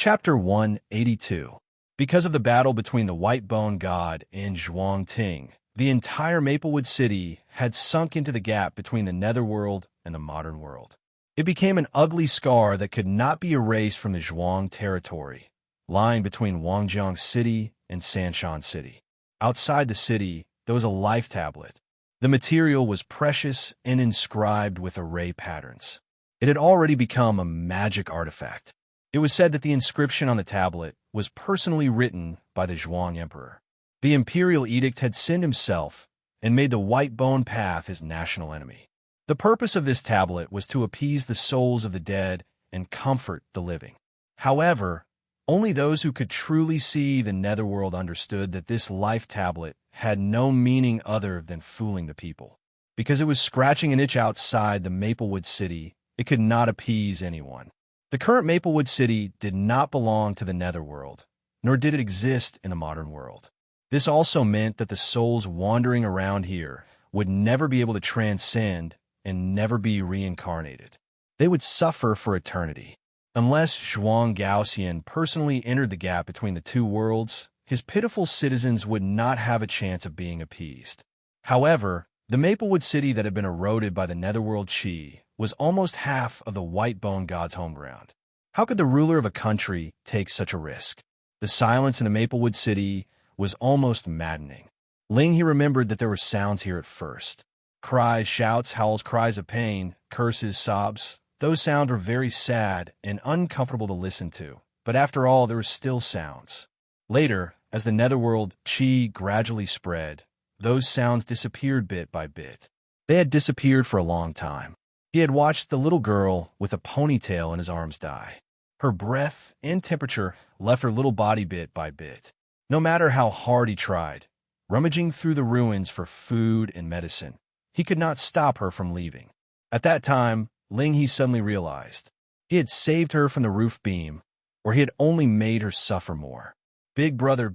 Chapter 182. Because of the battle between the White Bone God and Zhuang Ting, the entire Maplewood City had sunk into the gap between the netherworld and the modern world. It became an ugly scar that could not be erased from the Zhuang territory, lying between Wangjiang City and Sanshan City. Outside the city, there was a life tablet. The material was precious and inscribed with array patterns. It had already become a magic artifact. It was said that the inscription on the tablet was personally written by the Zhuang Emperor. The imperial edict had sinned himself and made the White Bone Path his national enemy. The purpose of this tablet was to appease the souls of the dead and comfort the living. However, only those who could truly see the netherworld understood that this life tablet had no meaning other than fooling the people. Because it was scratching an itch outside the Maplewood City, it could not appease anyone. The current Maplewood City did not belong to the netherworld, nor did it exist in the modern world. This also meant that the souls wandering around here would never be able to transcend and never be reincarnated. They would suffer for eternity. Unless Zhuang Gaoxian personally entered the gap between the two worlds, his pitiful citizens would not have a chance of being appeased. However, the Maplewood City that had been eroded by the netherworld Qi was almost half of the White Bone God's home ground. How could the ruler of a country take such a risk? The silence in the Maplewood City was almost maddening. Ling, he remembered that there were sounds here at first. Cries, shouts, howls, cries of pain, curses, sobs. Those sounds were very sad and uncomfortable to listen to, but after all, there were still sounds. Later, as the netherworld Qi gradually spread, those sounds disappeared bit by bit. They had disappeared for a long time. He had watched the little girl with a ponytail in his arms die. Her breath and temperature left her little body bit by bit. No matter how hard he tried, rummaging through the ruins for food and medicine, he could not stop her from leaving. At that time, Ling he suddenly realized he had saved her from the roof beam, or he had only made her suffer more. Big brother,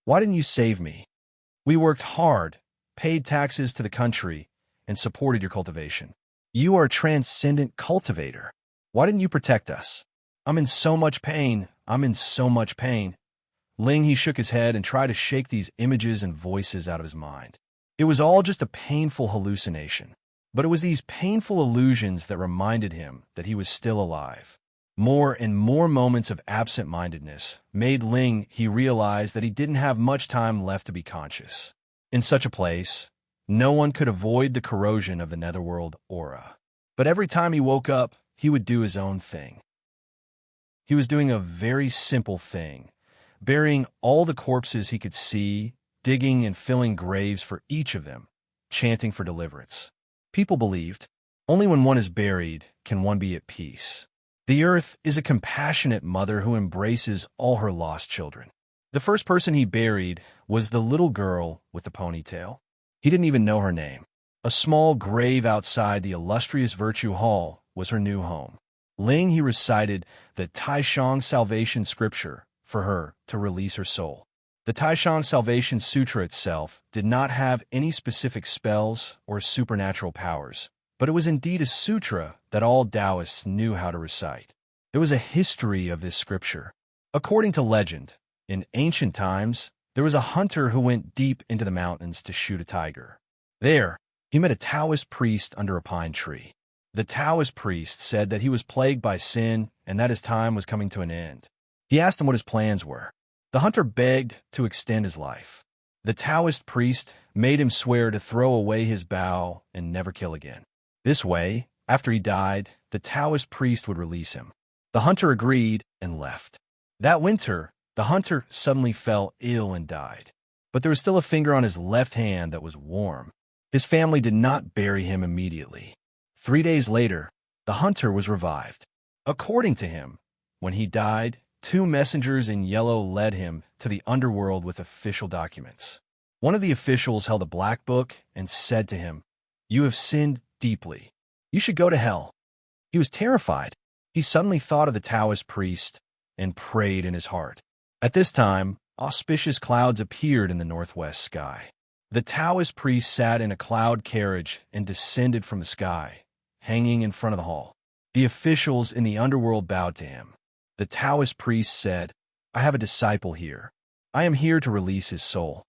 why didn't you save me? We worked hard, paid taxes to the country, and supported your cultivation. You are a transcendent cultivator. Why didn't you protect us? I'm in so much pain. Ling he shook his head and tried to shake these images and voices out of his mind. It was all just a painful hallucination. But it was these painful illusions that reminded him that he was still alive. More and more moments of absent-mindedness made Ling he realize that he didn't have much time left to be conscious. In such a place, no one could avoid the corrosion of the netherworld aura. But every time he woke up, he would do his own thing. He was doing a very simple thing, burying all the corpses he could see, digging and filling graves for each of them, chanting for deliverance. People believed, only when one is buried can one be at peace. The earth is a compassionate mother who embraces all her lost children. The first person he buried was the little girl with the ponytail. He didn't even know her name. A small grave outside the illustrious Virtue Hall was her new home. Ling he recited the Taishang Salvation Scripture for her to release her soul. The Taishang Salvation Sutra itself did not have any specific spells or supernatural powers, but it was indeed a sutra that all Taoists knew how to recite. There was a history of this scripture. According to legend, in ancient times, there was a hunter who went deep into the mountains to shoot a tiger. There, he met a Taoist priest under a pine tree. The Taoist priest said that he was plagued by sin and that his time was coming to an end. He asked him what his plans were. The hunter begged to extend his life. The Taoist priest made him swear to throw away his bow and never kill again. This way, after he died, the Taoist priest would release him. The hunter agreed and left. That winter, the hunter suddenly fell ill and died. But there was still a finger on his left hand that was warm. His family did not bury him immediately. 3 days later, the hunter was revived. According to him, when he died, 2 messengers in yellow led him to the underworld with official documents. One of the officials held a black book and said to him, "You have sinned deeply. You should go to hell." He was terrified. He suddenly thought of the Taoist priest and prayed in his heart. At this time, auspicious clouds appeared in the northwest sky. The Taoist priest sat in a cloud carriage and descended from the sky, hanging in front of the hall. The officials in the underworld bowed to him. The Taoist priest said, "I have a disciple here. I am here to release his soul."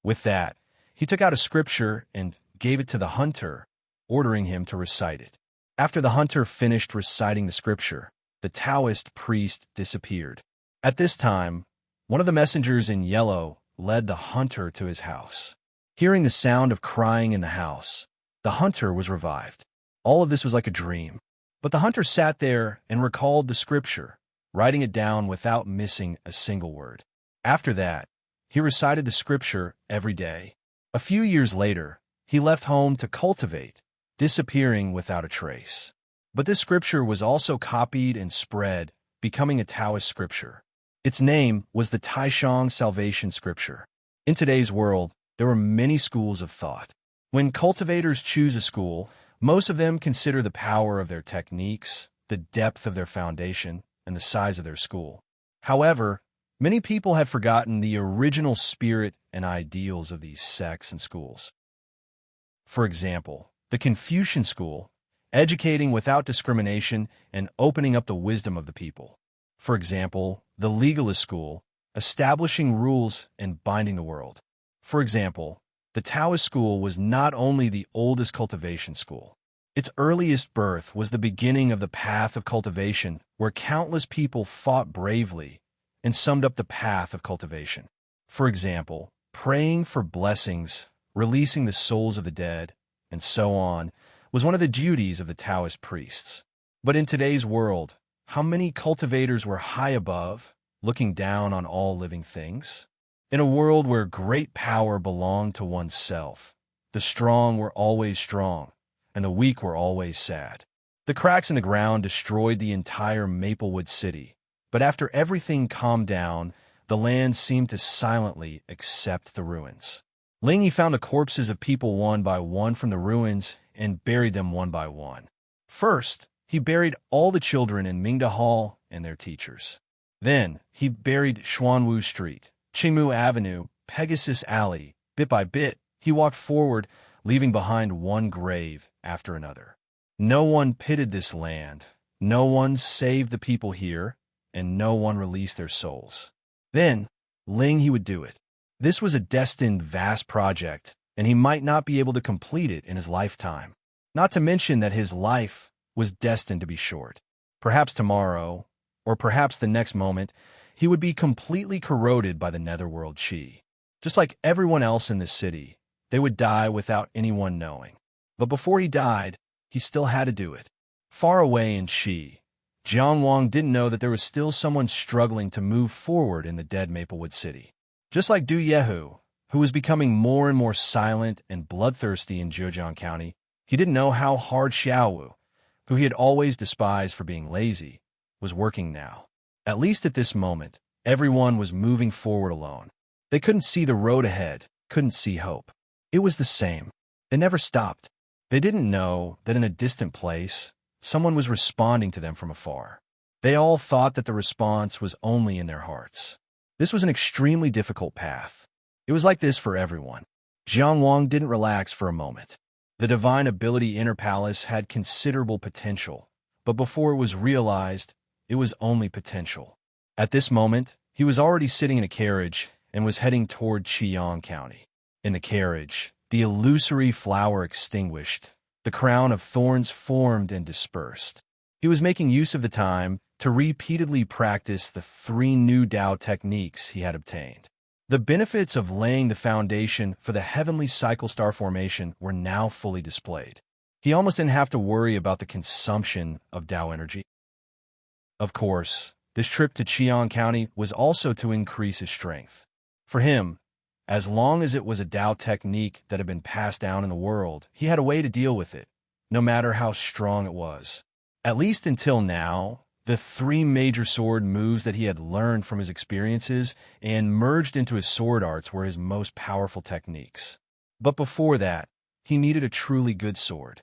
With that, he took out a scripture and gave it to the hunter, ordering him to recite it. After the hunter finished reciting the scripture, the Taoist priest disappeared. At this time, one of the messengers in yellow led the hunter to his house. Hearing the sound of crying in the house, the hunter was revived. All of this was like a dream. But the hunter sat there and recalled the scripture, writing it down without missing a single word. After that, he recited the scripture every day. A few years later, he left home to cultivate, disappearing without a trace. But this scripture was also copied and spread, becoming a Taoist scripture. Its name was the Taishang Salvation Scripture. In today's world, there are many schools of thought. When cultivators choose a school, most of them consider the power of their techniques, the depth of their foundation, and the size of their school. However, many people have forgotten the original spirit and ideals of these sects and schools. For example, the Confucian school, educating without discrimination and opening up the wisdom of the people. For example, the legalist school, establishing rules and binding the world. For example, the Taoist school was not only the oldest cultivation school. Its earliest birth was the beginning of the path of cultivation, where countless people fought bravely and summed up the path of cultivation. For example, praying for blessings, releasing the souls of the dead, and so on, was one of the duties of the Taoist priests. But in today's world, how many cultivators were high above, looking down on all living things? In a world where great power belonged to oneself, the strong were always strong, and the weak were always sad. The cracks in the ground destroyed the entire Maplewood city, but after everything calmed down, the land seemed to silently accept the ruins. Ling found the corpses of people one by one from the ruins and buried them one by one. First, he buried all the children in Mingda Hall and their teachers. Then, he buried Xuanwu Street, Qingmu Avenue, Pegasus Alley. Bit by bit, he walked forward, leaving behind one grave after another. No one pitted this land, no one saved the people here, and no one released their souls. Then, he would do it. This was a destined vast project, and he might not be able to complete it in his lifetime. Not to mention that his life was destined to be short. Perhaps tomorrow, or perhaps the next moment, he would be completely corroded by the netherworld qi. Just like everyone else in this city, they would die without anyone knowing. But before he died, he still had to do it. Far away in qi, Jiang Wang didn't know that there was still someone struggling to move forward in the dead Maplewood city. Just like Du Yehu, who was becoming more and more silent and bloodthirsty in Zhejiang County, he didn't know how hard Xiaowu, who he had always despised for being lazy, was working now. At least at this moment, everyone was moving forward alone. They couldn't see the road ahead, couldn't see hope. It was the same. They never stopped. They didn't know that in a distant place, someone was responding to them from afar. They all thought that the response was only in their hearts. This was an extremely difficult path. It was like this for everyone. Jiang Wang didn't relax for a moment. The Divine Ability Inner Palace had considerable potential, but before it was realized, it was only potential. At this moment, he was already sitting in a carriage and was heading toward Qiyang County. In the carriage, the illusory flower extinguished, the crown of thorns formed and dispersed. He was making use of the time to repeatedly practice the 3 new Tao techniques he had obtained. The benefits of laying the foundation for the heavenly cycle star formation were now fully displayed. He almost didn't have to worry about the consumption of Tao energy. Of course, this trip to Qiyang County was also to increase his strength. For him, as long as it was a Tao technique that had been passed down in the world, he had a way to deal with it, no matter how strong it was. At least until now, the 3 major sword moves that he had learned from his experiences and merged into his sword arts were his most powerful techniques. But before that, he needed a truly good sword.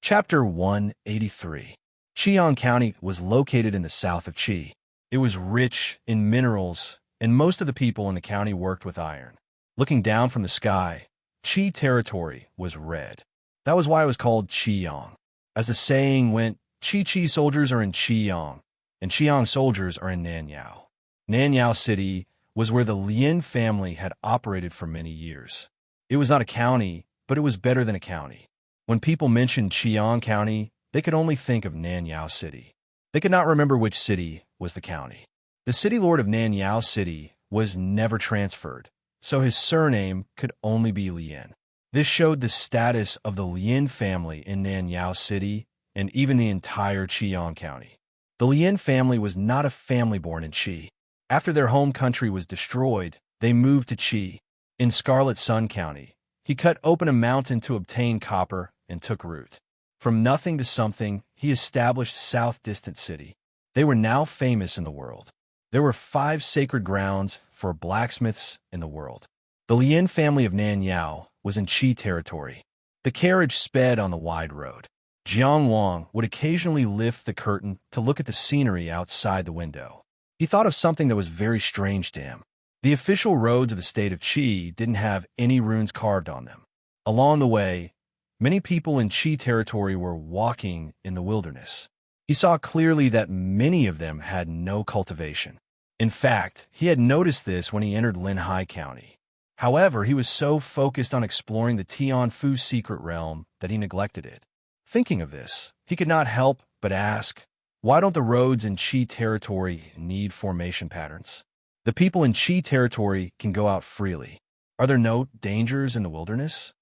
Chapter 183. Qiyang County was located in the south of Qi. It was rich in minerals, and most of the people in the county worked with iron. Looking down from the sky, Qi territory was red. That was why it was called Qiyang. As the saying went, Chi soldiers are in Qiyang, and Qiyang soldiers are in Nanyao. Nanyao City was where the Lin family had operated for many years. It was not a county, but it was better than a county. When people mentioned Qiyang County, they could only think of Nanyao City. They could not remember which city was the county. The city lord of Nanyao City was never transferred, so his surname could only be Lin. This showed the status of the Lin family in Nanyao City and even the entire Qiyang County. The Lin family was not a family born in Qi. After their home country was destroyed, they moved to Qi. In Scarlet Sun County, he cut open a mountain to obtain copper and took root. From nothing to something, he established South Distant City. They were now famous in the world. There were 5 sacred grounds for blacksmiths in the world. The Lin family of Nanyao was in Qi territory. The carriage sped on the wide road. Jiang Wang would occasionally lift the curtain to look at the scenery outside the window. He thought of something that was very strange to him. The official roads of the state of Qi didn't have any runes carved on them. Along the way, many people in Qi territory were walking in the wilderness. He saw clearly that many of them had no cultivation. In fact, he had noticed this when he entered Linhai County. However, he was so focused on exploring the Tianfu secret realm that he neglected it. Thinking of this, he could not help but ask, why don't the roads in Qi territory need formation patterns? The people in Qi territory can go out freely. Are there no dangers in the wilderness?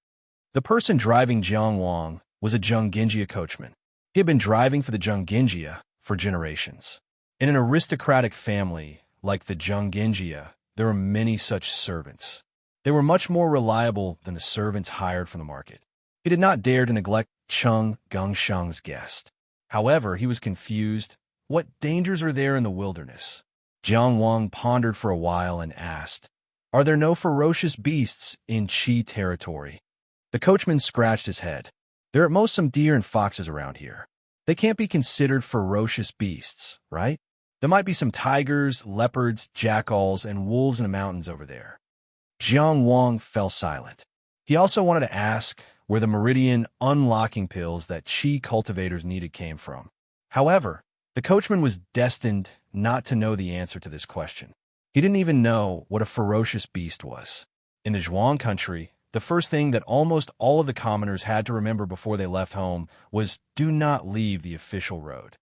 The person driving Jiang Wang was a Zhenggenjia coachman. He had been driving for the Zhenggenjia for generations. In an aristocratic family like the Zhenggenjia, there were many such servants. They were much more reliable than the servants hired from the market. He did not dare to neglect Cheng Gengsheng's guest. However, he was confused. What dangers are there in the wilderness? Jiang Wang pondered for a while and asked, are there no ferocious beasts in Qi territory? The coachman scratched his head. There are at most some deer and foxes around here. They can't be considered ferocious beasts, right? There might be some tigers, leopards, jackals, and wolves in the mountains over there. Jiang Wang fell silent. He also wanted to ask where the meridian unlocking pills that Qi cultivators needed came from. However, the coachman was destined not to know the answer to this question. He didn't even know what a ferocious beast was. In the Zhuang country, the first thing that almost all of the commoners had to remember before they left home was do not leave the official road.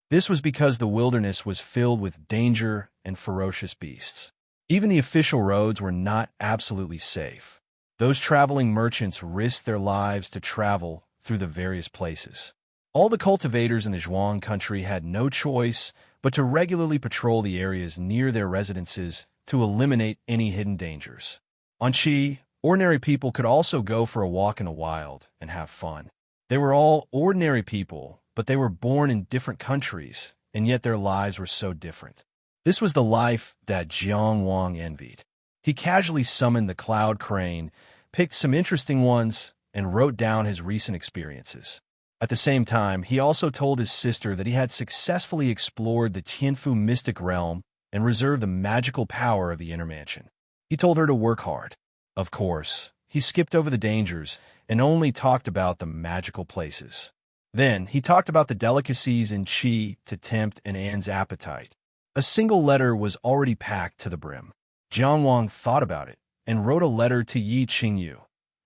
This was because the wilderness was filled with danger and ferocious beasts. Even the official roads were not absolutely safe. Those traveling merchants risked their lives to travel through the various places. All the cultivators in the Zhuang country had no choice but to regularly patrol the areas near their residences to eliminate any hidden dangers. On Qi, ordinary people could also go for a walk in the wild and have fun. They were all ordinary people, but they were born in different countries, and yet their lives were so different. This was the life that Jiang Wang envied. He casually summoned the cloud crane, picked some interesting ones, and wrote down his recent experiences. At the same time, he also told his sister that he had successfully explored the Tianfu mystic realm and reserved the magical power of the inner mansion. He told her to work hard. Of course, he skipped over the dangers and only talked about the magical places. Then, he talked about the delicacies in Qi to tempt An's appetite. A single letter was already packed to the brim. Jiang Wang thought about it and wrote a letter to Yi Qingyu,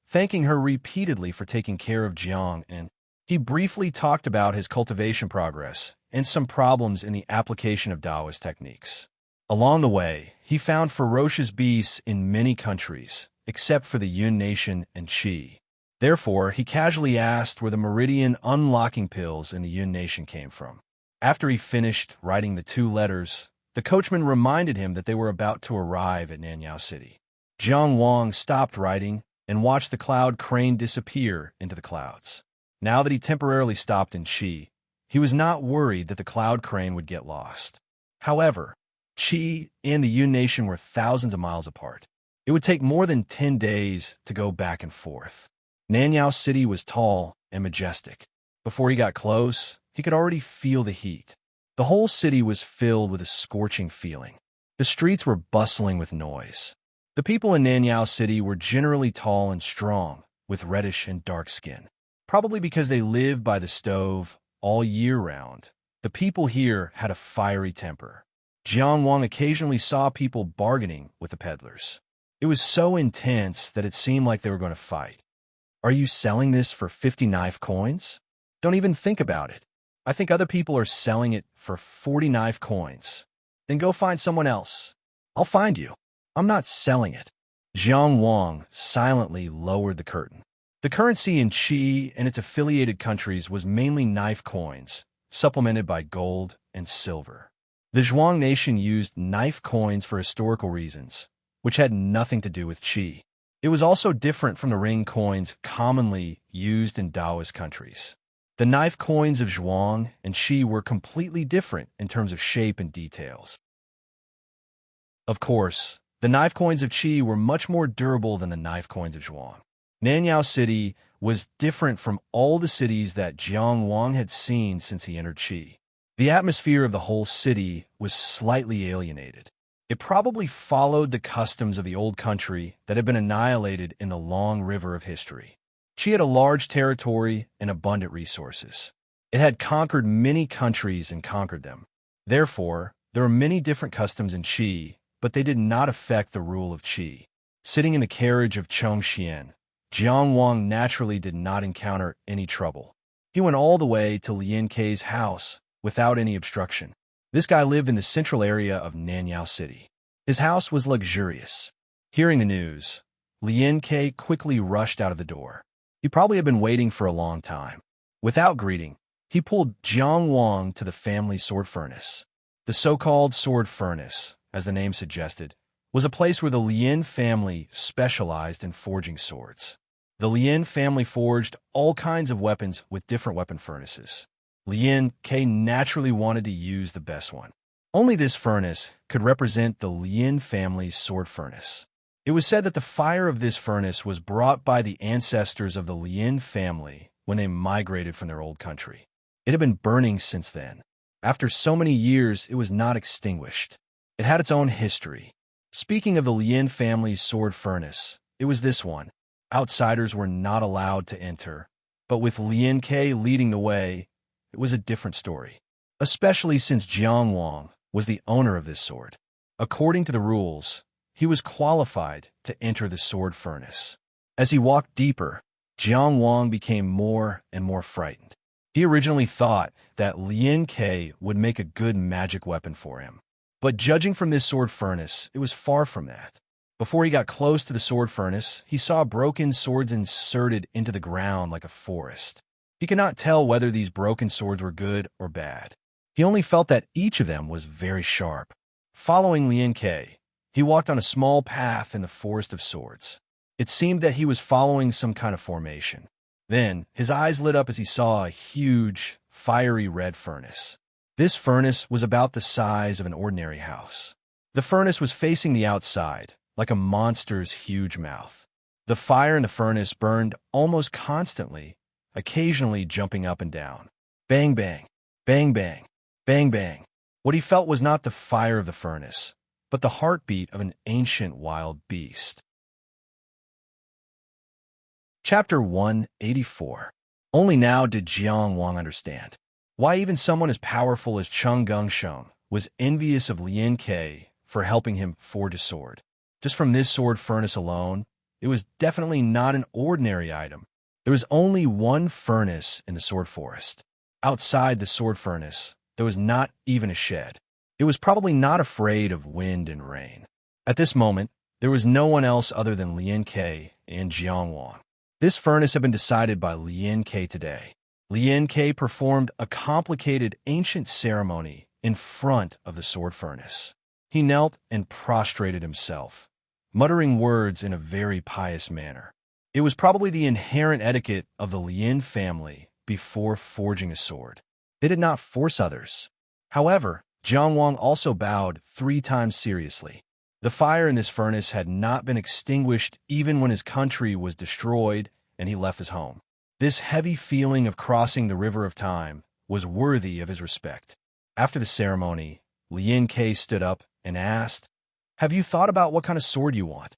thanking her repeatedly for taking care of Jiang, and he briefly talked about his cultivation progress and some problems in the application of Taoist techniques. Along the way, he found ferocious beasts in many countries, except for the Yun nation and Qi. Therefore, he casually asked where the meridian unlocking pills in the Yun nation came from. After he finished writing the 2 letters, the coachman reminded him that they were about to arrive at Nanyao City. Jiang Wang stopped writing and watched the cloud crane disappear into the clouds. Now that he temporarily stopped in Qi, he was not worried that the cloud crane would get lost. However, Qi and the Yun nation were thousands of miles apart. It would take more than 10 days to go back and forth. Nanyao City was tall and majestic. Before he got close, he could already feel the heat. The whole city was filled with a scorching feeling. The streets were bustling with noise. The people in Nanyao City were generally tall and strong, with reddish and dark skin. probably because they lived by the stove all year round. The people here had a fiery temper. Jiang Wang occasionally saw people bargaining with the peddlers. It was so intense that it seemed like they were going to fight. "Are you selling this for 50 knife coins? Don't even think about it. I think other people are selling it for 40 knife coins. Then go find someone else. I'll find you. I'm not selling it." Jiang Wang silently lowered the curtain. The currency in Qi and its affiliated countries was mainly knife coins, supplemented by gold and silver. The Zhuang nation used knife coins for historical reasons, which had nothing to do with Qi. It was also different from the ring coins commonly used in Taoist countries. The knife coins of Zhuang and Qi were completely different in terms of shape and details. Of course, the knife coins of Qi were much more durable than the knife coins of Zhuang. Nanyao City was different from all the cities that Jiang Wang had seen since he entered Qi. The atmosphere of the whole city was slightly alienated. It probably followed the customs of the old country that had been annihilated in the long river of history. Qi had a large territory and abundant resources. It had conquered many countries and conquered them. Therefore, there were many different customs in Qi, but they did not affect the rule of Qi. Sitting in the carriage of Chongxian, Jiang Wang naturally did not encounter any trouble. He went all the way to Lian Kei's house without any obstruction. This guy lived in the central area of Nanyao City. His house was luxurious. Hearing the news, Lian Kei quickly rushed out of the door. He probably had been waiting for a long time. Without greeting, he pulled Jiang Wang to the family sword furnace. The so-called sword furnace, as the name suggested, was a place where the Lian family specialized in forging swords. The Lian family forged all kinds of weapons with different weapon furnaces. Lian Kei naturally wanted to use the best one. Only this furnace could represent the Lian family's sword furnace. It was said that the fire of this furnace was brought by the ancestors of the Lian family when they migrated from their old country. It had been burning since then. After so many years, it was not extinguished. It had its own history. Speaking of the Lian family's sword furnace, it was this one. Outsiders were not allowed to enter, but with Lian Kei leading the way, it was a different story, especially since Jiang Wang was the owner of this sword. According to the rules, he was qualified to enter the sword furnace. As he walked deeper, Jiang Wang became more and more frightened. He originally thought that Lian Kei would make a good magic weapon for him. But judging from this sword furnace, it was far from that. Before he got close to the sword furnace, he saw broken swords inserted into the ground like a forest. He could not tell whether these broken swords were good or bad. He only felt that each of them was very sharp. Following Lian Kei, he walked on a small path in the forest of swords. It seemed that he was following some kind of formation. Then, his eyes lit up as he saw a huge, fiery red furnace. This furnace was about the size of an ordinary house. The furnace was facing the outside, like a monster's huge mouth. The fire in the furnace burned almost constantly, occasionally jumping up and down. Bang, bang, bang, bang, bang, bang. What he felt was not the fire of the furnace, but the heartbeat of an ancient wild beast. Chapter 184. Only now did Jiang Wang understand why even someone as powerful as Cheng Gengsheng was envious of Lian Kei for helping him forge a sword. Just from this sword furnace alone, it was definitely not an ordinary item. There was only one furnace in the sword forest. Outside the sword furnace, there was not even a shed. It was probably not afraid of wind and rain. At this moment, there was no one else other than Lian Kei and Jiang Wang. This furnace had been decided by Lian Kei today. Lian Kei performed a complicated ancient ceremony in front of the sword furnace. He knelt and prostrated himself, muttering words in a very pious manner. It was probably the inherent etiquette of the Lian family before forging a sword. They did not force others. However, Jiang Wang also bowed 3 times seriously. The fire in this furnace had not been extinguished even when his country was destroyed and he left his home. This heavy feeling of crossing the river of time was worthy of his respect. After the ceremony, Lian Kei stood up and asked, "Have you thought about what kind of sword you want?"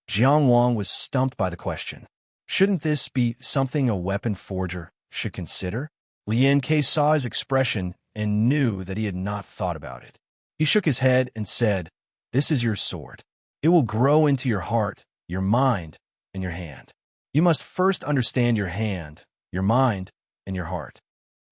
Jiang Wang was stumped by the question. Shouldn't this be something a weapon forger should consider? Lien Ke saw his expression and knew that he had not thought about it. He shook his head and said, "This is your sword. It will grow into your heart, your mind, and your hand. You must first understand your hand, your mind, and your heart.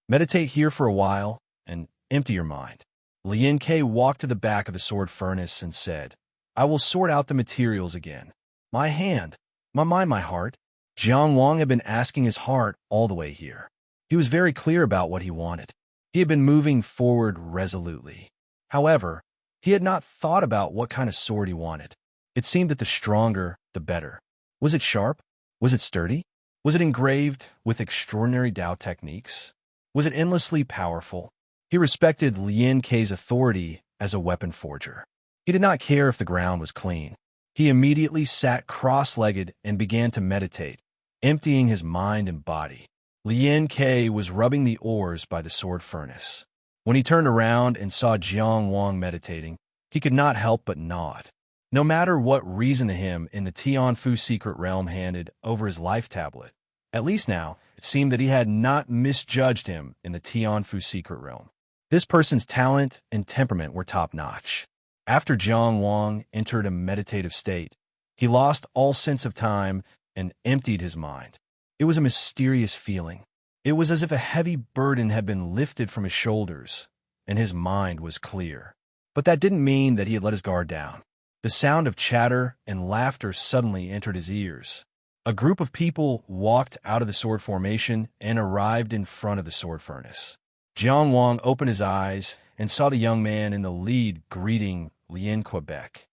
Meditate here for a while and empty your mind." Lien Ke walked to the back of the sword furnace and said, "I will sort out the materials again. My hand, my mind, my heart." Jiang Wang had been asking his heart all the way here. He was very clear about what he wanted. He had been moving forward resolutely. However, he had not thought about what kind of sword he wanted. It seemed that the stronger, the better. Was it sharp? Was it sturdy? Was it engraved with extraordinary Dao techniques? Was it endlessly powerful? He respected Lien Ke's authority as a weapon forger. He did not care if the ground was clean. He immediately sat cross-legged and began to meditate, emptying his mind and body. Lien Ke was rubbing the ores by the sword furnace. When he turned around and saw Jiang Wang meditating, he could not help but nod. No matter what reason to him in the Tianfu secret realm handed over his life tablet, at least now it seemed that he had not misjudged him in the Tianfu secret realm. This person's talent and temperament were top-notch. After Jiang Wang entered a meditative state, he lost all sense of time and emptied his mind. It was a mysterious feeling. It was as if a heavy burden had been lifted from his shoulders, and his mind was clear. But that didn't mean that he had let his guard down. The sound of chatter and laughter suddenly entered his ears. A group of people walked out of the sword formation and arrived in front of the sword furnace. Jiang Wang opened his eyes and saw the young man in the lead greeting Lien Quebec.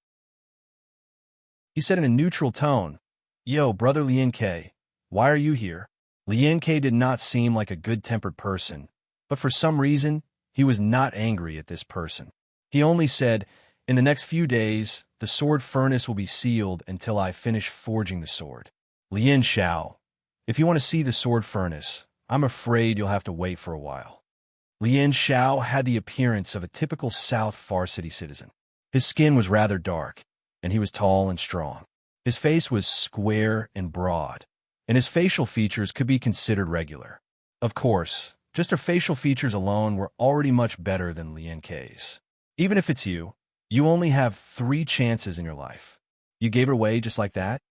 He said in a neutral tone, "Yo, brother Lien Ke, why are you here?" Lien Ke did not seem like a good-tempered person, but for some reason, he was not angry at this person. He only said, "In the next few days, the sword furnace will be sealed until I finish forging the sword. Lien Xiao, if you want to see the sword furnace, I'm afraid you'll have to wait for a while." Lien Xiao had the appearance of a typical South Far City citizen. His skin was rather dark, and he was tall and strong. His face was square and broad, and his facial features could be considered regular. Of course, just her facial features alone were already much better than Lien Ke's. Even if it's you, you only have 3 chances in your life. You gave her away just like that?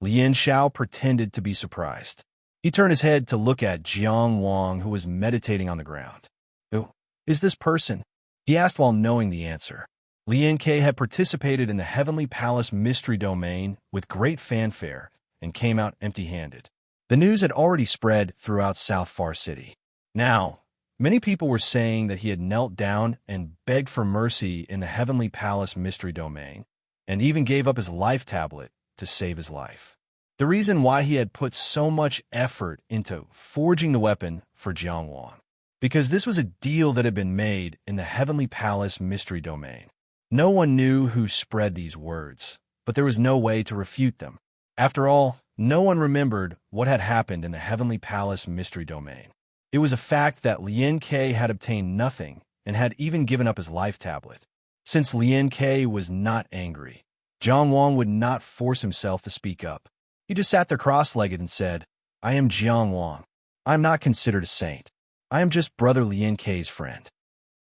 Lien Xiao pretended to be surprised. He turned his head to look at Jiang Wang, who was meditating on the ground. "Who is this person?" he asked while knowing the answer. Lien Ke had participated in the Heavenly Palace Mystery Domain with great fanfare and came out empty-handed. The news had already spread throughout South Far City. Now, many people were saying that he had knelt down and begged for mercy in the Heavenly Palace Mystery Domain, and even gave up his life tablet to save his life. The reason why he had put so much effort into forging the weapon for Jiang Wang, because this was a deal that had been made in the Heavenly Palace Mystery Domain. No one knew who spread these words, but there was no way to refute them. After all, no one remembered what had happened in the Heavenly Palace Mystery Domain. It was a fact that Lien Ke had obtained nothing and had even given up his life tablet. Since Lien Ke was not angry, Jiang Wang would not force himself to speak up. He just sat there cross-legged and said, "I am Jiang Wang. I am not considered a saint. I am just brother Lien Ke's friend."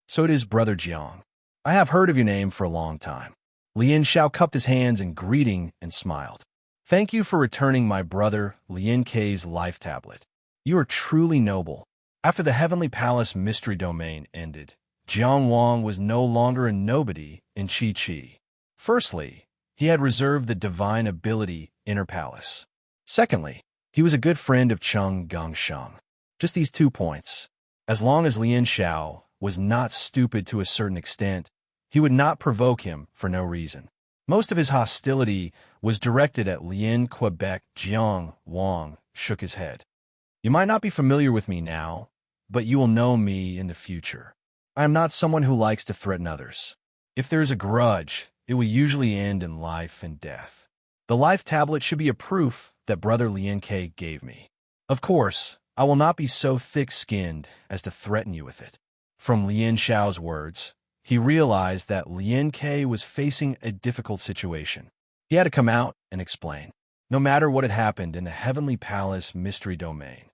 "So it is brother Jiang. I have heard of your name for a long time." Lien Xiao cupped his hands in greeting and smiled. "Thank you for returning my brother Lien Ke's life tablet. You are truly noble." After the Heavenly Palace Mystery Domain ended, Jiang Wang was no longer a nobody in Chi-Chi. Firstly, he had reserved the divine ability Inner Palace. Secondly, he was a good friend of Cheng Gongsheng. Just these 2 points. As long as Lien Xiao was not stupid to a certain extent, he would not provoke him for no reason. Most of his hostility was directed at Lien Quebec. Jiang Wang shook his head. "You might not be familiar with me now, but you will know me in the future. I am not someone who likes to threaten others. If there is a grudge, it will usually end in life and death. The life tablet should be a proof that brother Lien Ke gave me. Of course, I will not be so thick-skinned as to threaten you with it." From Lien Xiao's words, he realized that Lien Ke was facing a difficult situation. He had to come out and explain. no matter what had happened in the Heavenly Palace mystery domain.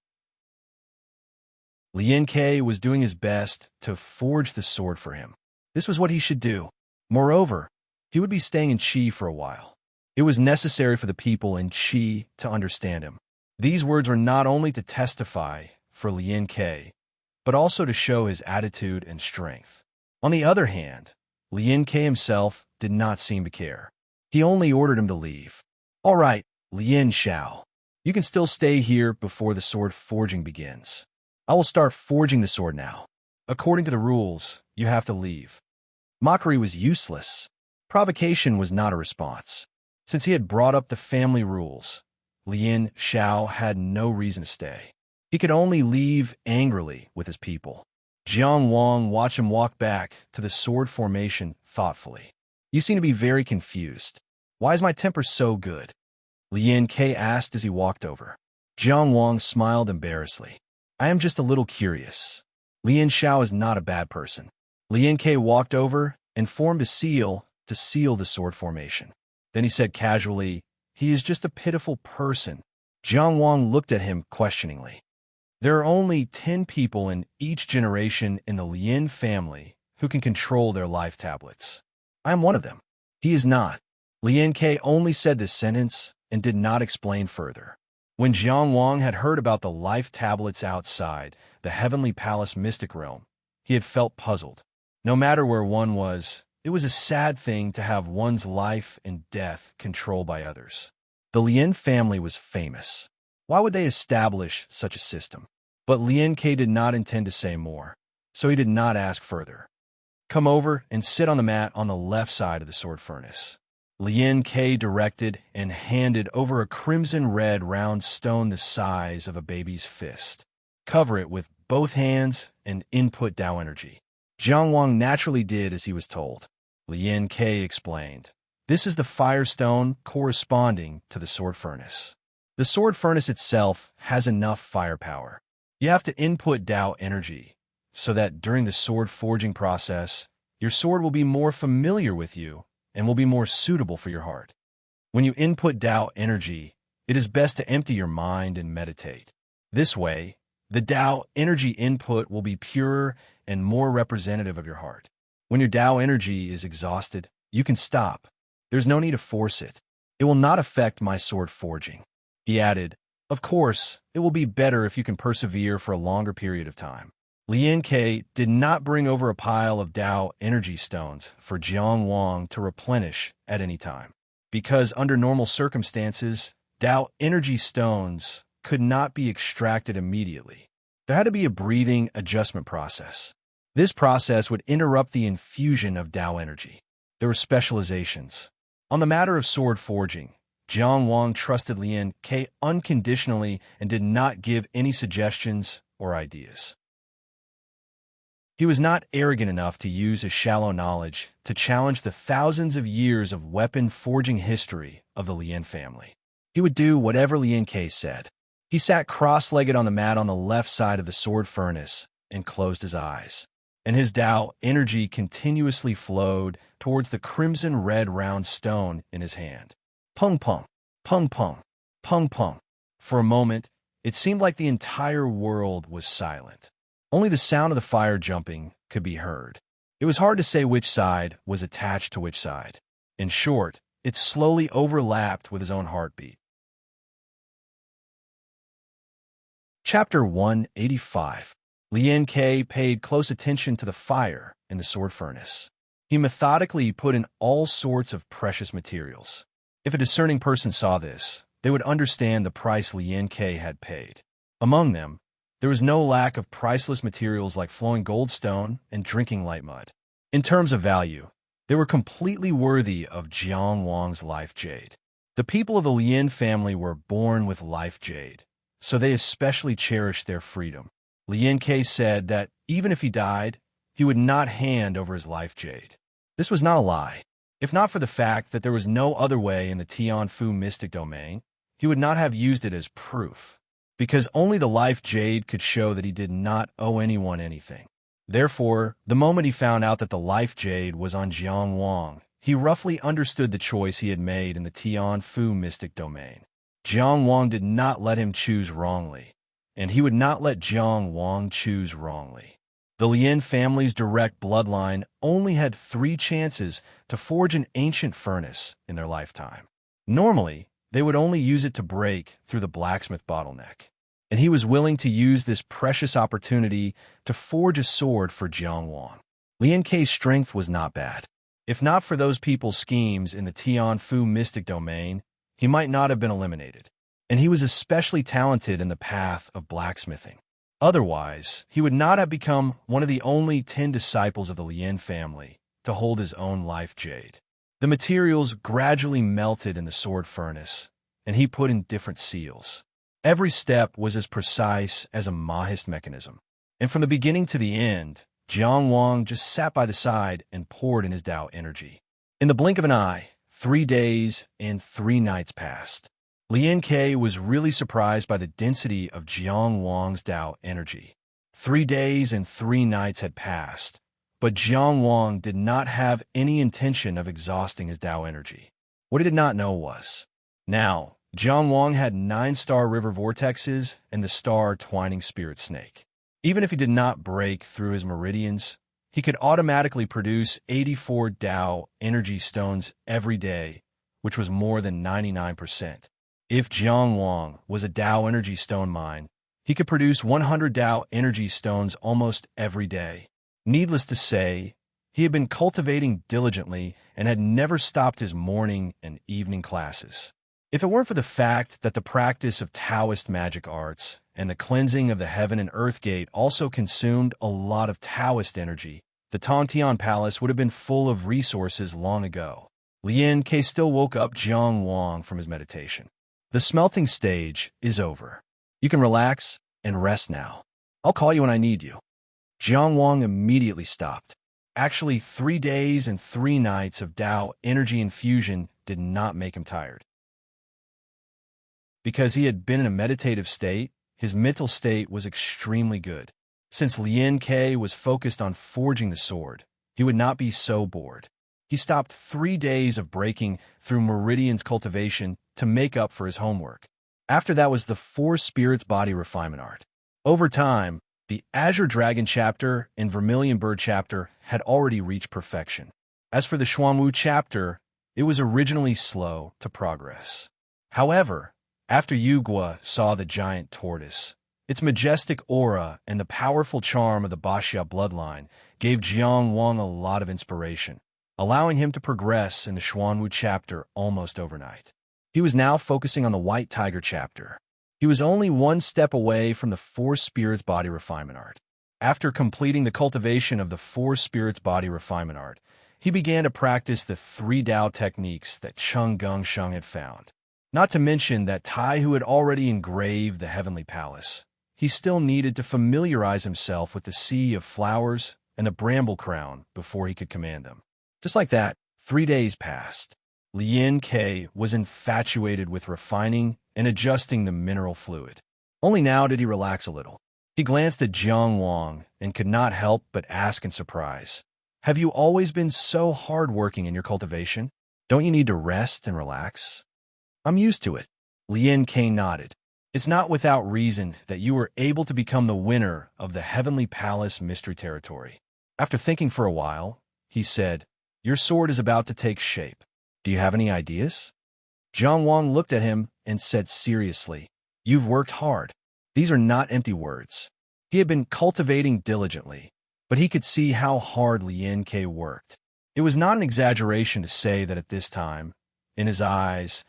Lien Ke was doing his best to forge the sword for him. This was what he should do. Moreover, he would be staying in Qi for a while. It was necessary for the people in Qi to understand him. These words were not only to testify for Lien Ke, but also to show his attitude and strength. On the other hand, Lien Ke himself did not seem to care. He only ordered him to leave. "All right, Lien Xiao, you can still stay here before the sword forging begins. I will start forging the sword now. According to the rules, you have to leave." Mockery was useless. Provocation was not a response. Since he had brought up the family rules, Lien Xiao had no reason to stay. He could only leave angrily with his people. Jiang Wang watched him walk back to the sword formation thoughtfully. "You seem to be very confused. Why is my temper so good?" Lien Ke asked as he walked over. Jiang Wang smiled embarrassedly. "I am just a little curious. Lien Xiao is not a bad person." Lien Ke walked over and formed a seal to seal the sword formation. Then he said casually, "He is just a pitiful person." Jiang Wang looked at him questioningly. "There are only 10 people in each generation in the Lien family who can control their life tablets. I am one of them." "He is not." Lien Ke only said this sentence and did not explain further. When Jiang Wang had heard about the life tablets outside the Heavenly Palace mystic realm, he had felt puzzled. No matter where one was, it was a sad thing to have one's life and death controlled by others. The Lien family was famous. Why would they establish such a system? But Lien Ke did not intend to say more, so he did not ask further. "Come over and sit on the mat on the left side of the sword furnace." Lien Ke directed and handed over a crimson-red round stone the size of a baby's fist. "Cover it with both hands and input Tao energy." Jiang Wang naturally did as he was told. Lien Ke explained, "This is the firestone corresponding to the sword furnace. The sword furnace itself has enough firepower. You have to input Tao energy, so that during the sword forging process, your sword will be more familiar with you and will be more suitable for your heart. When you input Tao energy, it is best to empty your mind and meditate. This way, the Tao energy input will be purer and more representative of your heart. When your Tao energy is exhausted, you can stop. There's no need to force it. It will not affect my sword forging." He added, "Of course, it will be better if you can persevere for a longer period of time." Lien Ke did not bring over a pile of Tao energy stones for Jiang Wang to replenish at any time, because under normal circumstances, Tao energy stones could not be extracted immediately. There had to be a breathing adjustment process. This process would interrupt the infusion of Tao energy. There were specializations. On the matter of sword forging, Jiang Wang trusted Lien Ke unconditionally and did not give any suggestions or ideas. He was not arrogant enough to use his shallow knowledge to challenge the thousands of years of weapon forging history of the Lien family. He would do whatever Lien Ke said. He sat cross-legged on the mat on the left side of the sword furnace and closed his eyes, and his Tao energy continuously flowed towards the crimson-red round stone in his hand. Pung pung, pung pung, pung pung. For a moment, it seemed like the entire world was silent. Only the sound of the fire jumping could be heard. It was hard to say which side was attached to which side. In short, it slowly overlapped with his own heartbeat. Chapter 185. Lien Ke paid close attention to the fire in the sword furnace. He methodically put in all sorts of precious materials. If a discerning person saw this, they would understand the price Lien Ke had paid. Among them, there was no lack of priceless materials like flowing goldstone and drinking light mud. In terms of value, they were completely worthy of Jiang Wang's life jade. The people of the Lien family were born with life jade, so they especially cherished their freedom. Lien Ke said that even if he died, he would not hand over his life jade. This was not a lie. If not for the fact that there was no other way in the Tianfu mystic domain, he would not have used it as proof, because only the life jade could show that he did not owe anyone anything. Therefore, the moment he found out that the life jade was on Jiang Wang, he roughly understood the choice he had made in the Tianfu mystic domain. Jiang Wang did not let him choose wrongly, and he would not let Jiang Wang choose wrongly. The Lin family's direct bloodline only had 3 chances to forge an ancient furnace in their lifetime. Normally, they would only use it to break through the blacksmith bottleneck, and he was willing to use this precious opportunity to forge a sword for Jiang Wang. Lin Kei's strength was not bad. If not for those people's schemes in the Tianfu mystic domain, he might not have been eliminated, and he was especially talented in the path of blacksmithing. Otherwise, he would not have become one of the only 10 disciples of the Lin family to hold his own life jade. The materials gradually melted in the sword furnace, and he put in different seals. Every step was as precise as a Mahist mechanism. And from the beginning to the end, Jiang Wang just sat by the side and poured in his Tao energy. In the blink of an eye, 3 days and 3 nights passed. Lin Kei was really surprised by the density of Jiang Wang's Tao energy. 3 days and 3 nights had passed, but Jiang Wang did not have any intention of exhausting his Tao energy. What he did not know was, now, Jiang Wang had 9-star river vortexes and the star twining spirit snake. Even if he did not break through his meridians, he could automatically produce 84 Tao energy stones every day, which was more than 99%. If Jiang Wang was a Tao energy stone mine, he could produce 100 Tao energy stones almost every day. Needless to say, he had been cultivating diligently and had never stopped his morning and evening classes. If it weren't for the fact that the practice of Taoist magic arts and the cleansing of the heaven and earth gate also consumed a lot of Taoist energy, the Tongtian Palace would have been full of resources long ago. Lin Kei still woke up Jiang Wang from his meditation. The smelting stage is over. You can relax and rest now. I'll call you when I need you. Jiang Wang immediately stopped. Actually, 3 days and 3 nights of Tao energy infusion did not make him tired. Because he had been in a meditative state, his mental state was extremely good. Since Lin Kei was focused on forging the sword, he would not be so bored. He stopped 3 days of breaking through Meridian's cultivation to make up for his homework. After that was the 4 Spirits Body Refinement Art. Over time, the Azure Dragon chapter and Vermilion Bird chapter had already reached perfection. As for the Xuanwu chapter, it was originally slow to progress. However, after Yugua saw the giant tortoise, its majestic aura and the powerful charm of the Baxia bloodline gave Jiang Wang a lot of inspiration, allowing him to progress in the Xuanwu chapter almost overnight. He was now focusing on the White Tiger chapter. He was only 1 step away from the 4 Spirits Body Refinement Art. After completing the cultivation of the 4 Spirits Body Refinement Art, he began to practice the 3 Tao techniques that Cheng Gongsheng had found. Not to mention that Tai Hu had already engraved the Heavenly Palace. He still needed to familiarize himself with the Sea of Flowers and the Bramble Crown before he could command them. Just like that, 3 days passed. Lin Kei was infatuated with refining and adjusting the mineral fluid. Only now did he relax a little. He glanced at Jiang Wang and could not help but ask in surprise, "Have you always been so hard-working in your cultivation? Don't you need to rest and relax?" "I'm used to it." Lin Kei nodded. "It's not without reason that you were able to become the winner of the Heavenly Palace Mystery Territory." After thinking for a while, he said, "Your sword is about to take shape. Do you have any ideas?" Jiang Wang looked at him and said seriously, "You've worked hard." These are not empty words. He had been cultivating diligently, but he could see how hard Lin Kei worked. It was not an exaggeration to say that at this time, in his eyes,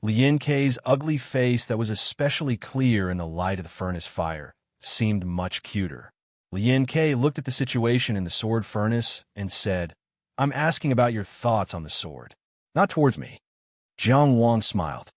Lin Kei's ugly face that was especially clear in the light of the furnace fire seemed much cuter. Lin Kei looked at the situation in the sword furnace and said, "I'm asking about your thoughts on the sword, not towards me." Jiang Wang smiled.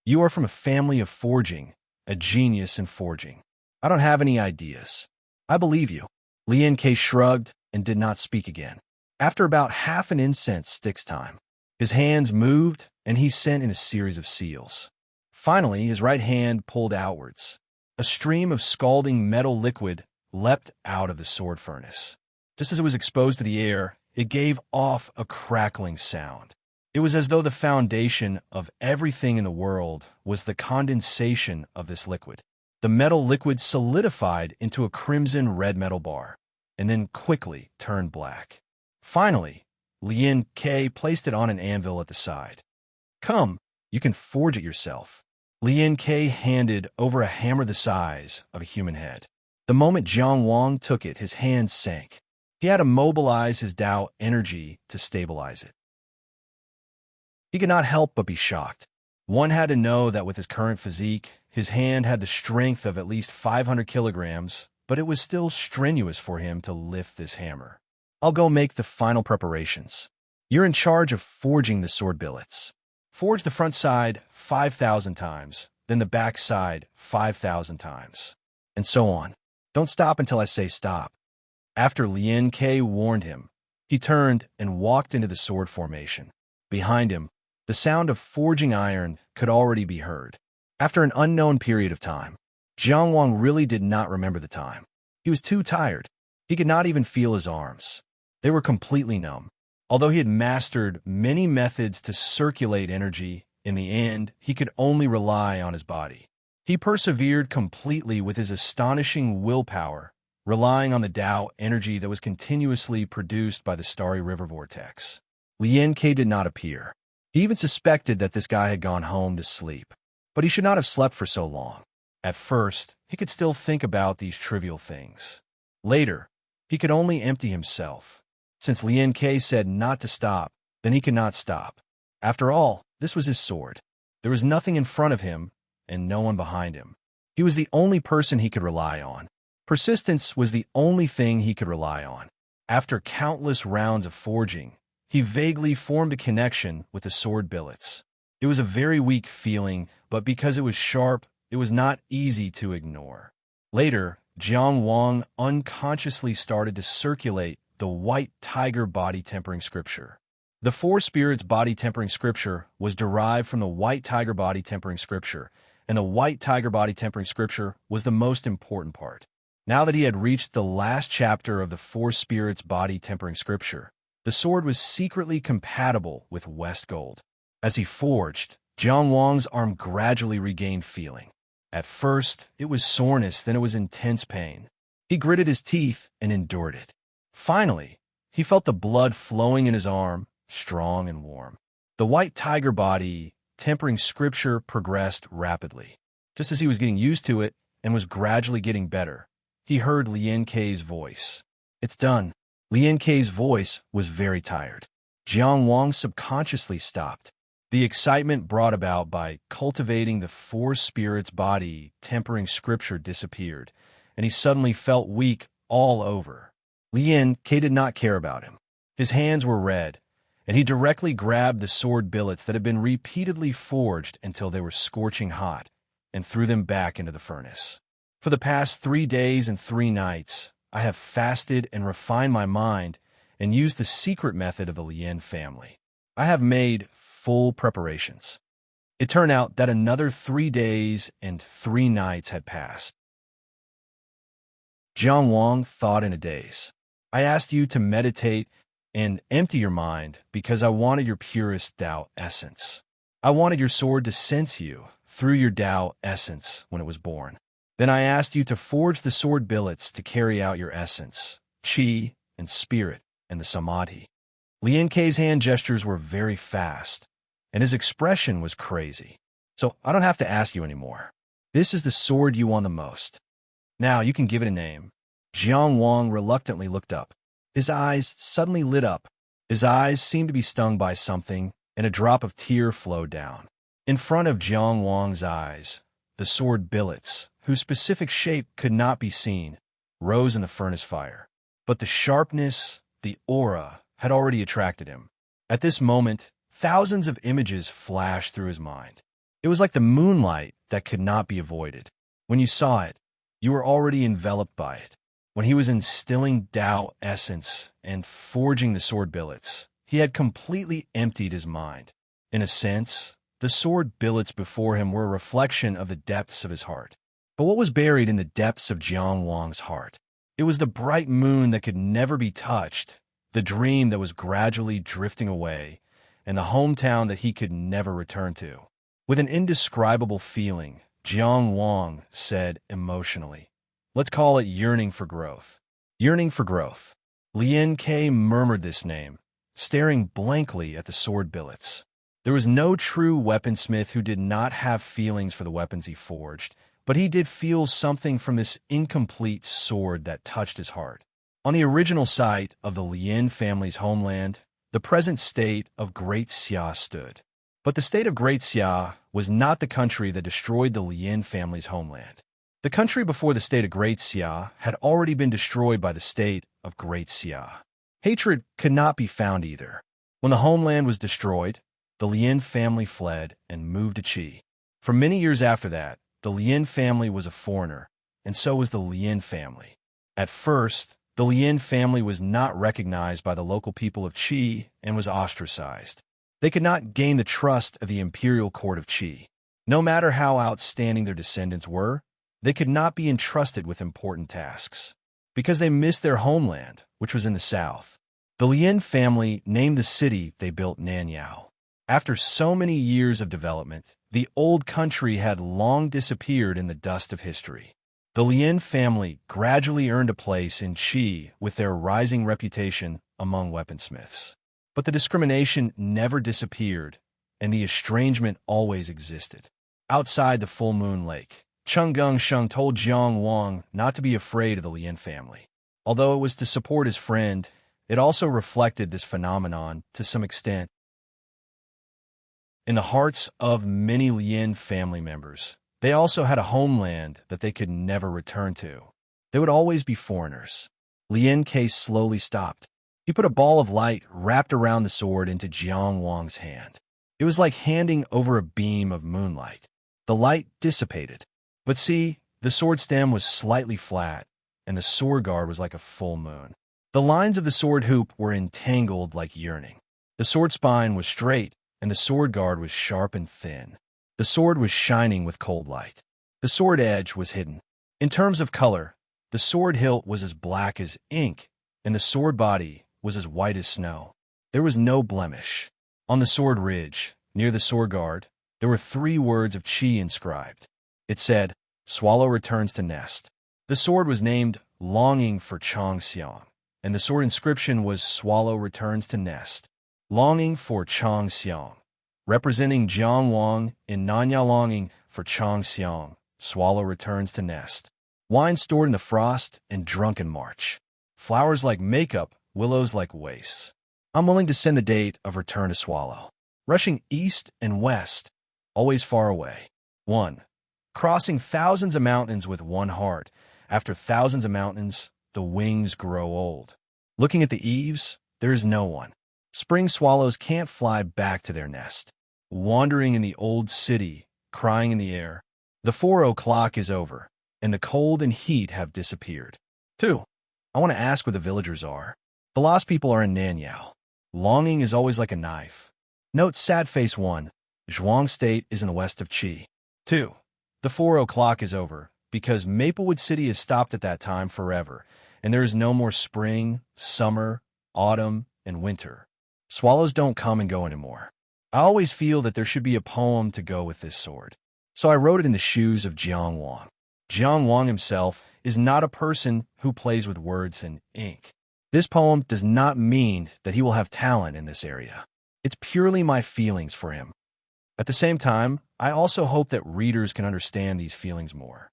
"You are from a family of forging, a genius in forging. I don't have any ideas." "I believe you." Lin Kei shrugged and did not speak again. After about half an incense stick's time, his hands moved and he sent in a series of seals. Finally, his right hand pulled outwards. A stream of scalding metal liquid leapt out of the sword furnace. Just as it was exposed to the air, it gave off a crackling sound. It was as though the foundation of everything in the world was the condensation of this liquid. The metal liquid solidified into a crimson red metal bar, and then quickly turned black. Finally, Lien K placed it on an anvil at the side. "Come, you can forge it yourself." Lien K handed over a hammer the size of a human head. The moment Jiang Wang took it, his hands sank. He had to mobilize his Tao energy to stabilize it. He could not help but be shocked. One had to know that with his current physique, his hand had the strength of at least 500 kilograms, but it was still strenuous for him to lift this hammer. "I'll go make the final preparations. You're in charge of forging the sword billets. Forge the front side 5,000 times, then the back side 5,000 times, and so on. Don't stop until I say stop." After Lien K warned him, he turned and walked into the sword formation. Behind him, the sound of forging iron could already be heard. After an unknown period of time, Jiang Wang really did not remember the time. He was too tired. He could not even feel his arms. They were completely numb. Although he had mastered many methods to circulate energy, in the end, he could only rely on his body. He persevered completely with his astonishing willpower, relying on the Tao energy that was continuously produced by the Starry River vortex. Lien K did not appear. He even suspected that this guy had gone home to sleep. But he should not have slept for so long. At first, he could still think about these trivial things. Later, he could only empty himself. Since Lien K said not to stop, then he could not stop. After all, this was his sword. There was nothing in front of him and no one behind him. He was the only person he could rely on. Persistence was the only thing he could rely on. After countless rounds of forging, he vaguely formed a connection with the sword billets. It was a very weak feeling, but because it was sharp, it was not easy to ignore. Later, Jiang Wang unconsciously started to circulate the white tiger body tempering scripture. The four spirits body tempering scripture was derived from the white tiger body tempering scripture, and the white tiger body tempering scripture was the most important part. Now that he had reached the last chapter of the four spirits body tempering scripture, the sword was secretly compatible with West Gold. As he forged, Jiang Wang's arm gradually regained feeling. At first, it was soreness, then it was intense pain. He gritted his teeth and endured it. Finally, he felt the blood flowing in his arm, strong and warm. The white tiger body tempering scripture progressed rapidly. Just as he was getting used to it and was gradually getting better, he heard Lien K's voice. "It's done." Lien K's voice was very tired. Jiang Wang subconsciously stopped. The excitement brought about by cultivating the four spirits body tempering scripture disappeared, and he suddenly felt weak all over. Lien K did not care about him. His hands were red, and he directly grabbed the sword billets that had been repeatedly forged until they were scorching hot, and threw them back into the furnace. "For the past 3 days and 3 nights, I have fasted and refined my mind and used the secret method of the Lien family. I have made full preparations." It turned out that another 3 days and 3 nights had passed. Jiang Wang thought in a daze. "I asked you to meditate and empty your mind because I wanted your purest Tao essence. I wanted your sword to sense you through your Tao essence when it was born. Then I asked you to forge the sword billets to carry out your essence, Qi and spirit and the Samadhi." Lien K's hand gestures were very fast, and his expression was crazy. "So I don't have to ask you anymore. This is the sword you want the most. Now you can give it a name." Jiang Wang reluctantly looked up. His eyes suddenly lit up. His eyes seemed to be stung by something, and a drop of tear flowed down. In front of Jiang Wang's eyes, the sword billets, whose specific shape could not be seen, rose in the furnace fire. But the sharpness, the aura, had already attracted him. At this moment, thousands of images flashed through his mind. It was like the moonlight that could not be avoided. When you saw it, you were already enveloped by it. When he was instilling Tao essence and forging the sword billets, he had completely emptied his mind. In a sense, the sword billets before him were a reflection of the depths of his heart. But what was buried in the depths of Jiang Wang's heart? It was the bright moon that could never be touched, the dream that was gradually drifting away, and the hometown that he could never return to. With an indescribable feeling, Jiang Wang said emotionally, "Let's call it yearning for growth." Yearning for growth. Lien Ke murmured this name, staring blankly at the sword billets. There was no true weaponsmith who did not have feelings for the weapons he forged, but he did feel something from this incomplete sword that touched his heart. On the original site of the Lien family's homeland, the present state of Great Xia stood. But the state of Great Xia was not the country that destroyed the Lien family's homeland. The country before the state of Great Xia had already been destroyed by the state of Great Xia. Hatred could not be found either. When the homeland was destroyed, the Lien family fled and moved to Qi. For many years after that, the Lien family was a foreigner, and so was the Lien family. At first, the Lien family was not recognized by the local people of Qi and was ostracized. They could not gain the trust of the imperial court of Qi. No matter how outstanding their descendants were, they could not be entrusted with important tasks. Because they missed their homeland, which was in the south, the Lien family named the city they built Nanyao. After so many years of development, the old country had long disappeared in the dust of history. The Lien family gradually earned a place in Qi with their rising reputation among weaponsmiths. But the discrimination never disappeared, and the estrangement always existed. Outside the full moon lake, Cheng Sheng told Jiang Wang not to be afraid of the Lien family. Although it was to support his friend, it also reflected this phenomenon to some extent. In the hearts of many Lien family members, they also had a homeland that they could never return to. They would always be foreigners. Lien Ke slowly stopped. He put a ball of light wrapped around the sword into Jiang Wang's hand. It was like handing over a beam of moonlight. The light dissipated. But see, the sword stem was slightly flat, and the sword guard was like a full moon. The lines of the sword hoop were entangled like yearning. The sword spine was straight, and the sword guard was sharp and thin. The sword was shining with cold light. The sword edge was hidden. In terms of color, the sword hilt was as black as ink, and the sword body was as white as snow. There was no blemish. On the sword ridge, near the sword guard, there were 3 words of Qi inscribed. It said, "Swallow returns to nest." The sword was named Longing for Changxiang, and the sword inscription was "Swallow returns to nest." Longing for Changxiang, representing Jiang Wang in Nanya. Longing for Changxiang, swallow returns to nest. Wine stored in the frost and drunk in March. Flowers like makeup, willows like wastes. I'm willing to send the date of return to swallow. Rushing east and west, always far away. 1. Crossing thousands of mountains with one heart. After thousands of mountains, the wings grow old. Looking at the eaves, there is no one. Spring swallows can't fly back to their nest. Wandering in the old city, crying in the air. The 4 o'clock is over, and the cold and heat have disappeared. 2. I want to ask where the villagers are. The lost people are in Nanyao. Longing is always like a knife. Note sad face 1. Zhuang State is in the west of Qi. 2. The 4 o'clock is over, because Maplewood City is stopped at that time forever, and there is no more spring, summer, autumn, and winter. Swallows don't come and go anymore. I always feel that there should be a poem to go with this sword. So I wrote it in the shoes of Jiang Wang. Jiang Wang himself is not a person who plays with words and ink. This poem does not mean that he will have talent in this area. It's purely my feelings for him. At the same time, I also hope that readers can understand these feelings more.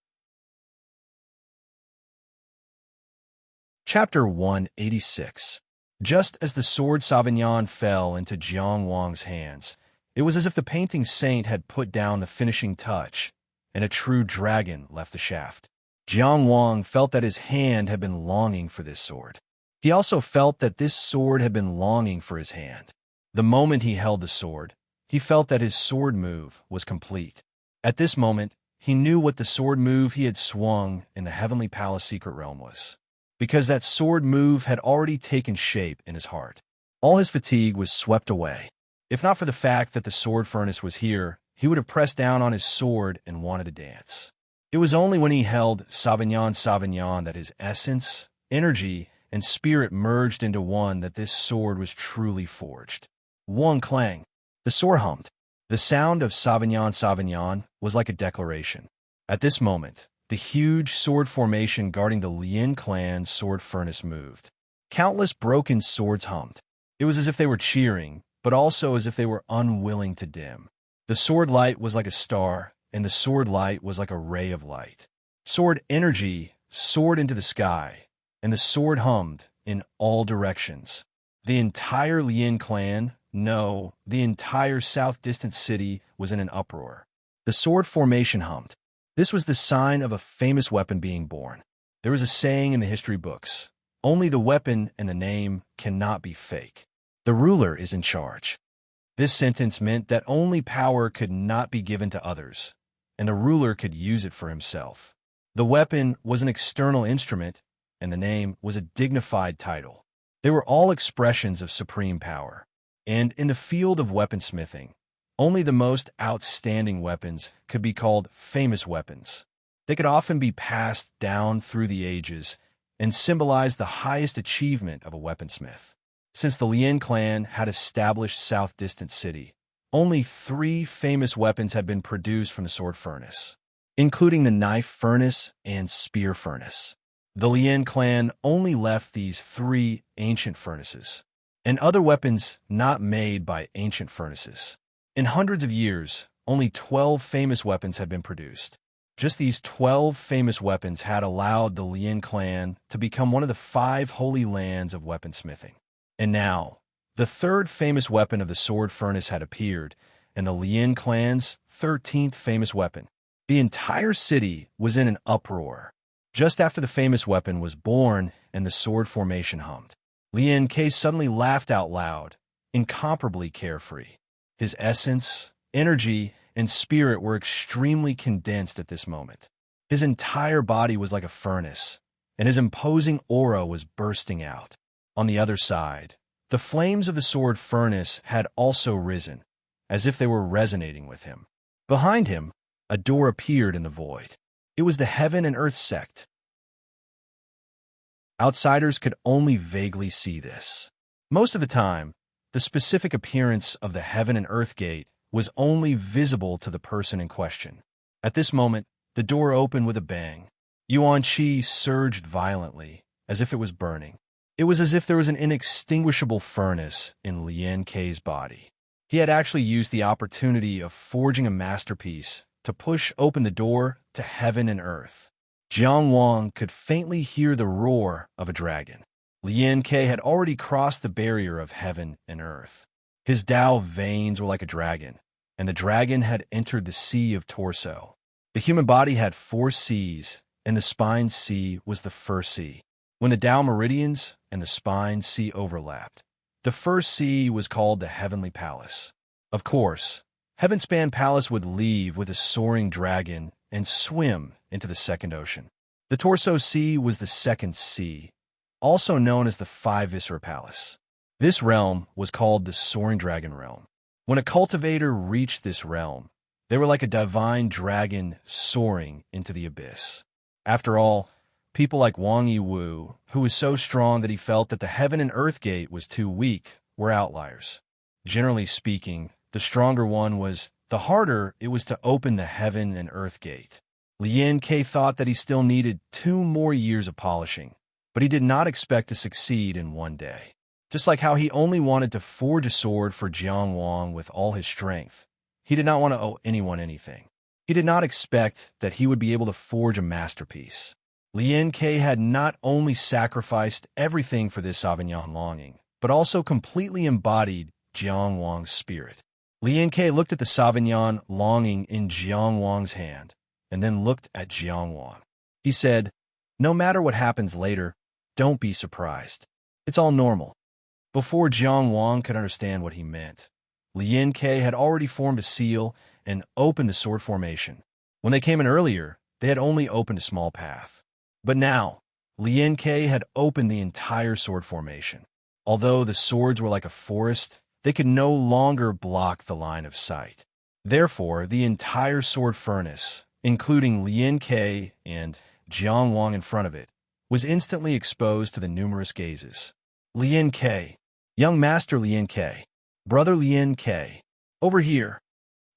Chapter 186. Just as the sword Sauvignon fell into Jiang Wang's hands, it was as if the painting saint had put down the finishing touch, and a true dragon left the shaft. Jiang Wang felt that his hand had been longing for this sword. He also felt that this sword had been longing for his hand. The moment he held the sword, he felt that his sword move was complete. At this moment, he knew what the sword move he had swung in the Heavenly Palace Secret Realm was, because that sword move had already taken shape in his heart. All his fatigue was swept away. If not for the fact that the sword furnace was here, he would have pressed down on his sword and wanted to dance. It was only when he held Sauvignon that his essence, energy, and spirit merged into one that this sword was truly forged. Wang clang. The sword hummed. The sound of Sauvignon Sauvignon was like a declaration. At this moment, the huge sword formation guarding the Lin clan's sword furnace moved. Countless broken swords hummed. It was as if they were cheering, but also as if they were unwilling to dim. The sword light was like a star, and the sword light was like a ray of light. Sword energy soared into the sky, and the sword hummed in all directions. The entire Lin clan, no, the entire south-distant city was in an uproar. The sword formation hummed. This was the sign of a famous weapon being born. There was a saying in the history books, only the weapon and the name cannot be fake. The ruler is in charge. This sentence meant that only power could not be given to others, and the ruler could use it for himself. The weapon was an external instrument, and the name was a dignified title. They were all expressions of supreme power. And in the field of weaponsmithing, only the most outstanding weapons could be called famous weapons. They could often be passed down through the ages and symbolize the highest achievement of a weaponsmith. Since the Lin clan had established South Distant City, only 3 famous weapons had been produced from the sword furnace, including the knife furnace and spear furnace. The Lin clan only left these 3 ancient furnaces, and other weapons not made by ancient furnaces. In hundreds of years, only 12 famous weapons had been produced. Just these 12 famous weapons had allowed the Lin clan to become one of the 5 holy lands of weaponsmithing. And now, the 3rd famous weapon of the sword furnace had appeared, and the Lin clan's 13th famous weapon. The entire city was in an uproar. Just after the famous weapon was born and the sword formation hummed, Lin K suddenly laughed out loud, incomparably carefree. His essence, energy, and spirit were extremely condensed at this moment. His entire body was like a furnace, and his imposing aura was bursting out. On the other side, the flames of the sword furnace had also risen, as if they were resonating with him. Behind him, a door appeared in the void. It was the Heaven and Earth sect. Outsiders could only vaguely see this. Most of the time, the specific appearance of the Heaven and Earth gate was only visible to the person in question. At this moment, the door opened with a bang. Yuan Qi surged violently, as if it was burning. It was as if there was an inextinguishable furnace in Lin K's body. He had actually used the opportunity of forging a masterpiece to push open the door to heaven and earth. Jiang Wang could faintly hear the roar of a dragon. Lin K had already crossed the barrier of heaven and earth. His Tao veins were like a dragon, and the dragon had entered the sea of torso. The human body had 4 seas, and the spine sea was the first sea. When the Tao meridians and the spine sea overlapped, the first sea was called the Heavenly Palace. Of course, Heavenspan Palace would leave with a soaring dragon and swim into the second ocean. The Torso Sea was the second sea, also known as the Five Viscera Palace. This realm was called the Soaring Dragon Realm. When a cultivator reached this realm, they were like a divine dragon soaring into the abyss. After all, people like Wang Yiwu, who was so strong that he felt that the Heaven and Earth Gate was too weak, were outliers. Generally speaking, the stronger one was, the harder it was to open the Heaven and Earth Gate. Lin K thought that he still needed 2 more years of polishing, but he did not expect to succeed in one day. Just like how he only wanted to forge a sword for Jiang Wang with all his strength, he did not want to owe anyone anything. He did not expect that he would be able to forge a masterpiece. Lin K had not only sacrificed everything for this Sauvignon longing, but also completely embodied Jiang Wang's spirit. Lin K looked at the Sauvignon longing in Jiang Wang's hand, and then looked at Jiang Wang. He said, "No matter what happens later, don't be surprised. It's all normal." Before Jiang Wang could understand what he meant, Lin K had already formed a seal and opened the sword formation. When they came in earlier, they had only opened a small path. But now, Lin K had opened the entire sword formation. Although the swords were like a forest, they could no longer block the line of sight. Therefore, the entire sword furnace, including Lin K and Jiang Wang in front of it, was instantly exposed to the numerous gazes. Lin K, young master Lin K, Brother Lien K. Over here.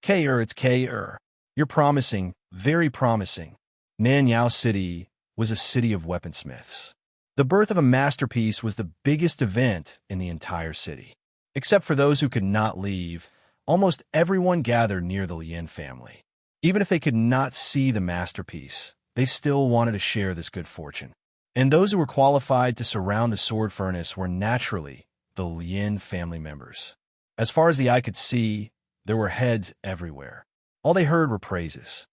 K-er, it's K-er. You're promising, very promising. Nanyao City was a city of weaponsmiths. The birth of a masterpiece was the biggest event in the entire city. Except for those who could not leave, almost everyone gathered near the Lien family. Even if they could not see the masterpiece, they still wanted to share this good fortune. And those who were qualified to surround the sword furnace were naturally the Lien family members. As far as the eye could see, there were heads everywhere. All they heard were praises.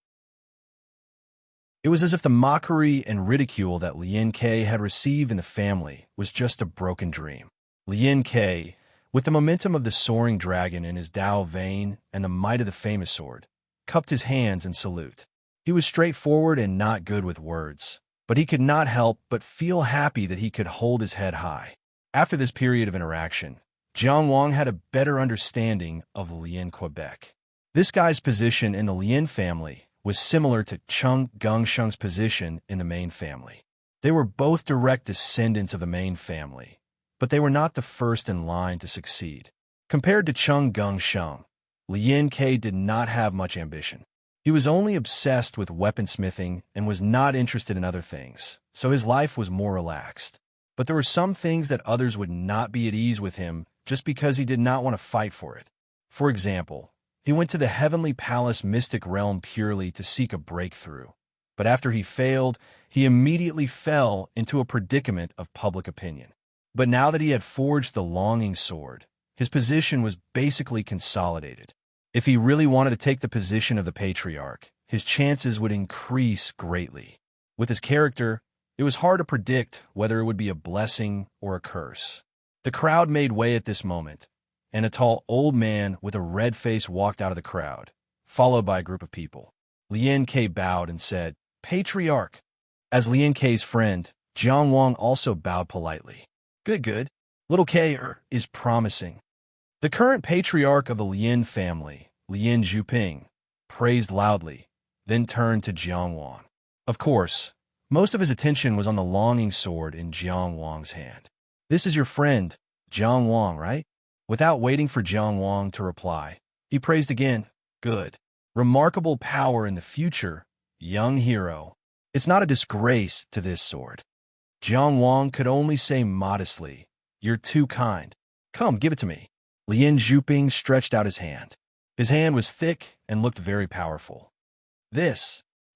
It was as if the mockery and ridicule that Lien K had received in the family was just a broken dream. Lien K, with the momentum of the soaring dragon in his Dao vein and the might of the famous sword, cupped his hands in salute. He was straightforward and not good with words, but he could not help but feel happy that he could hold his head high. After this period of interaction, Jiang Wang had a better understanding of Lien Quebec. This guy's position in the Lien family was similar to Chung Gongsheng's position in the Main family. They were both direct descendants of the Main family, but they were not the first in line to succeed. Compared to Chung Gongsheng, Lien K did not have much ambition. He was only obsessed with weaponsmithing and was not interested in other things, so his life was more relaxed. But there were some things that others would not be at ease with him just because he did not want to fight for it. For example, he went to the Heavenly Palace mystic realm purely to seek a breakthrough. But after he failed, he immediately fell into a predicament of public opinion. But now that he had forged the longing sword, his position was basically consolidated. If he really wanted to take the position of the patriarch, his chances would increase greatly. With his character, it was hard to predict whether it would be a blessing or a curse. The crowd made way at this moment, and a tall old man with a red face walked out of the crowd, followed by a group of people. Lien K bowed and said, "Patriarch." As Lien K's friend, Jiang Wang also bowed politely. Good. Little K is promising. The current patriarch of the Lien family, Lien Zhuping, praised loudly, then turned to Jiang Wang. Of course, most of his attention was on the longing sword in Jiang Wang's hand. "This is your friend, Jiang Wang, right?" Without waiting for Jiang Wang to reply, he praised again. "Good. Remarkable power in the future, young hero. It's not a disgrace to this sword." Jiang Wang could only say modestly, "You're too kind. Come, give it to me." Lien Zhuping stretched out his hand. His hand was thick and looked very powerful.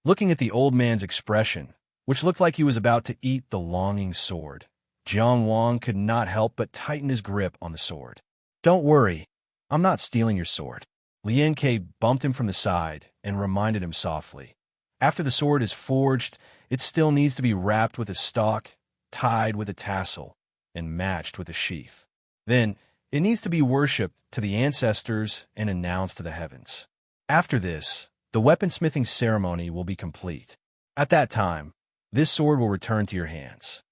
Looking at the old man's expression, which looked like he was about to eat the longing sword, Jiang Wang could not help but tighten his grip on the sword. "Don't worry, I'm not stealing your sword." Lien K bumped him from the side and reminded him softly. "After the sword is forged, it still needs to be wrapped with a stalk, tied with a tassel, and matched with a sheath. Then, it needs to be worshipped to the ancestors and announced to the heavens. After this, the weaponsmithing ceremony will be complete. At that time, this sword will return to your hands."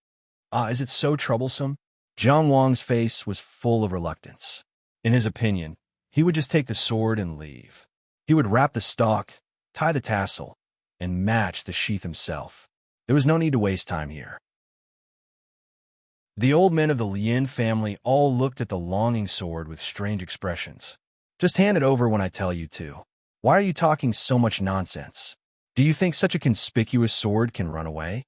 Is it so troublesome? Jiang Wang's face was full of reluctance. In his opinion, he would just take the sword and leave. He would wrap the stalk, tie the tassel, and match the sheath himself. There was no need to waste time here. The old men of the Lien family all looked at the longing sword with strange expressions. "Just hand it over when I tell you to. Why are you talking so much nonsense? Do you think such a conspicuous sword can run away?"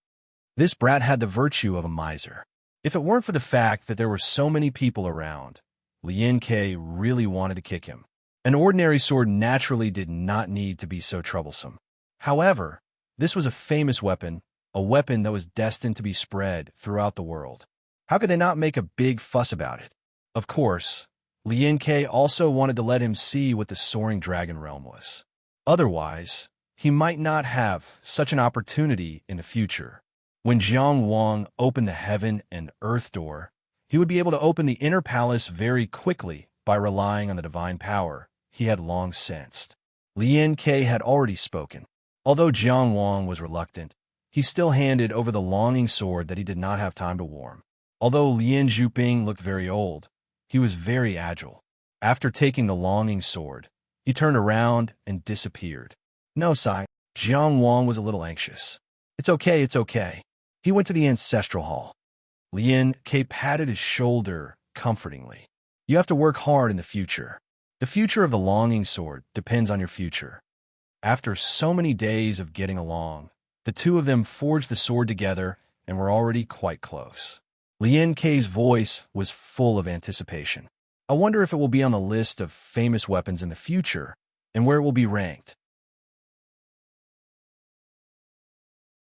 This brat had the virtue of a miser. If it weren't for the fact that there were so many people around, Lien K really wanted to kick him. An ordinary sword naturally did not need to be so troublesome. However, this was a famous weapon, a weapon that was destined to be spread throughout the world. How could they not make a big fuss about it? Of course, Lien K also wanted to let him see what the soaring dragon realm was. Otherwise, he might not have such an opportunity in the future. When Jiang Wang opened the heaven and earth door, he would be able to open the inner palace very quickly by relying on the divine power he had long sensed. Lien K had already spoken. Although Jiang Wang was reluctant, he still handed over the longing sword that he did not have time to warm. Although Lien Zhuping looked very old, he was very agile. After taking the longing sword, he turned around and disappeared. "No, Sai." Jiang Wang was a little anxious. It's okay. He went to the ancestral hall. Lien K patted his shoulder comfortingly. You have to work hard in the future. The future of the longing sword depends on your future. After so many days of getting along, the two of them forged the sword together and were already quite close. Lien Kei's voice was full of anticipation. I wonder if it will be on the list of famous weapons in the future and where it will be ranked.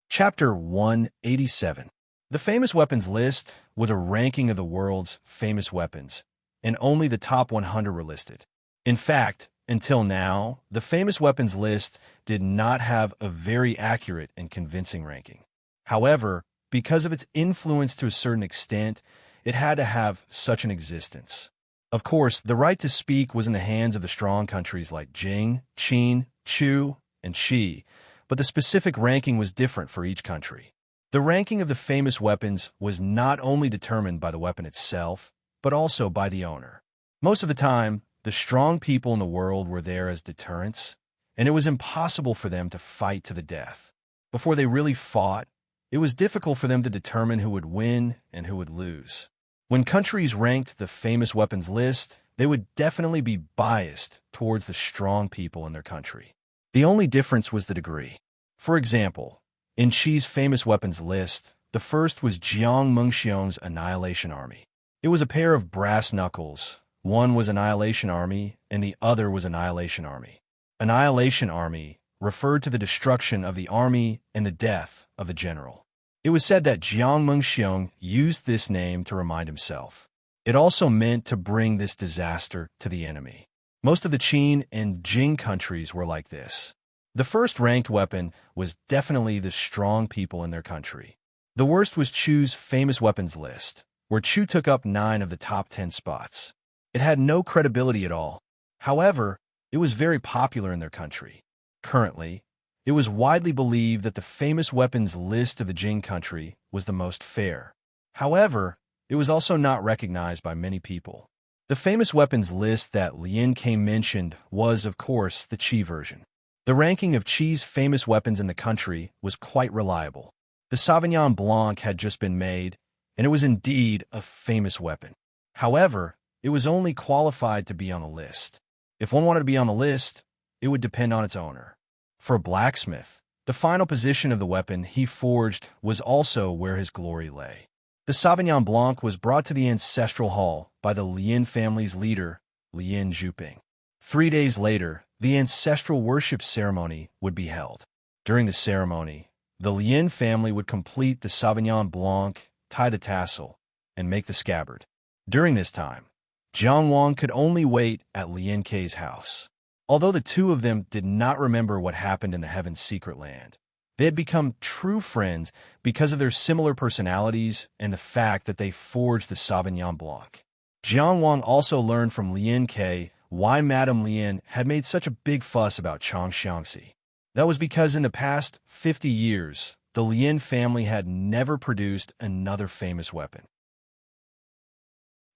Chapter 187. The famous weapons list was a ranking of the world's famous weapons, and only the top 100 were listed. In fact, until now, the famous weapons list did not have a very accurate and convincing ranking. However, because of its influence to a certain extent, it had to have such an existence. Of course, the right to speak was in the hands of the strong countries like Jing, Qin, Chu, and Xi, but the specific ranking was different for each country. The ranking of the famous weapons was not only determined by the weapon itself, but also by the owner. Most of the time, the strong people in the world were there as deterrents, and it was impossible for them to fight to the death. Before they really fought, it was difficult for them to determine who would win and who would lose. When countries ranked the famous weapons list, they would definitely be biased towards the strong people in their country. The only difference was the degree. For example, in Xi's famous weapons list, the first was Jiang Mengxiong's Annihilation Army. It was a pair of brass knuckles. One was Annihilation Army, and the other was Annihilation Army. Annihilation Army referred to the destruction of the army and the death of the general. It was said that Jiang Mengxiong used this name to remind himself. It also meant to bring this disaster to the enemy. Most of the Qin and Jing countries were like this. The first ranked weapon was definitely the strong people in their country. The worst was Chu's famous weapons list, where Chu took up 9 of the top 10 spots. It had no credibility at all. However, it was very popular in their country. Currently, it was widely believed that the famous weapons list of the Jing country was the most fair. However, it was also not recognized by many people. The famous weapons list that Lien Kei mentioned was, of course, the Qi version. The ranking of Qi's famous weapons in the country was quite reliable. The Sauvignon Blanc had just been made, and it was indeed a famous weapon. However, it was only qualified to be on the list. If one wanted to be on the list, it would depend on its owner. For a blacksmith, the final position of the weapon he forged was also where his glory lay. The Sauvignon Blanc was brought to the ancestral hall by the Lien family's leader, Lien Zhuping. 3 days later, the ancestral worship ceremony would be held. During the ceremony, the Lien family would complete the Sauvignon Blanc, tie the tassel, and make the scabbard. During this time, Jiang Wang could only wait at Lien Kei's house. Although the two of them did not remember what happened in the Heaven's Secret Land, they had become true friends because of their similar personalities and the fact that they forged the Sauvignon Blanc. Jiang Wang also learned from Lien Kei why Madame Lien had made such a big fuss about Chang Xiangxi. That was because in the past 50 years, the Lien family had never produced another famous weapon.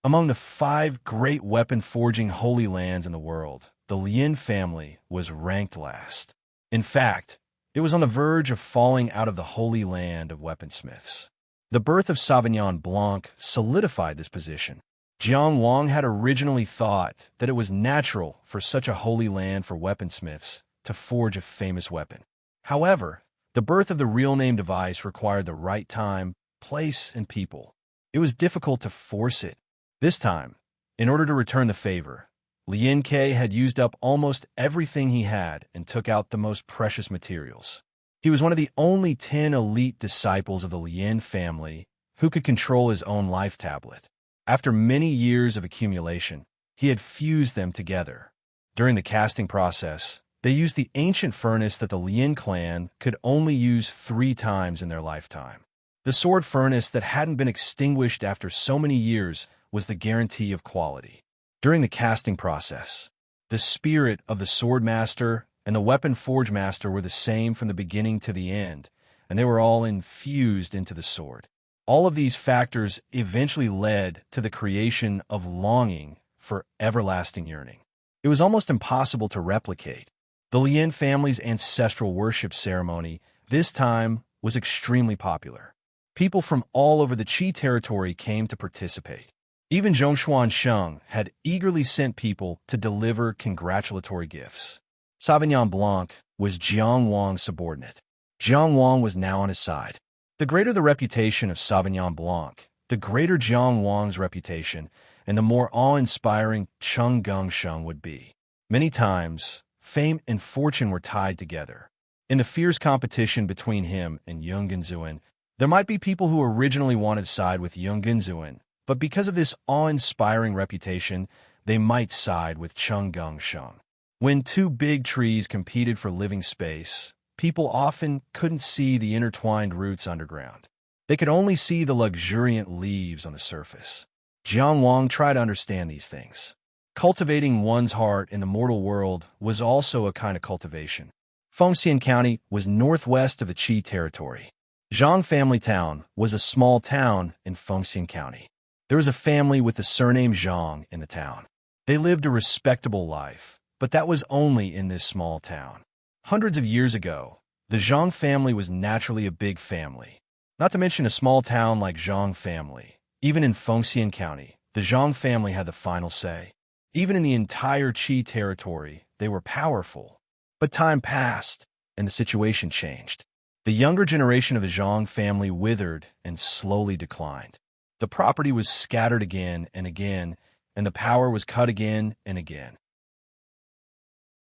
Among the 5 great weapon-forging holy lands in the world, the Lien family was ranked last. In fact, it was on the verge of falling out of the holy land of weaponsmiths. The birth of Sauvignon Blanc solidified this position. Jiang Wang had originally thought that it was natural for such a holy land for weaponsmiths to forge a famous weapon. However, the birth of the real name device required the right time, place, and people. It was difficult to force it. This time, in order to return the favor, Lien Kei had used up almost everything he had and took out the most precious materials. He was one of the only 10 elite disciples of the Lien family who could control his own life tablet. After many years of accumulation, he had fused them together. During the casting process, they used the ancient furnace that the Lien clan could only use 3 times in their lifetime. The sword furnace that hadn't been extinguished after so many years was the guarantee of quality. During the casting process, the spirit of the sword master and the weapon forge master were the same from the beginning to the end, and they were all infused into the sword. All of these factors eventually led to the creation of longing for everlasting yearning. It was almost impossible to replicate. The Lien family's ancestral worship ceremony this time was extremely popular. People from all over the Qi territory came to participate. Even Zhongshuan Sheng had eagerly sent people to deliver congratulatory gifts. Sauvignon Blanc was Jiang Wang's subordinate. Jiang Wang was now on his side. The greater the reputation of Sauvignon Blanc, the greater Jiang Wang's reputation, and the more awe-inspiring Cheng Gung Sheng would be. Many times, fame and fortune were tied together. In the fierce competition between him and Yung Genzuan, there might be people who originally wanted to side with Yung Genzuan, but because of this awe-inspiring reputation, they might side with Cheng Gung Sheng. When two big trees competed for living space, people often couldn't see the intertwined roots underground. They could only see the luxuriant leaves on the surface. Jiang Wang tried to understand these things. Cultivating one's heart in the mortal world was also a kind of cultivation. Fengxian County was northwest of the Qi territory. Zhang Family Town was a small town in Fengxian County. There was a family with the surname Zhang in the town. They lived a respectable life, but that was only in this small town. Hundreds of years ago, the Zhang family was naturally a big family. Not to mention a small town like Zhang family. Even in Fengxian County, the Zhang family had the final say. Even in the entire Qi territory, they were powerful. But time passed, and the situation changed. The younger generation of the Zhang family withered and slowly declined. The property was scattered again and again, and the power was cut again and again.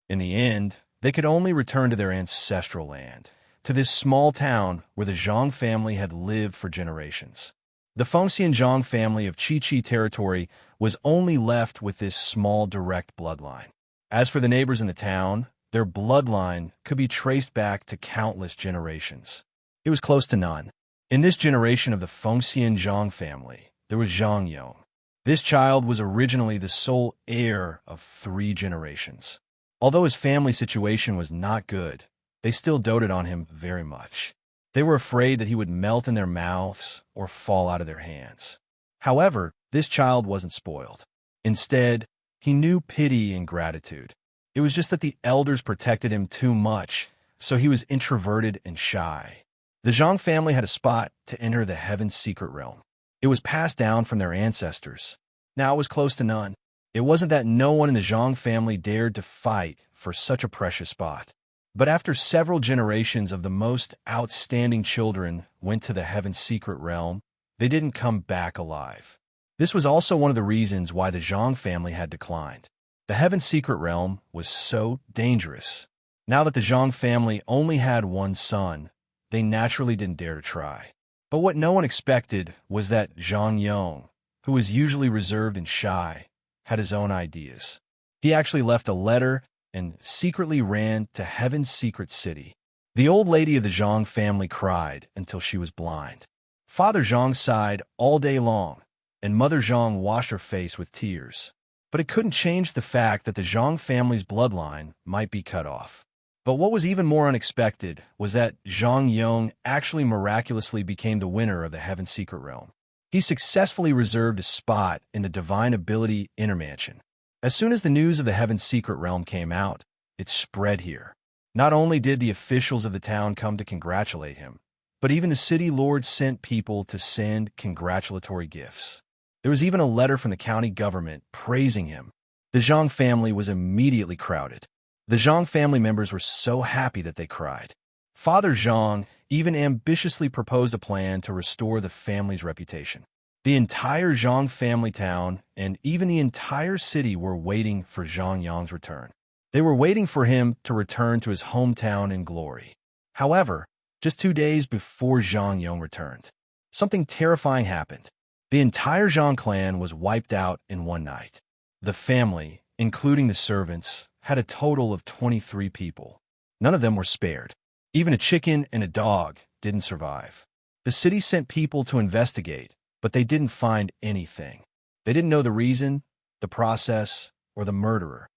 In the end, they could only return to their ancestral land, to this small town where the Zhang family had lived for generations. The Fengxian Zhang family of Qi territory was only left with this small direct bloodline. As for the neighbors in the town, their bloodline could be traced back to countless generations. It was close to none. In this generation of the Fengxian Zhang family, there was Zhang Yong. This child was originally the sole heir of 3 generations. Although his family situation was not good, they still doted on him very much. They were afraid that he would melt in their mouths or fall out of their hands. However, this child wasn't spoiled. Instead, he knew pity and gratitude. It was just that the elders protected him too much, so he was introverted and shy. The Zhang family had a spot to enter the heaven's secret realm. It was passed down from their ancestors. Now it was close to none. It wasn't that no one in the Zhang family dared to fight for such a precious spot. But after several generations of the most outstanding children went to the heaven's secret realm, they didn't come back alive. This was also one of the reasons why the Zhang family had declined. The heaven's secret realm was so dangerous. Now that the Zhang family only had one son, they naturally didn't dare to try. But what no one expected was that Zhang Yong, who was usually reserved and shy, had his own ideas. He actually left a letter and secretly ran to heaven's secret city. The old lady of the Zhang family cried until she was blind. Father Zhang sighed all day long, and Mother Zhang washed her face with tears. But it couldn't change the fact that the Zhang family's bloodline might be cut off. But what was even more unexpected was that Zhang Yong actually miraculously became the winner of the heaven's secret realm. He successfully reserved a spot in the Divine Ability Inner Mansion. As soon as the news of the heaven's secret realm came out, it spread here. Not only did the officials of the town come to congratulate him, but even the city lord sent people to send congratulatory gifts. There was even a letter from the county government praising him. The Zhang family was immediately crowded. The Zhang family members were so happy that they cried. Father Zhang even ambitiously proposed a plan to restore the family's reputation. The entire Zhang family town and even the entire city were waiting for Zhang Yong's return. They were waiting for him to return to his hometown in glory. However, just 2 days before Zhang Yong returned, something terrifying happened. The entire Zhang clan was wiped out in one night. The family, including the servants, had a total of 23 people. None of them were spared. Even a chicken and a dog didn't survive. The city sent people to investigate, but they didn't find anything. They didn't know the reason, the process, or the murderer.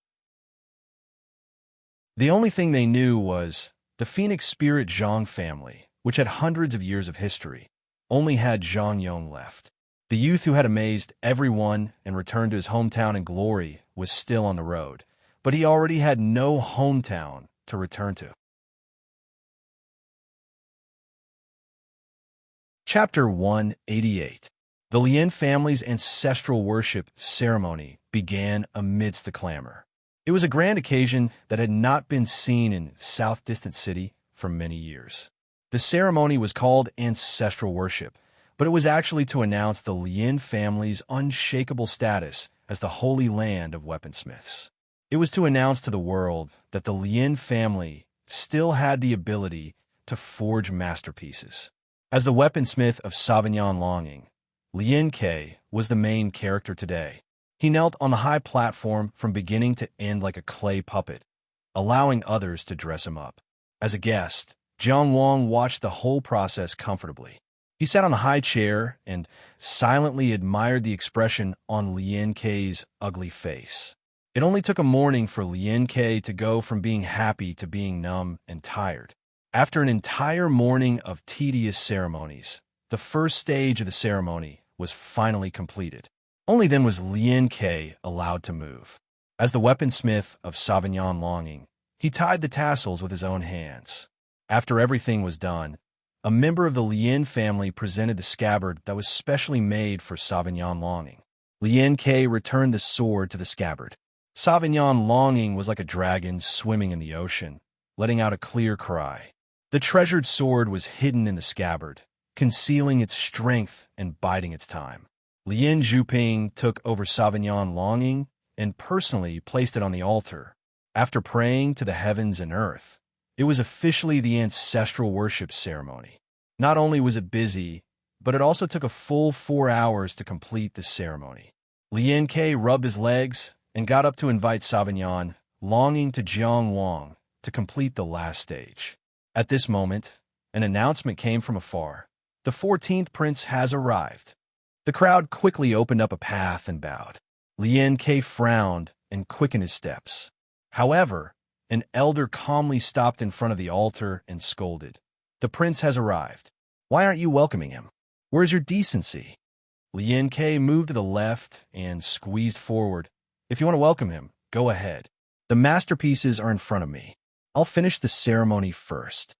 The only thing they knew was the Phoenix Spirit Zhang family, which had hundreds of years of history, only had Zhang Yong left. The youth who had amazed everyone and returned to his hometown in glory was still on the road, but he already had no hometown to return to. Chapter 188. The Lien family's ancestral worship ceremony began amidst the clamor. It was a grand occasion that had not been seen in South Distant City for many years. The ceremony was called ancestral worship, but it was actually to announce the Lien family's unshakable status as the holy land of weaponsmiths. It was to announce to the world that the Lien family still had the ability to forge masterpieces. As the weaponsmith of Sauvignon Longing, Lien K was the main character today. He knelt on the high platform from beginning to end like a clay puppet, allowing others to dress him up. As a guest, Jiang Wang watched the whole process comfortably. He sat on a high chair and silently admired the expression on Lien K's ugly face. It only took a morning for Lien K to go from being happy to being numb and tired. After an entire morning of tedious ceremonies, the first stage of the ceremony was finally completed. Only then was Lien K allowed to move. As the weaponsmith of Sauvignon Longing, he tied the tassels with his own hands. After everything was done, a member of the Lien family presented the scabbard that was specially made for Sauvignon Longing. Lien K returned the sword to the scabbard. Sauvignon Longing was like a dragon swimming in the ocean, letting out a clear cry. The treasured sword was hidden in the scabbard, concealing its strength and biding its time. Lien Zhuping took over Sauvignon Longing and personally placed it on the altar. After praying to the heavens and earth, it was officially the ancestral worship ceremony. Not only was it busy, but it also took a full 4 hours to complete the ceremony. Lien K rubbed his legs and got up to invite Sauvignon Longing to Jiang Wang to complete the last stage. At this moment, an announcement came from afar. The 14th prince has arrived. The crowd quickly opened up a path and bowed. Lien K frowned and quickened his steps. However, an elder calmly stopped in front of the altar and scolded. "The prince has arrived. Why aren't you welcoming him? Where's your decency?" Lien K moved to the left and squeezed forward. "If you want to welcome him, go ahead. The masterpieces are in front of me. I'll finish the ceremony first."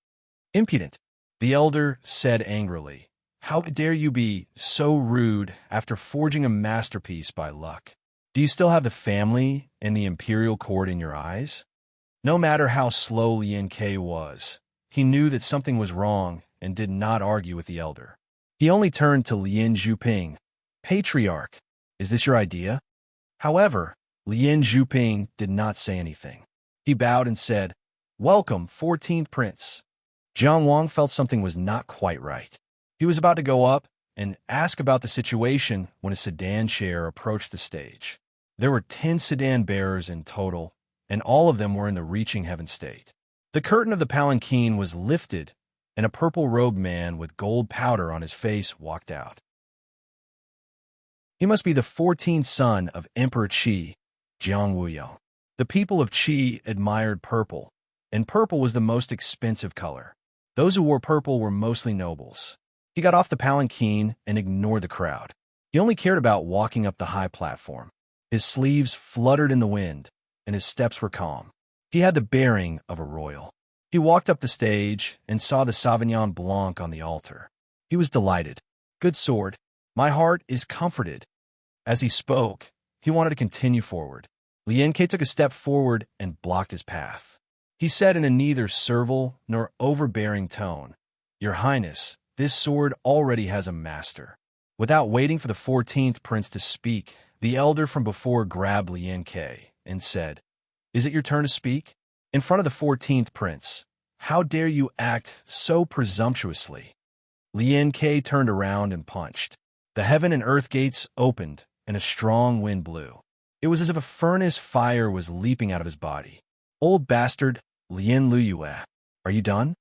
"Impudent," the elder said angrily. "How dare you be so rude after forging a masterpiece by luck? Do you still have the family and the imperial court in your eyes?" No matter how slow Lien K was, he knew that something was wrong and did not argue with the elder. He only turned to Lien Zhuping. "Patriarch, is this your idea?" However, Lien Zhuping did not say anything. He bowed and said, "Welcome, 14th prince." Jiang Wang felt something was not quite right. He was about to go up and ask about the situation when a sedan chair approached the stage. There were 10 sedan bearers in total, and all of them were in the reaching heaven state. The curtain of the palanquin was lifted, and a purple-robed man with gold powder on his face walked out. He must be the 14th son of Emperor Qi, Jiang Wuyao. The people of Qi admired purple, and purple was the most expensive color. Those who wore purple were mostly nobles. He got off the palanquin and ignored the crowd. He only cared about walking up the high platform. His sleeves fluttered in the wind, and his steps were calm. He had the bearing of a royal. He walked up the stage and saw the Sauvignon Blanc on the altar. He was delighted. "Good sword. My heart is comforted." As he spoke, he wanted to continue forward. Lien K took a step forward and blocked his path. He said in a neither servile nor overbearing tone, "Your Highness, this sword already has a master." Without waiting for the 14th prince to speak, the elder from before grabbed Lien K and said, "Is it your turn to speak? In front of the 14th prince, how dare you act so presumptuously?" Lien K turned around and punched. The heaven and earth gates opened, and a strong wind blew. It was as if a furnace fire was leaping out of his body. "Old bastard, Lien Luyue, are you done?"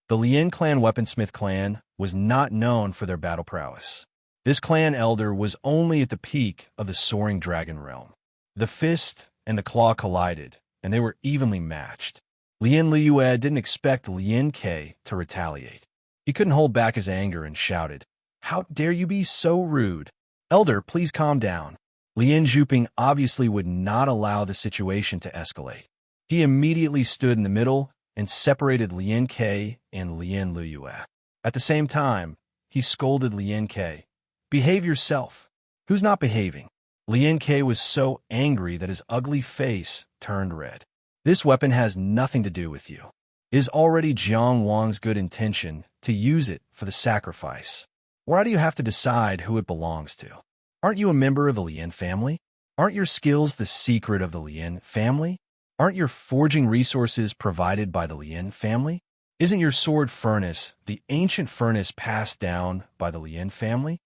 The Lien clan weaponsmith clan was not known for their battle prowess. This clan elder was only at the peak of the soaring dragon realm. The fist and the claw collided, and they were evenly matched. Lien Liyue didn't expect Lien K to retaliate. He couldn't hold back his anger and shouted, "How dare you be so rude? Elder, please calm down." Lien Zhuping obviously would not allow the situation to escalate. He immediately stood in the middle and separated Lien K and Lien Liyue. At the same time, he scolded Lien K, Behave yourself. Who's not behaving? Lien Ke was so angry that his ugly face turned red. This weapon has nothing to do with you. It is already Jiang Wang's good intention to use it for the sacrifice. Why do you have to decide who it belongs to? Aren't you a member of the Lien family? Aren't your skills the secret of the Lien family? Aren't your forging resources provided by the Lien family? Isn't your sword furnace the ancient furnace passed down by the Lien family?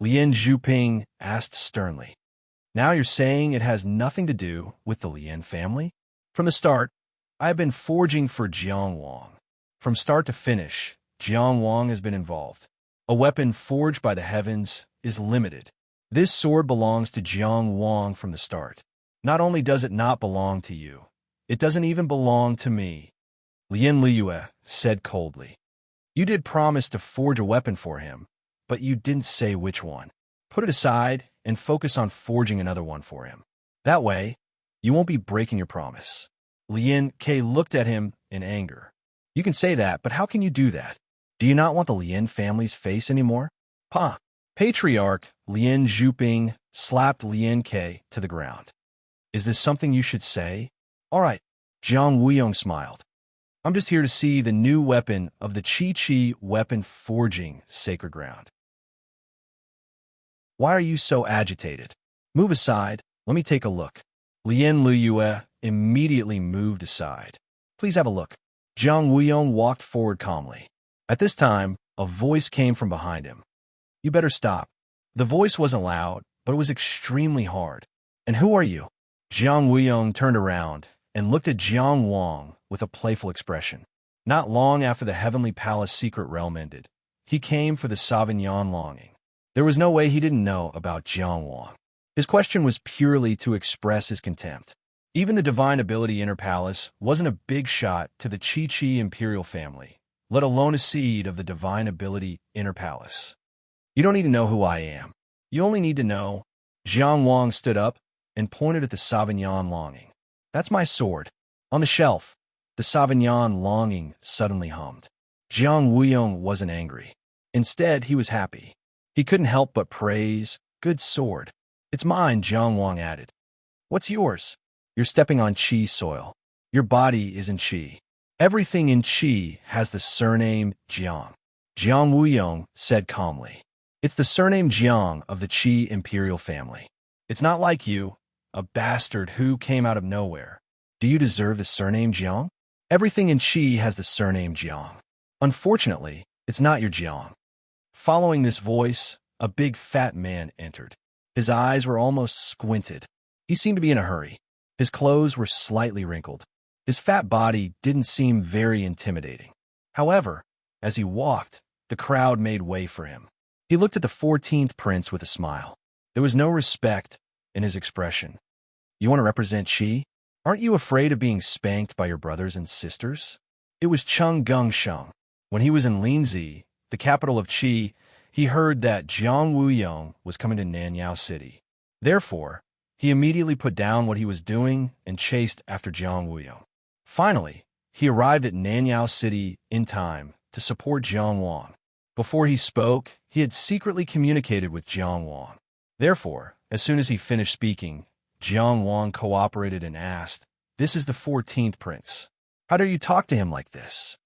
Lien Zhuping asked sternly. Now you're saying it has nothing to do with the Lien family? From the start, I have been forging for Jiang Wang. From start to finish, Jiang Wang has been involved. A weapon forged by the heavens is limited. This sword belongs to Jiang Wang from the start. Not only does it not belong to you, it doesn't even belong to me. Lien Liyue said coldly. You did promise to forge a weapon for him, but you didn't say which one. Put it aside and focus on forging another one for him. That way, you won't be breaking your promise. Lien Ke looked at him in anger. You can say that, but how can you do that? Do you not want the Lien family's face anymore? Pa! Patriarch Lien Zhuping slapped Lien Ke to the ground. Is this something you should say? All right, Jiang Wuyong smiled. I'm just here to see the new weapon of the Qi weapon forging sacred ground. Why are you so agitated? Move aside, let me take a look. Lien Liyue immediately moved aside. Please have a look. Jiang Wuyong walked forward calmly. At this time, a voice came from behind him. You better stop. The voice wasn't loud, but it was extremely hard. And who are you? Jiang Wuyong turned around and looked at Jiang Wang with a playful expression. Not long after the Heavenly Palace secret realm ended, he came for the Sauvignon longing. There was no way he didn't know about Jiang Wang. His question was purely to express his contempt. Even the divine ability inner palace wasn't a big shot to the Qi imperial family, let alone a seed of the divine ability inner palace. You don't need to know who I am. You only need to know. Jiang Wang stood up and pointed at the Sauvignon longing. That's my sword. On the shelf, the Sauvignon longing suddenly hummed. Jiang Wuyong wasn't angry. Instead, he was happy. He couldn't help but praise, good sword. It's mine, Jiang Wang added. What's yours? You're stepping on Qi soil. Your body is in Qi. Everything in Qi has the surname Jiang. Jiang Wuyong said calmly. It's the surname Jiang of the Qi imperial family. It's not like you, a bastard who came out of nowhere. Do you deserve the surname Jiang? Everything in Qi has the surname Jiang. Unfortunately, it's not your Jiang. Following this voice, a big fat man entered. His eyes were almost squinted. He seemed to be in a hurry. His clothes were slightly wrinkled. His fat body didn't seem very intimidating. However, as he walked, the crowd made way for him. He looked at the 14th prince with a smile. There was no respect in his expression. You want to represent Qi? Aren't you afraid of being spanked by your brothers and sisters? It was Cheng Gengsheng. When he was in Linzi, the capital of Qi, he heard that Jiang Wuyong was coming to Nanyao City. Therefore, he immediately put down what he was doing and chased after Jiang Wuyong. Finally, he arrived at Nanyao City in time to support Jiang Wang. Before he spoke, he had secretly communicated with Jiang Wang. Therefore, as soon as he finished speaking, Jiang Wang cooperated and asked, This is the 14th prince. How dare you talk to him like this?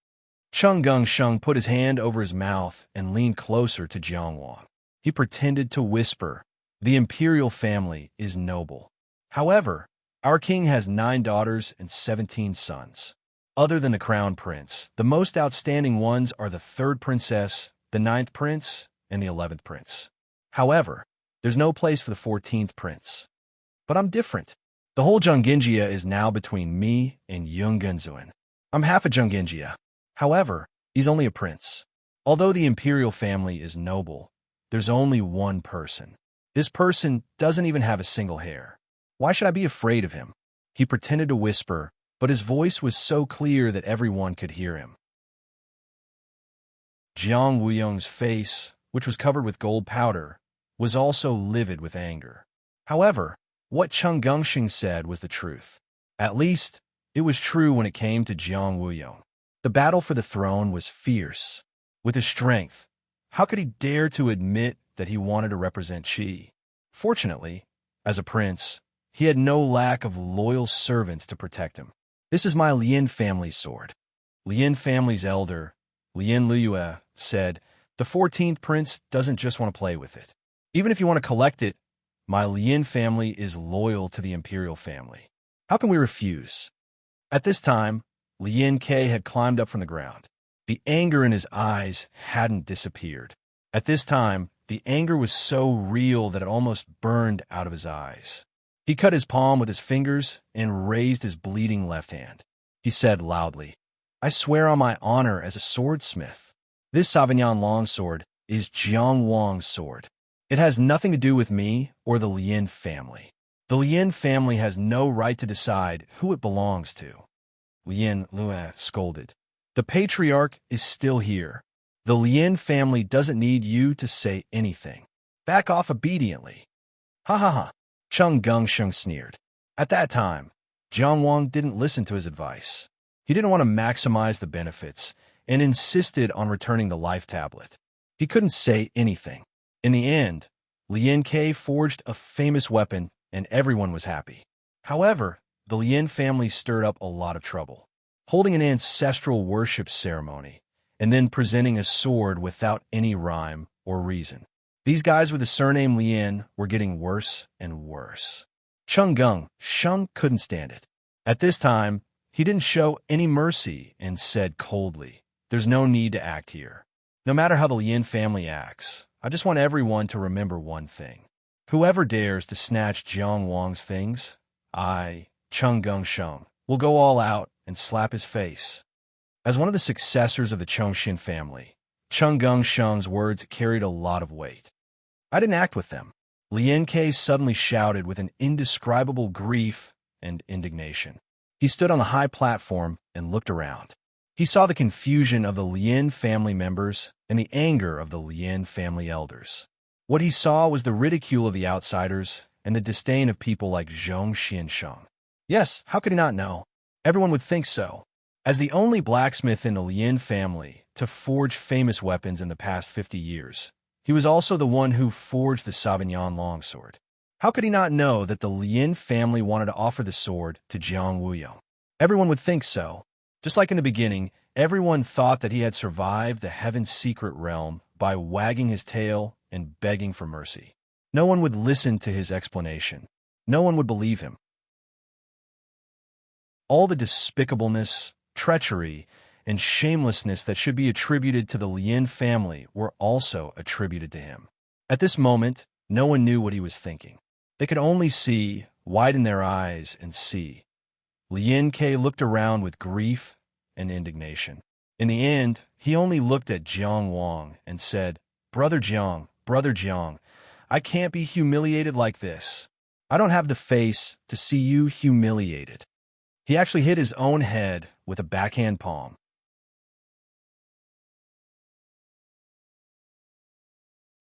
Cheng Gengsheng put his hand over his mouth and leaned closer to Jiang Wang. He pretended to whisper, The imperial family is noble. However, our king has 9 daughters and 17 sons. Other than the crown prince, the most outstanding ones are the 3rd princess, the 9th prince, and the 11th prince. However, there's no place for the 14th prince. But I'm different. The whole Zhonggenjia is now between me and Yungenzuan. I'm half a Zhonggenjia. However, he's only a prince. Although the imperial family is noble, there's only one person. This person doesn't even have a single hair. Why should I be afraid of him? He pretended to whisper, but his voice was so clear that everyone could hear him. Jiang Wuyong's face, which was covered with gold powder, was also livid with anger. However, what Cheng Gengsheng said was the truth. At least, it was true when it came to Jiang Wuyong. The battle for the throne was fierce. With his strength, how could he dare to admit that he wanted to represent Qi. Fortunately, as a prince, he had no lack of loyal servants to protect him. "This is my Lin family's sword." Lin family's elder, Lin Liyue, said, "The 14th prince doesn't just want to play with it. Even if you want to collect it, my Lin family is loyal to the imperial family. How can we refuse?" At this time, Lin Ke had climbed up from the ground. The anger in his eyes hadn't disappeared. At this time, the anger was so real that it almost burned out of his eyes. He cut his palm with his fingers and raised his bleeding left hand. He said loudly, "I swear on my honor as a swordsmith, this Sauvignon longsword is Jiang Wang's sword. It has nothing to do with me or the Lin family. The Lin family has no right to decide who it belongs to." Lin Liyue scolded. "The patriarch is still here. The Lin family doesn't need you to say anything. Back off obediently." "Ha ha ha," Cheng Gengsheng sneered. At that time, Jiang Wang didn't listen to his advice. He didn't want to maximize the benefits and insisted on returning the life tablet. He couldn't say anything. In the end, Lin Ke forged a famous weapon and everyone was happy. However, the Lin family stirred up a lot of trouble, holding an ancestral worship ceremony and then presenting a sword without any rhyme or reason. These guys with the surname Lin were getting worse and worse. Cheng Gengsheng couldn't stand it. At this time, he didn't show any mercy and said coldly, "There's no need to act here. No matter how the Lin family acts, I just want everyone to remember one thing. Whoever dares to snatch Jiang Wang's things, I, Cheng Gengsheng, will go all out and slap his face." As one of the successors of the Chongqing family, Cheng Gengsheng's words carried a lot of weight. "I didn't act with them," Lin Ke suddenly shouted with an indescribable grief and indignation. He stood on the high platform and looked around. He saw the confusion of the Lin family members and the anger of the Lin family elders. What he saw was the ridicule of the outsiders and the disdain of people like Zhong Xiansheng. Yes, how could he not know? Everyone would think so. As the only blacksmith in the Lin family to forge famous weapons in the past 50 years, he was also the one who forged the Sauvignon longsword. How could he not know that the Lin family wanted to offer the sword to Jiang Wuyo? Everyone would think so. Just like in the beginning, everyone thought that he had survived the Heaven's secret realm by wagging his tail and begging for mercy. No one would listen to his explanation. No one would believe him. All the despicableness, treachery, and shamelessness that should be attributed to the Lin family were also attributed to him. At this moment, no one knew what he was thinking. They could only see, widen their eyes, and see. Lin Ke looked around with grief and indignation. In the end, he only looked at Jiang Wang and said, Brother Jiang, I can't be humiliated like this. I don't have the face to see you humiliated." He actually hit his own head with a backhand palm.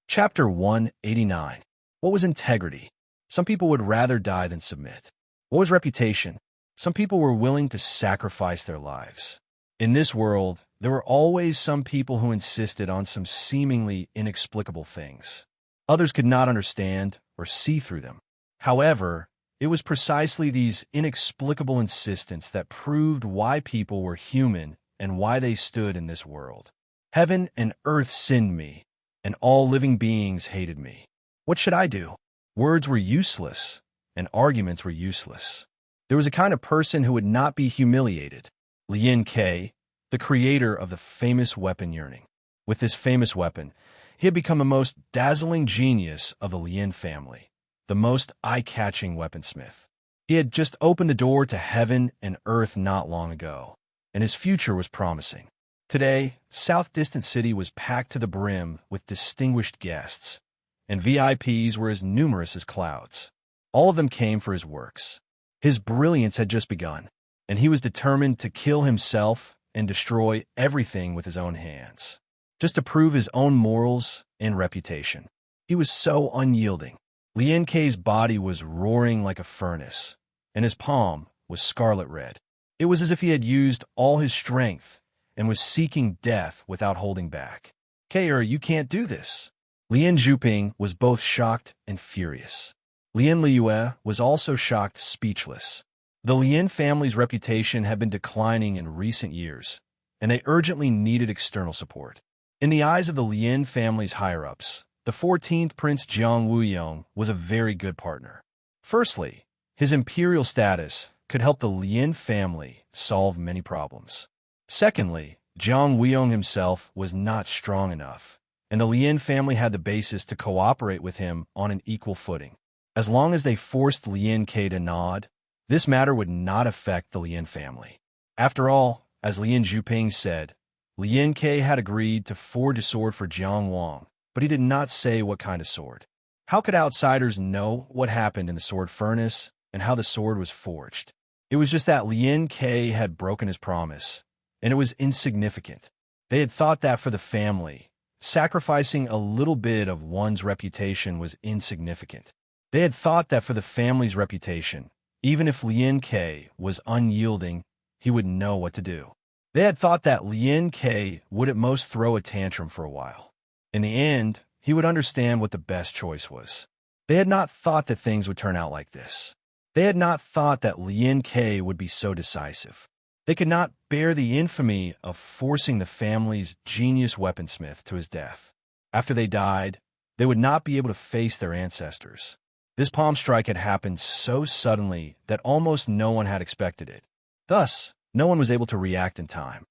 Chapter 189. What was integrity? Some people would rather die than submit. What was reputation? Some people were willing to sacrifice their lives. In this world, there were always some people who insisted on some seemingly inexplicable things. Others could not understand or see through them. However, it was precisely these inexplicable insistence that proved why people were human and why they stood in this world. Heaven and earth sinned me, and all living beings hated me. What should I do? Words were useless, and arguments were useless. There was a kind of person who would not be humiliated. Lin Ke, the creator of the famous weapon yearning. With this famous weapon, he had become the most dazzling genius of the Lin family, the most eye-catching weaponsmith. He had just opened the door to heaven and earth not long ago, and his future was promising. Today, South Distant City was packed to the brim with distinguished guests, and VIPs were as numerous as clouds. All of them came for his works. His brilliance had just begun, and he was determined to kill himself and destroy everything with his own hands, just to prove his own morals and reputation. He was so unyielding. Lin Ke's body was roaring like a furnace, and his palm was scarlet red. It was as if he had used all his strength and was seeking death without holding back. "Keir, you can't do this." Lien Zhuping was both shocked and furious. Lien Liyue was also shocked, speechless. The Lien family's reputation had been declining in recent years, and they urgently needed external support. In the eyes of the Lien family's higher-ups, the 14th Prince Jiang Wuyong was a very good partner. Firstly, his imperial status could help the Lien family solve many problems. Secondly, Jiang Wuyong himself was not strong enough, and the Lien family had the basis to cooperate with him on an equal footing. As long as they forced Lien Ke to nod, this matter would not affect the Lien family. After all, as Lien Zhuping said, Lien Ke had agreed to forge a sword for Jiang Wang, but he did not say what kind of sword. How could outsiders know what happened in the sword furnace and how the sword was forged? It was just that Lien Ke had broken his promise, and it was insignificant. They had thought that for the family, sacrificing a little bit of one's reputation was insignificant. They had thought that for the family's reputation, even if Lien Ke was unyielding, he would know what to do. They had thought that Lien Ke would at most throw a tantrum for a while. In the end, he would understand what the best choice was. They had not thought that things would turn out like this. They had not thought that Lien Ke would be so decisive. They could not bear the infamy of forcing the family's genius weaponsmith to his death. After they died, they would not be able to face their ancestors. This palm strike had happened so suddenly that almost no one had expected it. Thus, no one was able to react in time.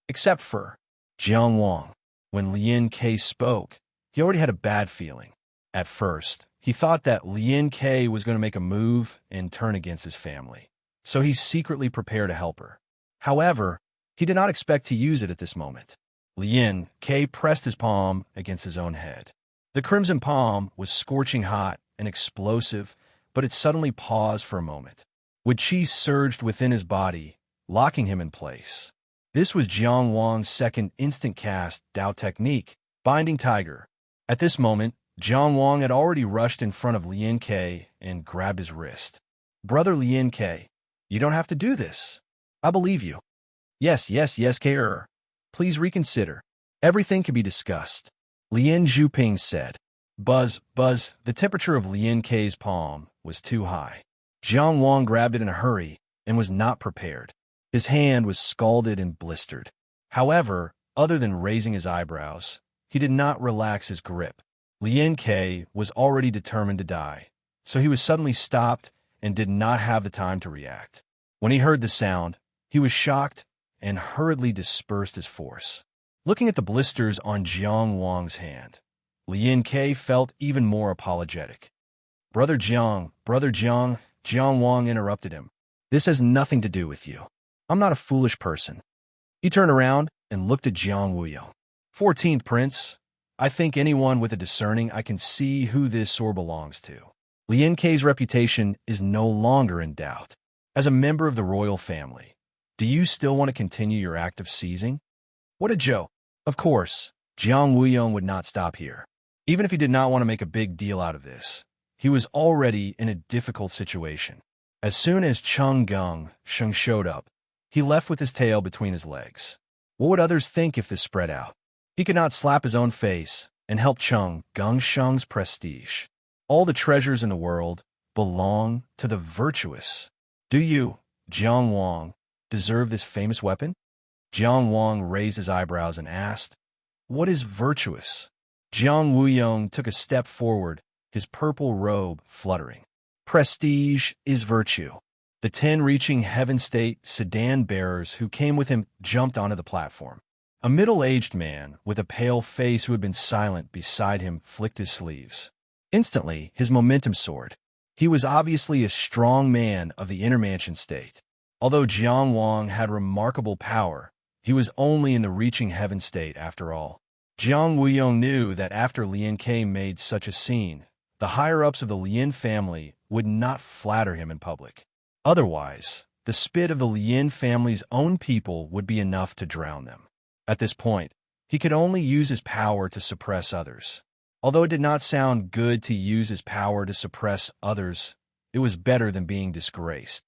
Except for Jiang Wang. When Lien Ke spoke, he already had a bad feeling. At first, he thought that Lien Ke was going to make a move and turn against his family, so he secretly prepared to help her. However, he did not expect to use it at this moment. Lien Ke pressed his palm against his own head. The crimson palm was scorching hot and explosive, but it suddenly paused for a moment. Wood chi surged within his body, locking him in place. This was Jiang Wang's second instant cast Dao technique, Binding Tiger. At this moment, Jiang Wang had already rushed in front of Lien Ke and grabbed his wrist. "Brother Lien Ke, you don't have to do this. I believe you." Yes, Ke. Please reconsider. Everything can be discussed," Lien Zhuping said. Buzz, the temperature of Lien Ke's palm was too high. Jiang Wang grabbed it in a hurry and was not prepared. His hand was scalded and blistered. However, other than raising his eyebrows, he did not relax his grip. Lien Ke was already determined to die, so he was suddenly stopped and did not have the time to react. When he heard the sound, he was shocked and hurriedly dispersed his force. Looking at the blisters on Jiang Wang's hand, Lien Ke felt even more apologetic. Brother Jiang, Jiang Wang interrupted him. "This has nothing to do with you. I'm not a foolish person." He turned around and looked at Jiang Wuyong. 14th Prince, I think anyone with a discerning eye can see who this sword belongs to. Lien Ke's reputation is no longer in doubt. As a member of the royal family, do you still want to continue your act of seizing? What a joke. Of course, Jiang Wuyong would not stop here. Even if he did not want to make a big deal out of this, he was already in a difficult situation. As soon as Sheng showed up, he left with his tail between his legs. What would others think if this spread out? He could not slap his own face and help Sheng's prestige. All the treasures in the world belong to the virtuous. Do you, Jiang Wang, deserve this famous weapon? Jiang Wang raised his eyebrows and asked, "What is virtuous?" Jiang Wuyong took a step forward, his purple robe fluttering. "Prestige is virtue." The 10 reaching Heaven State sedan bearers who came with him jumped onto the platform. A middle-aged man with a pale face who had been silent beside him flicked his sleeves. Instantly, his momentum soared. He was obviously a strong man of the Inner Mansion State. Although Jiang Wang had remarkable power, he was only in the reaching Heaven State after all. Jiang Wuyong knew that after Lien Ke made such a scene, the higher-ups of the Lien family would not flatter him in public. Otherwise, the spit of the Lien family's own people would be enough to drown them. At this point, he could only use his power to suppress others. Although it did not sound good to use his power to suppress others, it was better than being disgraced.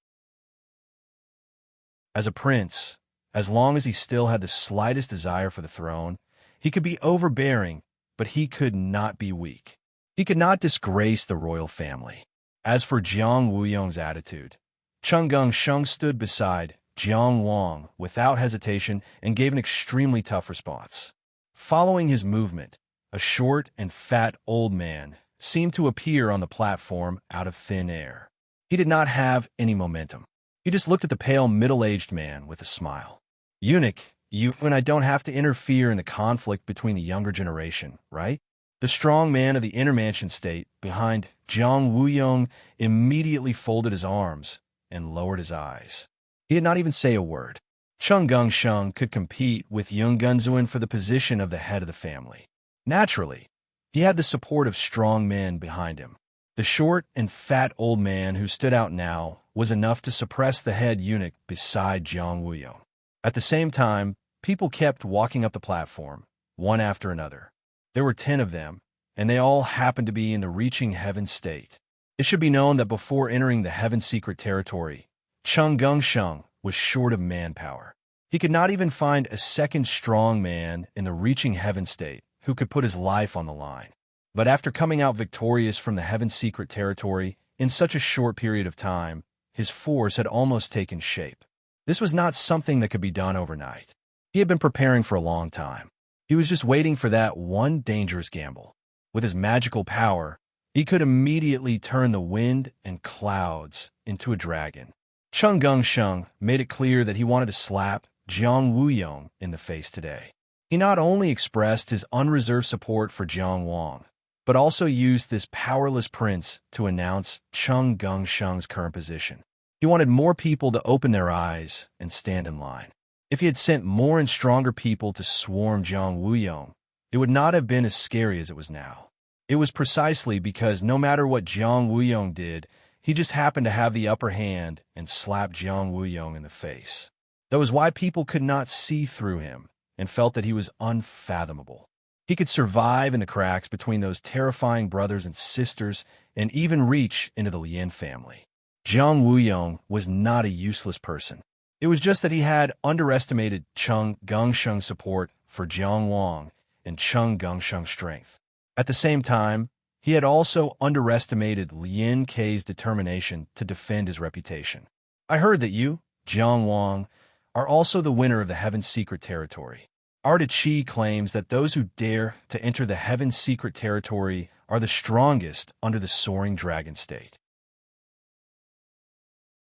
As a prince, as long as he still had the slightest desire for the throne, He could be overbearing, but he could not be weak. He could not disgrace the royal family. As for Jiang Wuyong's attitude, Cheng Gongsheng stood beside Jiang Wang without hesitation and gave an extremely tough response. Following his movement, a short and fat old man seemed to appear on the platform out of thin air. He did not have any momentum. He just looked at the pale middle-aged man with a smile. "Eunuch, you and I don't have to interfere in the conflict between the younger generation, right?" The strong man of the inner mansion state behind Jiang Wuyong immediately folded his arms and lowered his eyes. He did not even say a word. Cheng Gongsheng could compete with Yung Gunzuan for the position of the head of the family. Naturally, he had the support of strong men behind him. The short and fat old man who stood out now was enough to suppress the head eunuch beside Jiang Wuyong. At the same time, people kept walking up the platform, one after another. There were 10 of them, and they all happened to be in the reaching heaven state. It should be known that before entering the heaven secret territory, Cheng Gongsheng was short of manpower. He could not even find a second strong man in the reaching heaven state who could put his life on the line. But after coming out victorious from the heaven secret territory in such a short period of time, his force had almost taken shape. This was not something that could be done overnight. He had been preparing for a long time. He was just waiting for that one dangerous gamble. With his magical power, he could immediately turn the wind and clouds into a dragon. Cheng Gongsheng made it clear that he wanted to slap Jiang Wuyong in the face today. He not only expressed his unreserved support for Jiang Wang, but also used this powerless prince to announce Cheng Gongsheng's current position. He wanted more people to open their eyes and stand in line. If he had sent more and stronger people to swarm Jiang Wuyong, it would not have been as scary as it was now. It was precisely because no matter what Jiang Wuyong did, he just happened to have the upper hand and slapped Jiang Wuyong in the face. That was why people could not see through him and felt that he was unfathomable. He could survive in the cracks between those terrifying brothers and sisters and even reach into the Lin family. Jiang Wuyong was not a useless person. It was just that he had underestimated Cheng Gongsheng's support for Jiang Wang and Cheng Gongsheng's strength. At the same time, he had also underestimated Lin Kei's determination to defend his reputation. "I heard that you, Jiang Wang, are also the winner of the Heaven's Secret Territory. Artichi claims that those who dare to enter the Heaven's Secret Territory are the strongest under the Soaring Dragon State."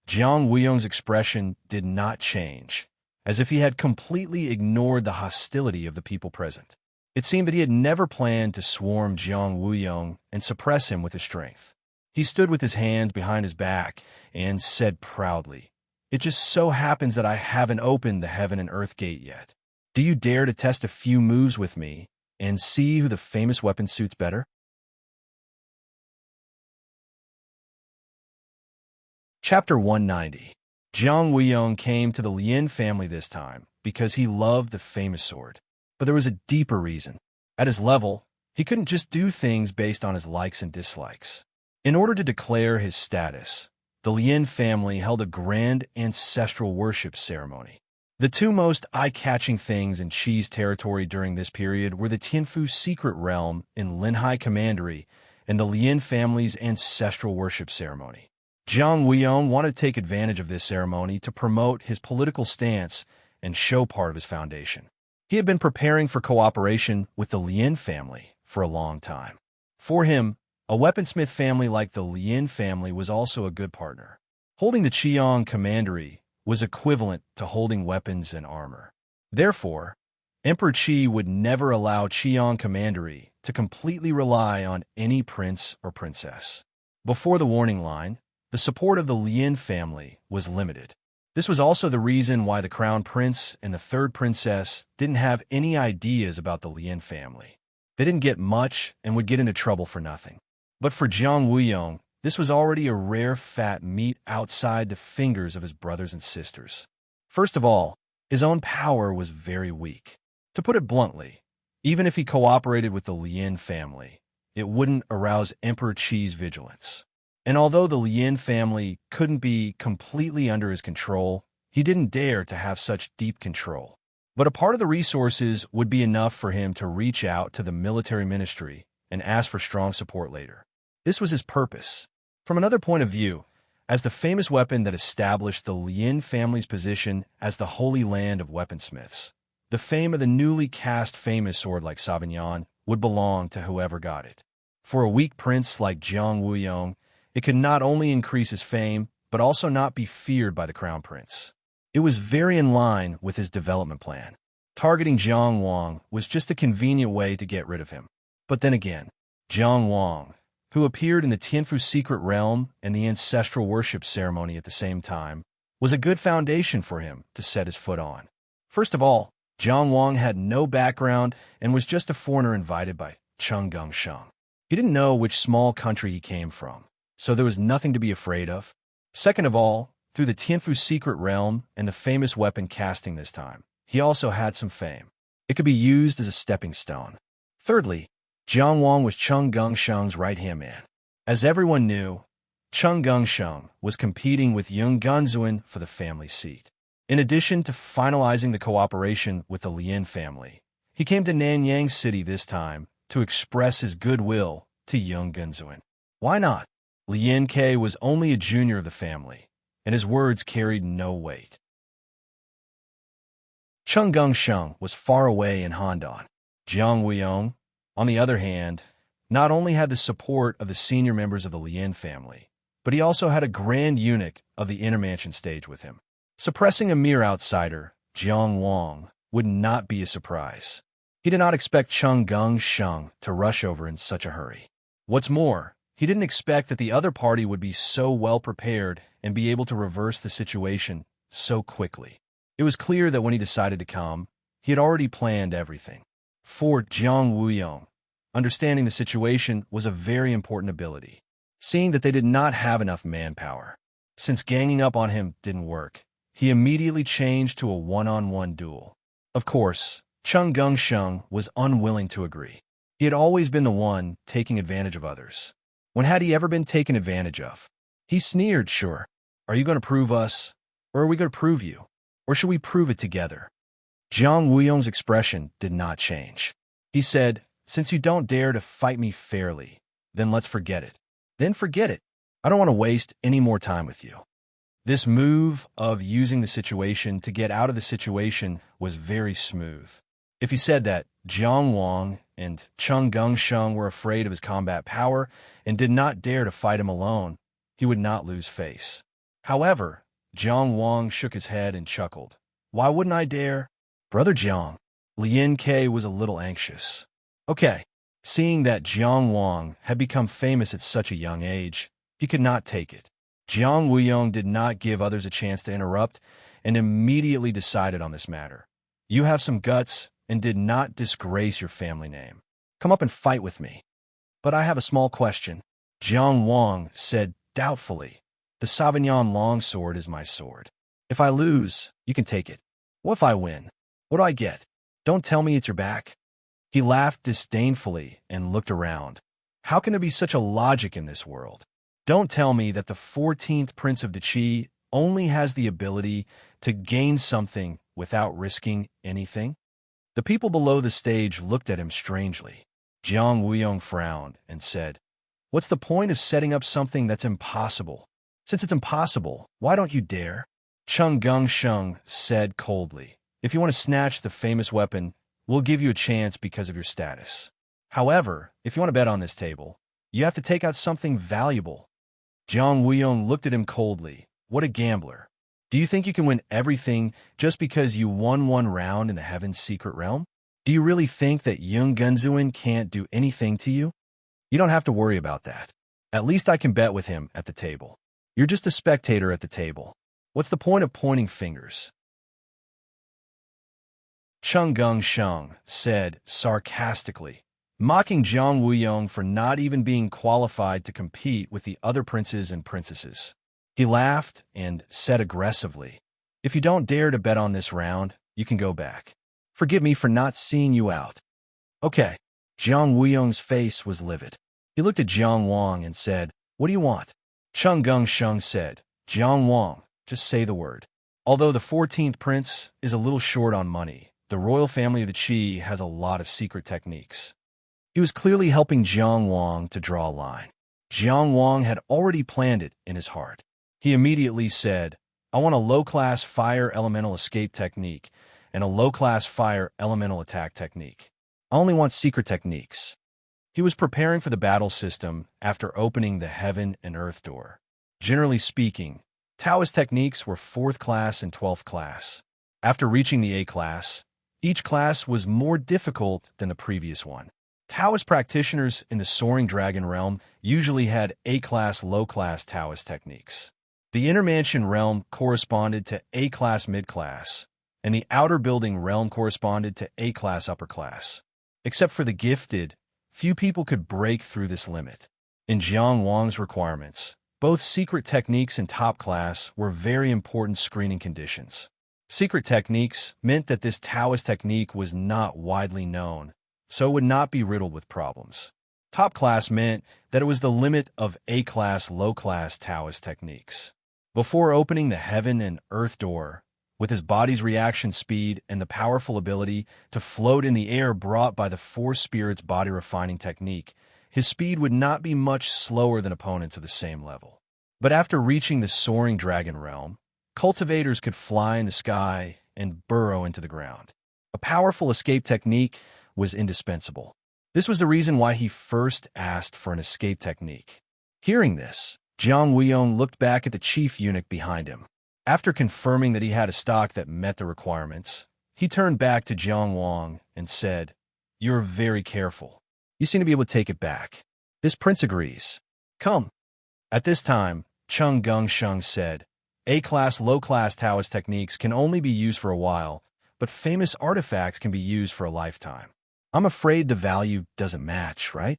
Jiang Wuyong's expression did not change, as if he had completely ignored the hostility of the people present. It seemed that he had never planned to swarm Jiang Wuyong and suppress him with his strength. He stood with his hands behind his back and said proudly, "It just so happens that I haven't opened the Heaven and Earth Gate yet. Do you dare to test a few moves with me and see who the famous weapon suits better?" Chapter 190. Jiang Wuyong came to the Lin family this time because he loved the famous sword. But there was a deeper reason. At his level, he couldn't just do things based on his likes and dislikes. In order to declare his status, the Lin family held a grand ancestral worship ceremony. The two most eye-catching things in Qi's territory during this period were the Tianfu secret realm in Linhai Commandery and the Lin family's ancestral worship ceremony. Jiang Wuyong wanted to take advantage of this ceremony to promote his political stance and show part of his foundation. He had been preparing for cooperation with the Lin family for a long time. For him, a weaponsmith family like the Lin family was also a good partner. Holding the Qiang Commandery was equivalent to holding weapons and armor. Therefore, Emperor Qi would never allow Qiang Commandery to completely rely on any prince or princess. Before the warning line, the support of the Lin family was limited. This was also the reason why the crown prince and the third princess didn't have any ideas about the Lin family. They didn't get much and would get into trouble for nothing. But for Jiang Wuyong, this was already a rare fat meat outside the fingers of his brothers and sisters. First of all, his own power was very weak. To put it bluntly, even if he cooperated with the Lin family, it wouldn't arouse Emperor Qi's vigilance. And although the Lin family couldn't be completely under his control, he didn't dare to have such deep control. But a part of the resources would be enough for him to reach out to the military ministry and ask for strong support later. This was his purpose. From another point of view, as the famous weapon that established the Lin family's position as the holy land of weaponsmiths, the fame of the newly cast famous sword like Sauvignon would belong to whoever got it. For a weak prince like Jiang Wuyong, it could not only increase his fame, but also not be feared by the crown prince. It was very in line with his development plan. Targeting Jiang Wang was just a convenient way to get rid of him. But then again, Jiang Wang, who appeared in the Tianfu secret realm and the ancestral worship ceremony at the same time, was a good foundation for him to set his foot on. First of all, Jiang Wang had no background and was just a foreigner invited by Cheng Gongsheng. He didn't know which small country he came from, so there was nothing to be afraid of. Second of all, through the Tianfu secret realm and the famous weapon casting this time, he also had some fame. It could be used as a stepping stone. Thirdly, Jiang Wang was Cheng Gongsheng's right-hand man. As everyone knew, Cheng Gongsheng was competing with Yung Gunzuin for the family seat. In addition to finalizing the cooperation with the Lin family, he came to Nanyang City this time to express his goodwill to Yung Gunzuin. Why not? Lin Ke was only a junior of the family, and his words carried no weight. Cheng Gongsheng was far away in Handan. Jiang Wuyong, on the other hand, not only had the support of the senior members of the Lin family, but he also had a grand eunuch of the inner mansion stage with him. Suppressing a mere outsider, Jiang Wang, would not be a surprise. He did not expect Cheng Gongsheng to rush over in such a hurry. What's more, he didn't expect that the other party would be so well prepared and be able to reverse the situation so quickly. It was clear that when he decided to come, he had already planned everything. For Jiang Wuyong, understanding the situation was a very important ability. Seeing that they did not have enough manpower, since ganging up on him didn't work, he immediately changed to a one-on-one duel. Of course, Cheng Gongsheng was unwilling to agree. He had always been the one taking advantage of others. When had he ever been taken advantage of? He sneered, "Sure. Are you going to prove us, or are we going to prove you? Or should we prove it together?" Jiang Wuyong's expression did not change. He said, "Since you don't dare to fight me fairly, then let's forget it." Then forget it. I don't want to waste any more time with you. This move of using the situation to get out of the situation was very smooth. If he said that Jiang Wang and Cheng Gongsheng were afraid of his combat power and did not dare to fight him alone, he would not lose face. However, Jiang Wang shook his head and chuckled. "Why wouldn't I dare?" "Brother Jiang." Lin Ke was a little anxious. Okay, seeing that Jiang Wang had become famous at such a young age, he could not take it. Jiang Wuyong did not give others a chance to interrupt and immediately decided on this matter. "You have some guts and did not disgrace your family name. Come up and fight with me." "But I have a small question," Jiang Wang said doubtfully. "The Sauvignon longsword is my sword. If I lose, you can take it. What if I win? What do I get? Don't tell me it's your back." He laughed disdainfully and looked around. How can there be such a logic in this world? Don't tell me that the 14th Prince of Deqi only has the ability to gain something without risking anything? The people below the stage looked at him strangely. Jiang Wuyong frowned and said, "What's the point of setting up something that's impossible? Since it's impossible, why don't you dare?" Cheng Gongsheng said coldly, "If you want to snatch the famous weapon, we'll give you a chance because of your status. However, if you want to bet on this table, you have to take out something valuable." Jiang Wuyong looked at him coldly. What a gambler. Do you think you can win everything just because you won one round in the Heaven's secret realm? Do you really think that Yung Gunzuin can't do anything to you? You don't have to worry about that. At least I can bet with him at the table. You're just a spectator at the table. What's the point of pointing fingers? Cheng Gongsheng said sarcastically, mocking Jiang Wuyong for not even being qualified to compete with the other princes and princesses. He laughed and said aggressively, "If you don't dare to bet on this round, you can go back. Forgive me for not seeing you out." Okay. Jiang Wuyong's face was livid. He looked at Jiang Wang and said, "What do you want?" Cheng Gongsheng said, "Jiang Wang, just say the word." Although the 14th prince is a little short on money, the royal family of the Qi has a lot of secret techniques. He was clearly helping Jiang Wang to draw a line. Jiang Wang had already planned it in his heart. He immediately said, I want a low-class fire elemental escape technique and a low-class fire elemental attack technique. I only want secret techniques. He was preparing for the battle system after opening the heaven and earth door. Generally speaking, Taoist techniques were 4th class and 12th class. After reaching the A class, each class was more difficult than the previous one. Taoist practitioners in the Soaring Dragon realm usually had A-class, low-class Taoist techniques. The Inner Mansion realm corresponded to A-class, mid-class, and the Outer Building realm corresponded to A-class, upper class. Except for the gifted, few people could break through this limit. In Jiang Wang's requirements, both secret techniques and top class were very important screening conditions. Secret techniques meant that this Taoist technique was not widely known, so it would not be riddled with problems. Top class meant that it was the limit of A-class, low-class Taoist techniques. Before opening the heaven and earth door, with his body's reaction speed and the powerful ability to float in the air brought by the Four Spirits body refining technique, his speed would not be much slower than opponents of the same level. But after reaching the Soaring Dragon realm, cultivators could fly in the sky and burrow into the ground. A powerful escape technique was indispensable. This was the reason why he first asked for an escape technique. Hearing this, Jiang Weiyong looked back at the chief eunuch behind him. After confirming that he had a stock that met the requirements, he turned back to Jiang Wang and said, You're very careful. You seem to be able to take it back. This prince agrees. Come. At this time, Chung Gongsheng said, A-class, low-class Taoist techniques can only be used for a while, but famous artifacts can be used for a lifetime. I'm afraid the value doesn't match, right?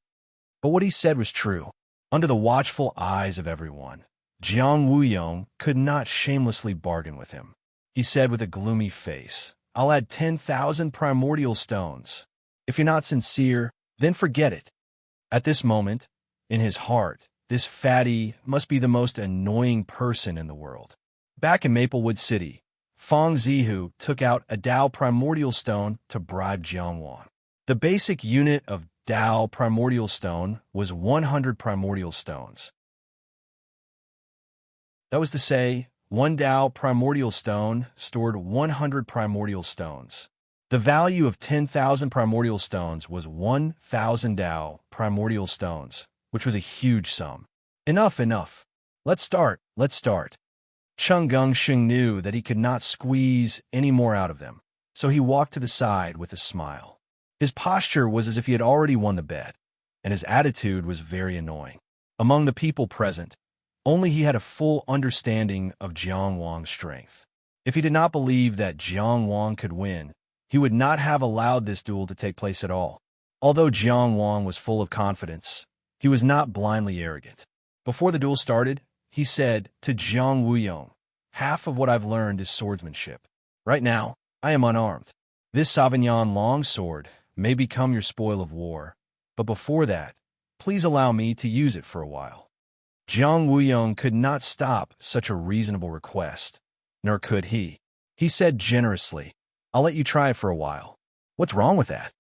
But what he said was true. Under the watchful eyes of everyone, Jiang Weiyong could not shamelessly bargain with him. He said with a gloomy face, I'll add 10,000 primordial stones. If you're not sincere, then forget it. At this moment, in his heart, this fatty must be the most annoying person in the world. Back in Maplewood City, Fang Zihu took out a Dao primordial stone to bribe Jiang Wang. The basic unit of Dao primordial stone was 100 primordial stones. That was to say, one Dao primordial stone stored 100 primordial stones. The value of 10,000 primordial stones was 1,000 Dao primordial stones, which was a huge sum. Enough. Let's start. Chung Gongsheng knew that he could not squeeze any more out of them, so he walked to the side with a smile. His posture was as if he had already won the bet, and his attitude was very annoying. Among the people present, only he had a full understanding of Jiang Wang's strength. If he did not believe that Jiang Wang could win, he would not have allowed this duel to take place at all. Although Jiang Wang was full of confidence, he was not blindly arrogant. Before the duel started, he said to Jiang Weiyong, Half of what I've learned is swordsmanship. Right now, I am unarmed. This Sauvignon longsword may become your spoil of war, but before that, please allow me to use it for a while. Jiang Weiyong could not stop such a reasonable request, nor could he. He said generously, I'll let you try it for a while. What's wrong with that?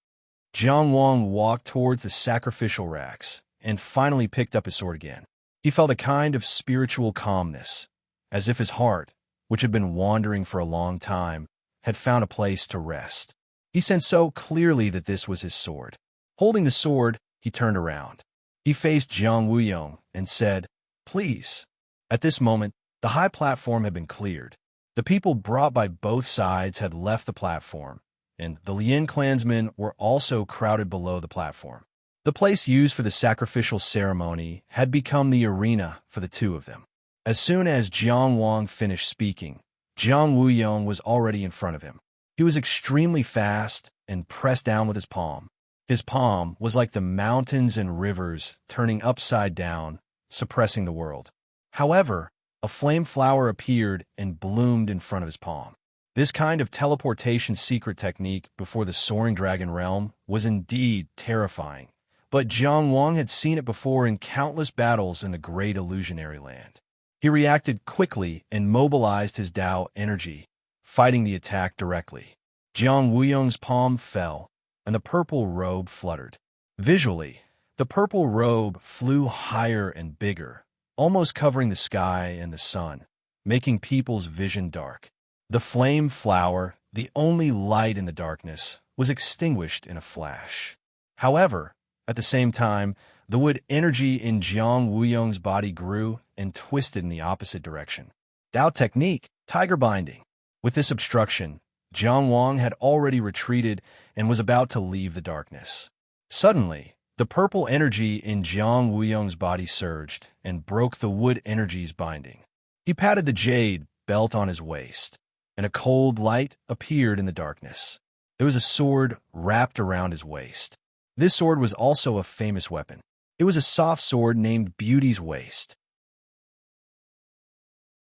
Jiang Wang walked towards the sacrificial racks and finally picked up his sword again. He felt a kind of spiritual calmness, as if his heart, which had been wandering for a long time, had found a place to rest. He sensed so clearly that this was his sword. Holding the sword, he turned around. He faced Jiang Weiyong and said, Please. At this moment, the high platform had been cleared. The people brought by both sides had left the platform, and the Lin clansmen were also crowded below the platform. The place used for the sacrificial ceremony had become the arena for the two of them. As soon as Jiang Wang finished speaking, Jiang Weiyong was already in front of him. He was extremely fast and pressed down with his palm. His palm was like the mountains and rivers turning upside down, suppressing the world. However, a flame flower appeared and bloomed in front of his palm. This kind of teleportation secret technique before the Soaring Dragon realm was indeed terrifying, but Jiang Wang had seen it before in countless battles in the Great Illusionary Land. He reacted quickly and mobilized his Dao energy, fighting the attack directly. Jiang Wuyong's palm fell, and the purple robe fluttered. Visually, the purple robe flew higher and bigger, almost covering the sky and the sun, making people's vision dark. The flame flower, the only light in the darkness, was extinguished in a flash. However, at the same time, the wood energy in Jiang Wuyong's body grew and twisted in the opposite direction. Dao technique, tiger binding. With this obstruction, Jiang Wang had already retreated and was about to leave the darkness. Suddenly, the purple energy in Jiang Wuyong's body surged and broke the wood energy's binding. He patted the jade belt on his waist, and a cold light appeared in the darkness. There was a sword wrapped around his waist. This sword was also a famous weapon. It was a soft sword named Beauty's Waist.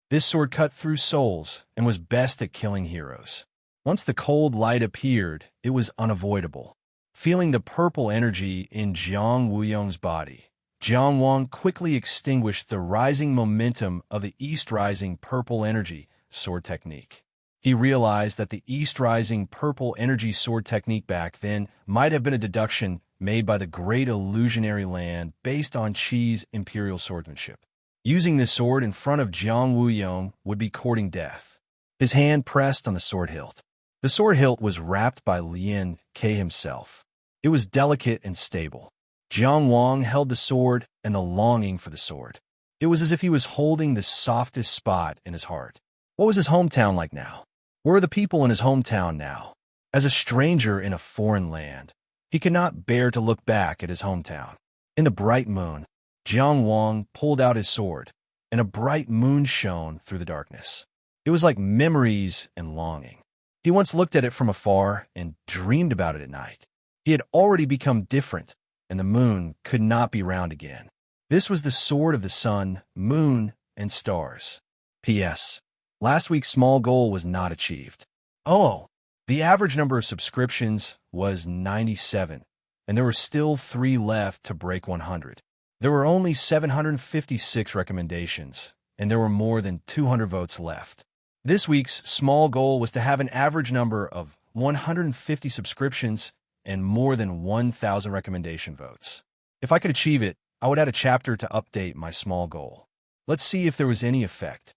This sword cut through souls and was best at killing heroes. Once the cold light appeared, it was unavoidable. Feeling the purple energy in Jiang Wuyong's body, Jiang Wang quickly extinguished the rising momentum of the east-rising purple energy sword technique. He realized that the east-rising purple energy sword technique back then might have been a deduction made by the great illusionary land based on Qi's imperial swordsmanship. Using this sword in front of Jiang Wuyong would be courting death. His hand pressed on the sword hilt. The sword hilt was wrapped by Lien Ke himself. It was delicate and stable. Jiang Wang held the sword and the longing for the sword. It was as if he was holding the softest spot in his heart. What was his hometown like now? Where were the people in his hometown now? As a stranger in a foreign land, he could not bear to look back at his hometown. In the bright moon, Jiang Wang pulled out his sword, and a bright moon shone through the darkness. It was like memories and longing. He once looked at it from afar and dreamed about it at night. He had already become different, and the moon could not be round again. This was the sword of the sun, moon, and stars. P.S. Last week's small goal was not achieved. Oh, the average number of subscriptions was 97, and there were still 3 left to break 100. There were only 756 recommendations, and there were more than 200 votes left. This week's small goal was to have an average number of 150 subscriptions and more than 1,000 recommendation votes. If I could achieve it, I would add a chapter to update my small goal. Let's see if there was any effect.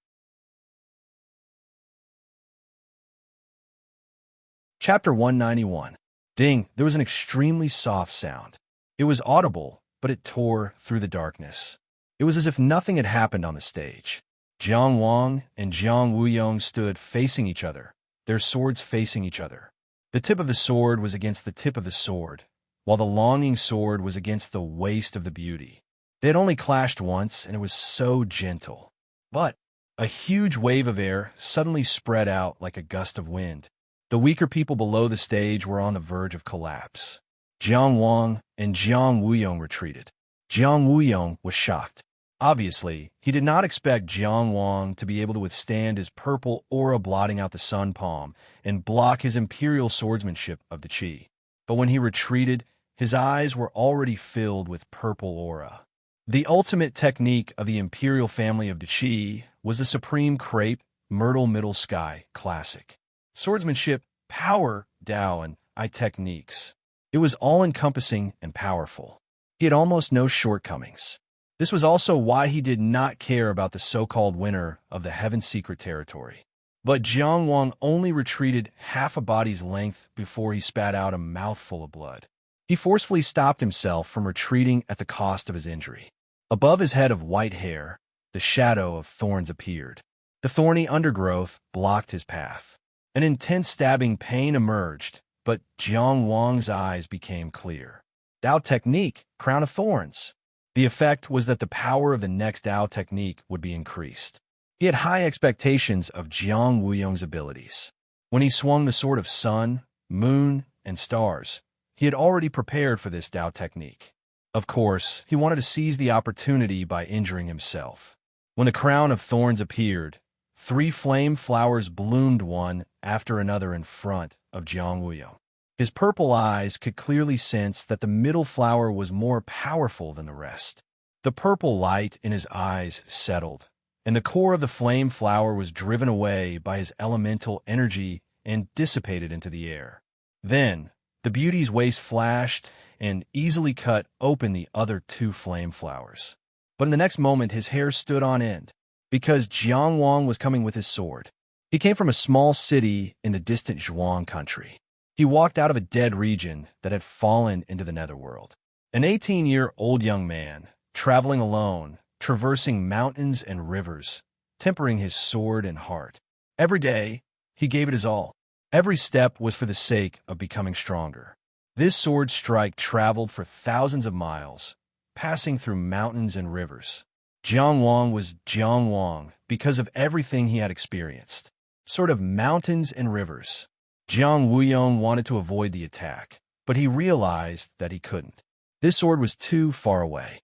Chapter 191. Ding, there was an extremely soft sound. It was audible, but it tore through the darkness. It was as if nothing had happened on the stage. Jiang Wang and Jiang Wuyong stood facing each other, their swords facing each other. The tip of the sword was against the tip of the sword, while the longing sword was against the waist of the beauty. They had only clashed once, and it was so gentle. But a huge wave of air suddenly spread out like a gust of wind. The weaker people below the stage were on the verge of collapse. Jiang Wang and Jiang Wuyong retreated. Jiang Wuyong was shocked. Obviously, he did not expect Jiang Wang to be able to withstand his purple aura blotting out the sun palm and block his imperial swordsmanship of the Qi. But when he retreated, his eyes were already filled with purple aura. The ultimate technique of the imperial family of the Qi was the supreme crepe, myrtle middle sky classic. Swordsmanship, power, Dao, and I techniques. It was all-encompassing and powerful. He had almost no shortcomings. This was also why he did not care about the so-called winner of the Heaven's Secret territory. But Jiang Wang only retreated half a body's length before he spat out a mouthful of blood. He forcefully stopped himself from retreating at the cost of his injury. Above his head of white hair, the shadow of thorns appeared. The thorny undergrowth blocked his path. An intense stabbing pain emerged, but Jiang Wang's eyes became clear. Dao technique, crown of thorns. The effect was that the power of the next Dao technique would be increased. He had high expectations of Jiang Wuyong's abilities. When he swung the sword of sun, moon, and stars, he had already prepared for this Dao technique. Of course, he wanted to seize the opportunity by injuring himself. When the crown of thorns appeared, 3 flame flowers bloomed one after another in front of Jiang Wuyong. His purple eyes could clearly sense that the middle flower was more powerful than the rest. The purple light in his eyes settled, and the core of the flame flower was driven away by his elemental energy and dissipated into the air. Then, the beauty's waist flashed and easily cut open the other two flame flowers. But in the next moment, his hair stood on end, because Jiang Wang was coming with his sword. He came from a small city in the distant Zhuang country. He walked out of a dead region that had fallen into the netherworld. An 18-year-old young man, traveling alone, traversing mountains and rivers, tempering his sword and heart. Every day, he gave it his all. Every step was for the sake of becoming stronger. This sword strike traveled for thousands of miles, passing through mountains and rivers. Jiang Wang was Jiang Wang because of everything he had experienced. Sort of mountains and rivers. Jiang Wuyong wanted to avoid the attack, but he realized that he couldn't. This sword was too far away.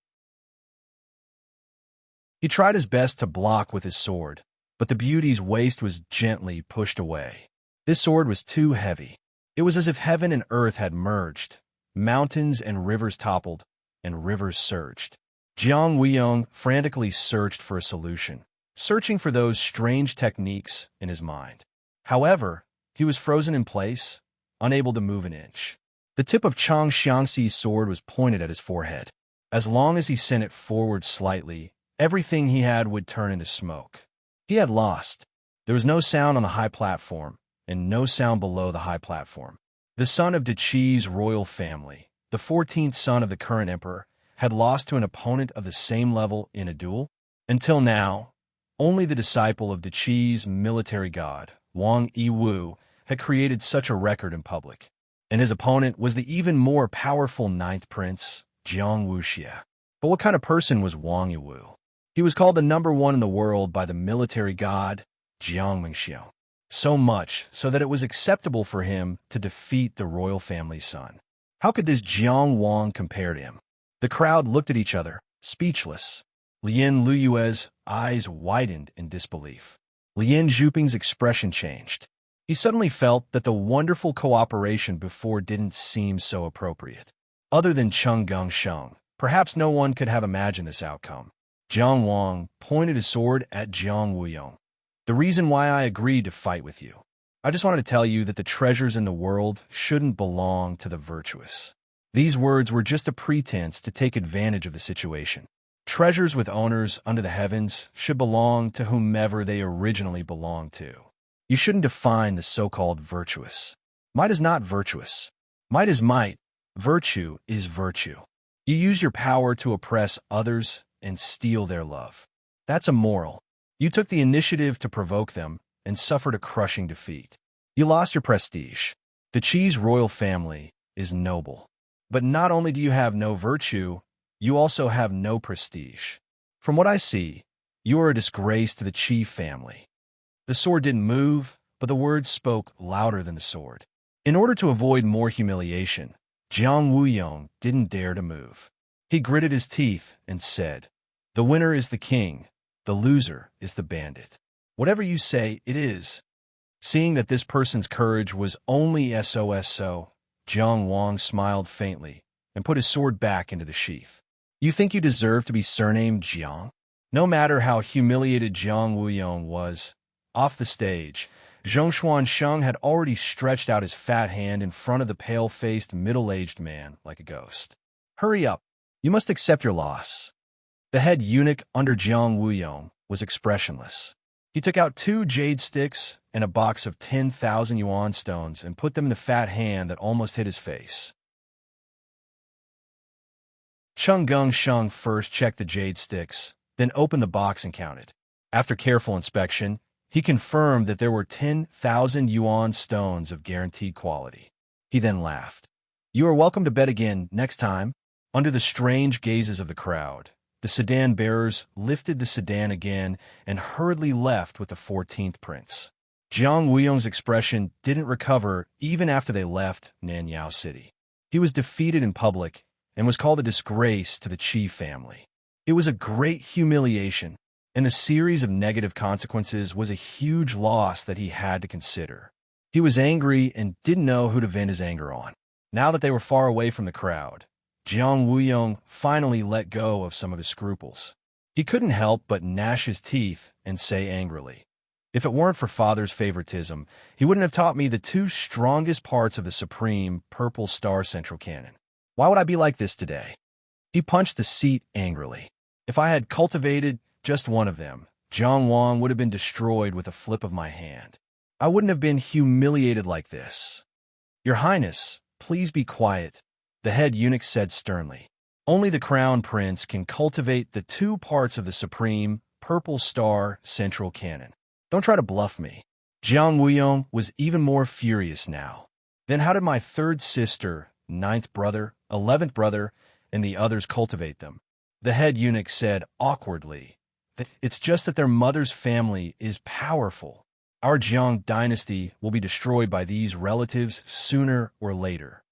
He tried his best to block with his sword, but the beauty's waist was gently pushed away. This sword was too heavy. It was as if heaven and earth had merged. Mountains and rivers toppled, and rivers surged. Jiang Wuyong frantically searched for a solution, searching for those strange techniques in his mind. However, he was frozen in place, unable to move an inch. The tip of Chang Xiangxi's sword was pointed at his forehead. As long as he sent it forward slightly, everything he had would turn into smoke. He had lost. There was no sound on the high platform, and no sound below the high platform. The son of Deqi's royal family, the 14th son of the current emperor, had lost to an opponent of the same level in a duel. Until now, only the disciple of Deqi's military god, Wang Yiwu, had created such a record in public, and his opponent was the even more powerful ninth prince, Jiang Wuxia. But what kind of person was Wang Yiwu? He was called the number one in the world by the military god, Jiang Mingxiu. So much so that it was acceptable for him to defeat the royal family's son. How could this Jiang Wang compare to him? The crowd looked at each other, speechless. Lien Luyue's eyes widened in disbelief. Lien Zhuping's expression changed. He suddenly felt that the wonderful cooperation before didn't seem so appropriate. Other than Cheng Gongsheng, perhaps no one could have imagined this outcome. Jiang Wang pointed his sword at Jiang Wuyong. The reason why I agreed to fight with you. I just wanted to tell you that the treasures in the world shouldn't belong to the virtuous. These words were just a pretense to take advantage of the situation. Treasures with owners under the heavens should belong to whomever they originally belonged to. You shouldn't define the so-called virtuous. Might is not virtuous. Might is might. Virtue is virtue. You use your power to oppress others and steal their love. That's immoral. You took the initiative to provoke them and suffered a crushing defeat. You lost your prestige. The Qi's royal family is noble. But not only do you have no virtue, you also have no prestige. From what I see, you are a disgrace to the Qi family. The sword didn't move, but the words spoke louder than the sword. In order to avoid more humiliation, Jiang Wuyong didn't dare to move. He gritted his teeth and said, "The winner is the king, the loser is the bandit. Whatever you say, it is." Seeing that this person's courage was only so, Jiang Wang smiled faintly and put his sword back into the sheath. "You think you deserve to be surnamed Jiang?" No matter how humiliated Jiang Wuyong was, off the stage, Zhongshuan Sheng had already stretched out his fat hand in front of the pale-faced, middle-aged man like a ghost. "Hurry up. You must accept your loss." The head eunuch under Jiang Wuyong was expressionless. He took out 2 jade sticks and a box of 10,000 yuan stones and put them in the fat hand that almost hit his face. Cheng Gongsheng first checked the jade sticks, then opened the box and counted. After careful inspection, he confirmed that there were 10,000 yuan stones of guaranteed quality. He then laughed. "You are welcome to bet again next time." Under the strange gazes of the crowd, the sedan bearers lifted the sedan again and hurriedly left with the 14th prince. Jiang Wuyong's expression didn't recover even after they left Nanyao City. He was defeated in public and was called a disgrace to the Qi family. It was a great humiliation, and the series of negative consequences was a huge loss that he had to consider. He was angry and didn't know who to vent his anger on. Now that they were far away from the crowd, Jiang Wuyong finally let go of some of his scruples. He couldn't help but gnash his teeth and say angrily, If it weren't for father's favoritism, he wouldn't have taught me the two strongest parts of the supreme purple star central cannon. Why would I be like this today? He punched the seat angrily. If I had cultivated just one of them, Jiang Wang would have been destroyed with a flip of my hand. I wouldn't have been humiliated like this. Your Highness, please be quiet, the head eunuch said sternly. Only the crown prince can cultivate the two parts of the supreme purple star central cannon. Don't try to bluff me. Jiang Wuyong was even more furious now. Then how did my third sister, ninth brother, 11th brother, and the others cultivate them? The head eunuch said awkwardly. It's just that their mother's family is powerful. Our Jiang dynasty will be destroyed by these relatives sooner or later.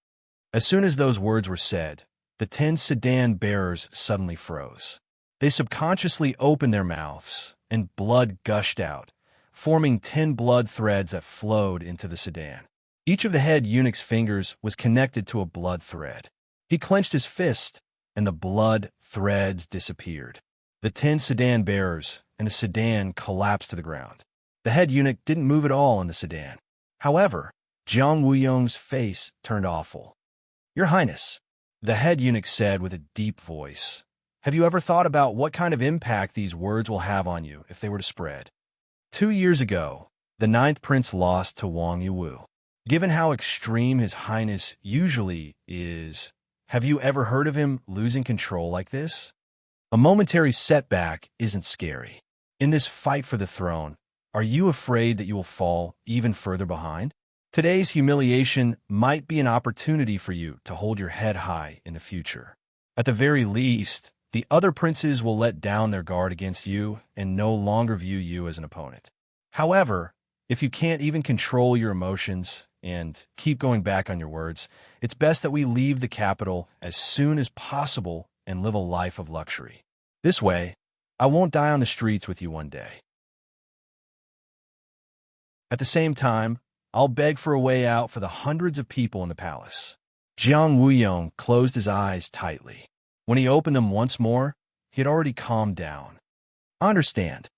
As soon as those words were said, the 10 sedan bearers suddenly froze. They subconsciously opened their mouths, and blood gushed out, forming 10 blood threads that flowed into the sedan. Each of the head eunuch's fingers was connected to a blood thread. He clenched his fist, and the blood threads disappeared. The 10 sedan bearers and the sedan collapsed to the ground. The head eunuch didn't move at all in the sedan. However, Jiang Wuyong's face turned awful. Your Highness, the head eunuch said with a deep voice, have you ever thought about what kind of impact these words will have on you if they were to spread? 2 years ago, the ninth prince lost to Wang Yiwu. Given how extreme His Highness usually is, have you ever heard of him losing control like this? A momentary setback isn't scary. In this fight for the throne, are you afraid that you will fall even further behind? Today's humiliation might be an opportunity for you to hold your head high in the future. At the very least, the other princes will let down their guard against you and no longer view you as an opponent. However, if you can't even control your emotions and keep going back on your words, it's best that we leave the capital as soon as possible and live a life of luxury. This way, I won't die on the streets with you one day. At the same time, I'll beg for a way out for the hundreds of people in the palace. Jiang Wuyong closed his eyes tightly. When he opened them once more, he had already calmed down. I understand.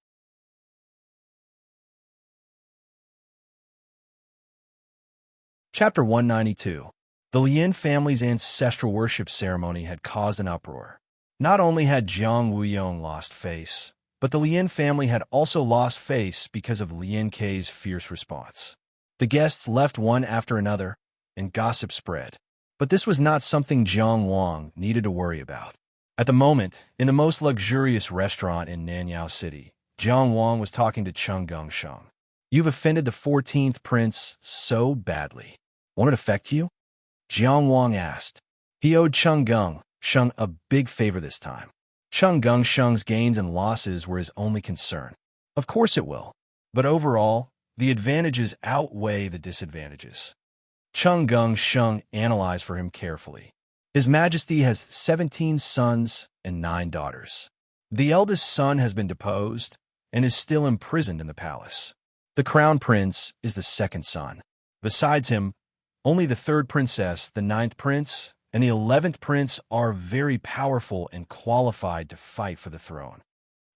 Chapter 192. The Lin family's ancestral worship ceremony had caused an uproar. Not only had Jiang Wuyong lost face, but the Lin family had also lost face because of Lin Kei's fierce response. The guests left one after another, and gossip spread. But this was not something Jiang Wang needed to worry about. At the moment, in the most luxurious restaurant in Nanyao City, Jiang Wang was talking to Cheng Gongsheng. You've offended the 14th prince so badly. Won't it affect you? Jiang Wang asked. He owed Cheng Gongsheng a big favor this time. Cheng Gongsheng's gains and losses were his only concern. Of course it will. But overall, the advantages outweigh the disadvantages. Cheng Gongsheng analyzed for him carefully. His Majesty has 17 sons and 9 daughters. The eldest son has been deposed and is still imprisoned in the palace. The crown prince is the second son. Besides him, only the third princess, the 9th prince, and the 11th prince are very powerful and qualified to fight for the throne.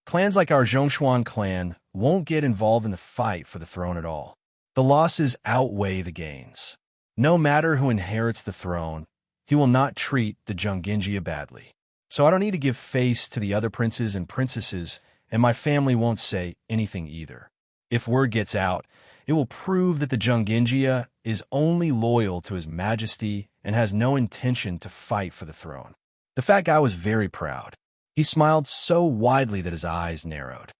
Clans like our Zhongshuan clan won't get involved in the fight for the throne at all. The losses outweigh the gains. No matter who inherits the throne, he will not treat the Zhongginjia badly. So I don't need to give face to the other princes and princesses, and my family won't say anything either. If word gets out, it will prove that the Zhongginjia is only loyal to His Majesty and has no intention to fight for the throne. The fat guy was very proud. He smiled so widely that his eyes narrowed.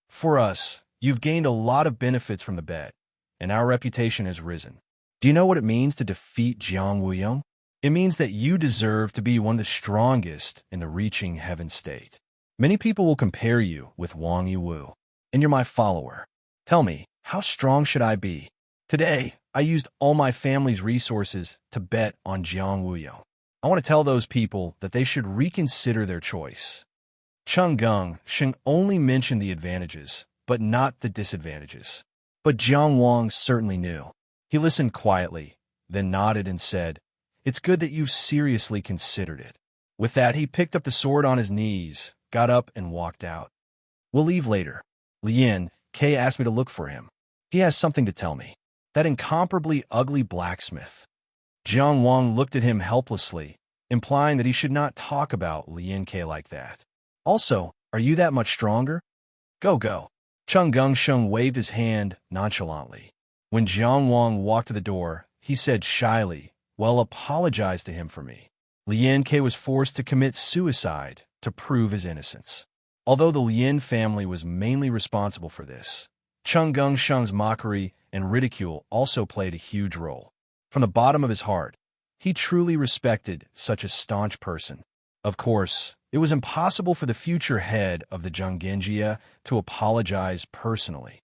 For us, you've gained a lot of benefits from the bet, and our reputation has risen. Do you know what it means to defeat Jiang Wuyong? It means that you deserve to be one of the strongest in the reaching heaven state. Many people will compare you with Wang Yiwu, and you're my follower. Tell me, how strong should I be? Today, I used all my family's resources to bet on Jiang Wuyong. I want to tell those people that they should reconsider their choice. Cheng Gongsheng only mentioned the advantages, but not the disadvantages. But Jiang Wang certainly knew. He listened quietly, then nodded and said, It's good that you've seriously considered it. With that, he picked up the sword on his knees, got up, and walked out. We'll leave later. Lien, Kay asked me to look for him. He has something to tell me. That incomparably ugly blacksmith. Jiang Wang looked at him helplessly, implying that he should not talk about Lien Kay like that. Also, are you that much stronger? Go, go. Chung Gungsheng waved his hand nonchalantly. When Jiang Wang walked to the door, he said shyly, "Well, apologize to him for me." Lien Kay was forced to commit suicide to prove his innocence. Although the Lien family was mainly responsible for this, Chung Gungsheng's mockery and ridicule also played a huge role. From the bottom of his heart, he truly respected such a staunch person. Of course, it was impossible for the future head of the Zhonggenjia to apologize personally.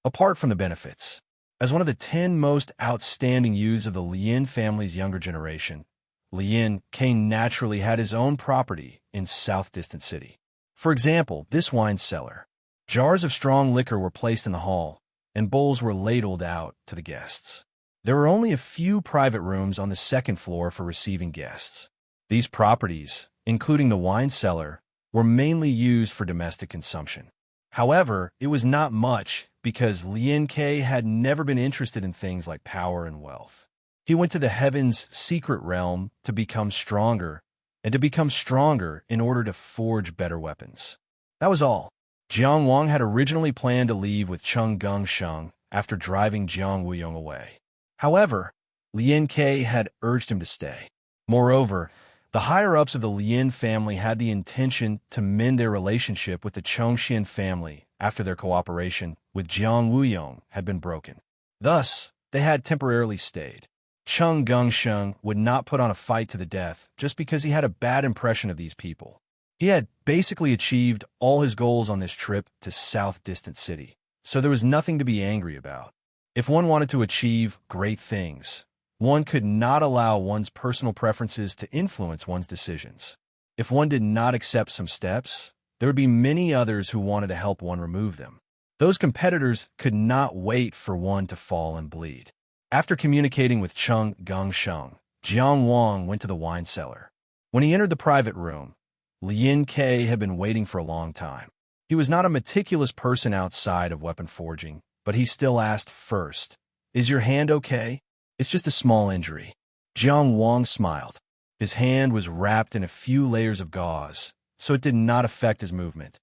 Apart from the benefits, as one of the 10 most outstanding youths of the Lien family's younger generation, Lien Kay naturally had his own property in South Distant City. For example, this wine cellar. Jars of strong liquor were placed in the hall, and bowls were ladled out to the guests. There were only a few private rooms on the second floor for receiving guests. These properties, including the wine cellar, were mainly used for domestic consumption. However, it was not much because Lien Kay had never been interested in things like power and wealth. He went to the heavens' secret realm to become stronger, and to become stronger in order to forge better weapons. That was all. Jiang Wang had originally planned to leave with Chung Gungsheng after driving Jiang Wuyong away. However, Lien Kay had urged him to stay. Moreover, the higher-ups of the Lien family had the intention to mend their relationship with the Chongxian family after their cooperation with Jiang Wuyong had been broken. Thus, they had temporarily stayed. Chung Gungsheng would not put on a fight to the death just because he had a bad impression of these people. He had basically achieved all his goals on this trip to South Distant City, so there was nothing to be angry about. If one wanted to achieve great things, one could not allow one's personal preferences to influence one's decisions. If one did not accept some steps, there would be many others who wanted to help one remove them. Those competitors could not wait for one to fall and bleed. After communicating with Chung Gungsheng, Jiang Wang went to the wine cellar. When he entered the private room, Lien Kay had been waiting for a long time. He was not a meticulous person outside of weapon forging, but he still asked first, "Is your hand okay?" "It's just a small injury." Jiang Wang smiled. His hand was wrapped in a few layers of gauze, so it did not affect his movement.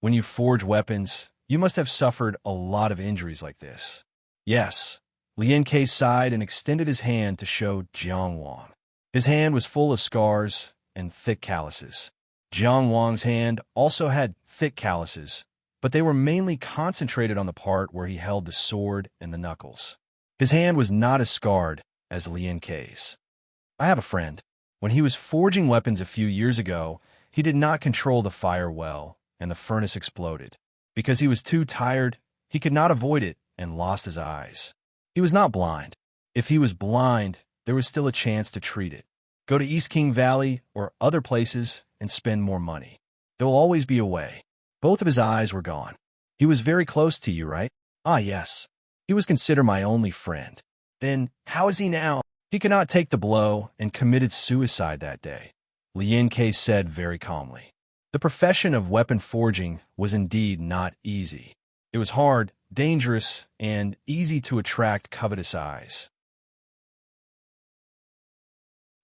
When you forge weapons, you must have suffered a lot of injuries like this. Yes. Lien Kay sighed and extended his hand to show Jiang Wang. His hand was full of scars and thick calluses. Jiang Wang's hand also had thick calluses, but they were mainly concentrated on the part where he held the sword and the knuckles. His hand was not as scarred as Lien Kay's. "I have a friend. When he was forging weapons a few years ago, he did not control the fire well, and the furnace exploded. Because he was too tired, he could not avoid it and lost his eyes. He was not blind. If he was blind, there was still a chance to treat it. Go to East King Valley or other places and spend more money. There will always be a way." Both of his eyes were gone. "He was very close to you, right?" "Ah, yes. He was considered my only friend." "Then how is he now?" "He could not take the blow and committed suicide that day," Lien Kay said very calmly. The profession of weapon forging was indeed not easy. It was hard, dangerous, and easy to attract covetous eyes.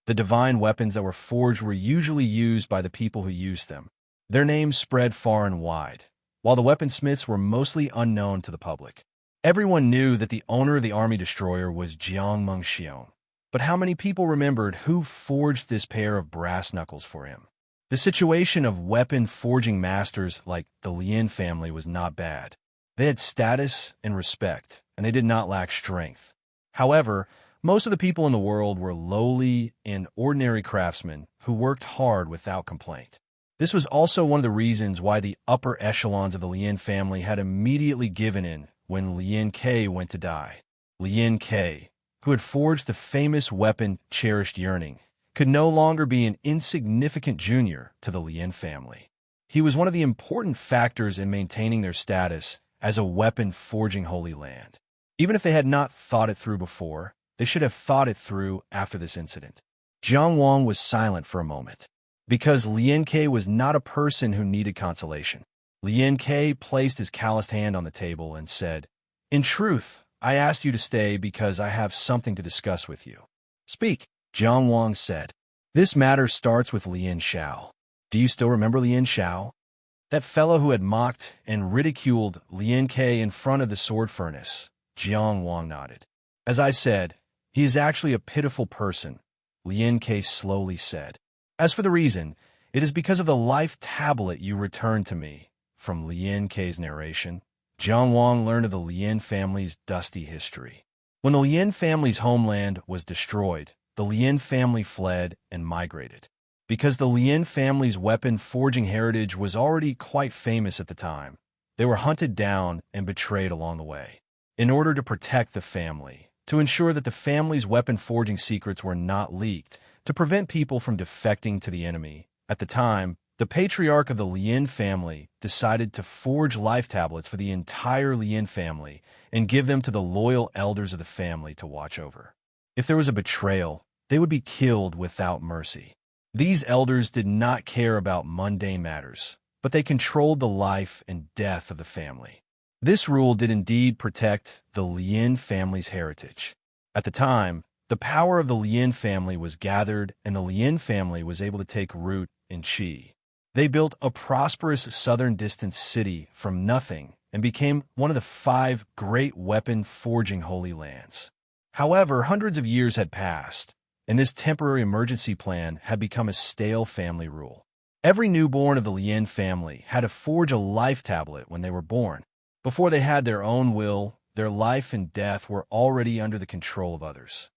The divine weapons that were forged were usually used by the people who used them. Their names spread far and wide, while the weaponsmiths were mostly unknown to the public. Everyone knew that the owner of the army destroyer was Jiang Mengxiong, but how many people remembered who forged this pair of brass knuckles for him? The situation of weapon forging masters like the Lien family was not bad. They had status and respect, and they did not lack strength. However, most of the people in the world were lowly and ordinary craftsmen who worked hard without complaint. This was also one of the reasons why the upper echelons of the Lien family had immediately given in when Lien Kay went to die. Lien Kay, who had forged the famous weapon Cherished Yearning, could no longer be an insignificant junior to the Lien family. He was one of the important factors in maintaining their status as a weapon forging holy land. Even if they had not thought it through before, they should have thought it through after this incident. Jiang Wang was silent for a moment. because Lien Ke was not a person who needed consolation. Lien Ke placed his calloused hand on the table and said, "In truth, I asked you to stay because I have something to discuss with you." "Speak," Jiang Wang said. "This matter starts with Lien Shao. Do you still remember Lien Shao? That fellow who had mocked and ridiculed Lien Ke in front of the sword furnace?" Jiang Wang nodded. "As I said, he is actually a pitiful person," Lien Ke slowly said. "As for the reason, it is because of the life tablet you returned to me." From Lien Ke's narration, Jiang Wang learned of the Lien family's dusty history. When the Lien family's homeland was destroyed, the Lien family fled and migrated. Because the Lien family's weapon forging heritage was already quite famous at the time, they were hunted down and betrayed along the way. In order to protect the family, to ensure that the family's weapon forging secrets were not leaked, to prevent people from defecting to the enemy, at the time, the patriarch of the Lien family decided to forge life tablets for the entire Lien family and give them to the loyal elders of the family to watch over. If there was a betrayal, they would be killed without mercy. These elders did not care about mundane matters, but they controlled the life and death of the family. This rule did indeed protect the Lien family's heritage. At the time, the power of the Lien family was gathered and the Lien family was able to take root in Qi. They built a prosperous southern distance city from nothing and became one of the 5 great weapon forging holy lands. However, hundreds of years had passed, and this temporary emergency plan had become a stale family rule. Every newborn of the Lien family had to forge a life tablet when they were born. Before they had their own will, their life and death were already under the control of others.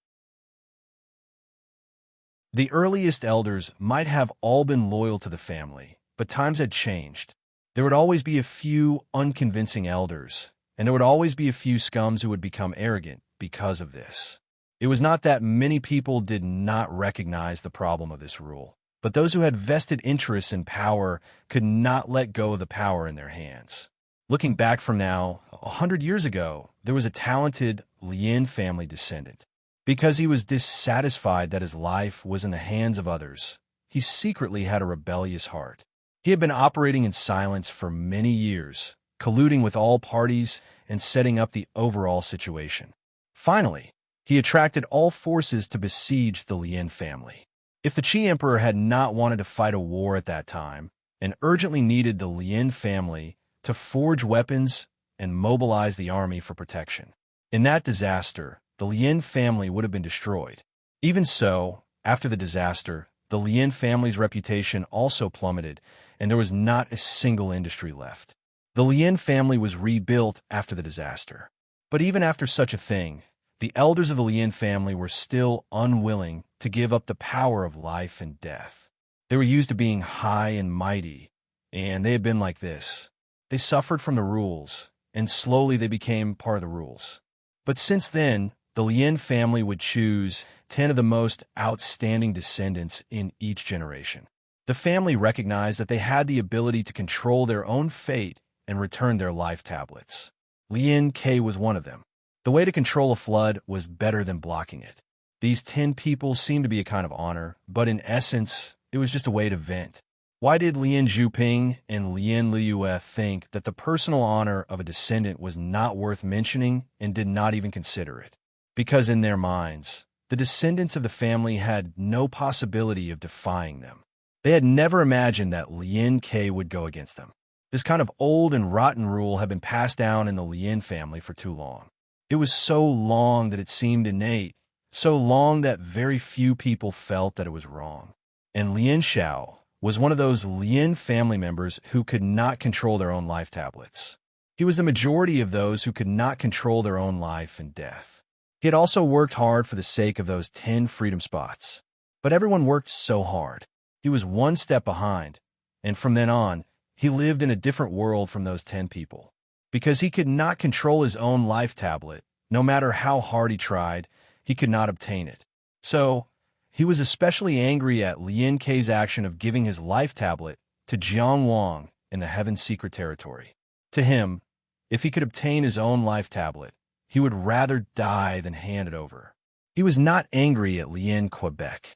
The earliest elders might have all been loyal to the family, but times had changed. There would always be a few unconvincing elders, and there would always be a few scums who would become arrogant because of this. It was not that many people did not recognize the problem of this rule, but those who had vested interests in power could not let go of the power in their hands. Looking back from now, 100 years ago, there was a talented Lien family descendant. Because he was dissatisfied that his life was in the hands of others, he secretly had a rebellious heart. He had been operating in silence for many years, colluding with all parties and setting up the overall situation. Finally, he attracted all forces to besiege the Lien family. If the Qi Emperor had not wanted to fight a war at that time and urgently needed the Lien family to forge weapons and mobilize the army for protection, in that disaster, the Lien family would have been destroyed. Even so, after the disaster, the Lien family's reputation also plummeted, and there was not a single industry left. The Lien family was rebuilt after the disaster. But even after such a thing, the elders of the Lien family were still unwilling to give up the power of life and death. They were used to being high and mighty, and they had been like this. They suffered from the rules, and slowly they became part of the rules. But since then, the Lien family would choose 10 of the most outstanding descendants in each generation. The family recognized that they had the ability to control their own fate and return their life tablets. Lien Ke was one of them. The way to control a flood was better than blocking it. These 10 people seemed to be a kind of honor, but in essence, it was just a way to vent. Why did Lien Zhuping and Lien Liyue think that the personal honor of a descendant was not worth mentioning and did not even consider it? Because in their minds, the descendants of the family had no possibility of defying them. They had never imagined that Lien Ke would go against them. This kind of old and rotten rule had been passed down in the Lien family for too long. It was so long that it seemed innate, so long that very few people felt that it was wrong. And Lien Shao was one of those Lien family members who could not control their own life tablets. He was the majority of those who could not control their own life and death. He had also worked hard for the sake of those 10 freedom spots. But everyone worked so hard. He was one step behind, and from then on, he lived in a different world from those 10 people. Because he could not control his own life tablet, no matter how hard he tried, he could not obtain it. So, he was especially angry at Lien Ke's action of giving his life tablet to Jiang Wang in the Heaven's Secret Territory. To him, if he could obtain his own life tablet, he would rather die than hand it over. He was not angry at Lien Quebec.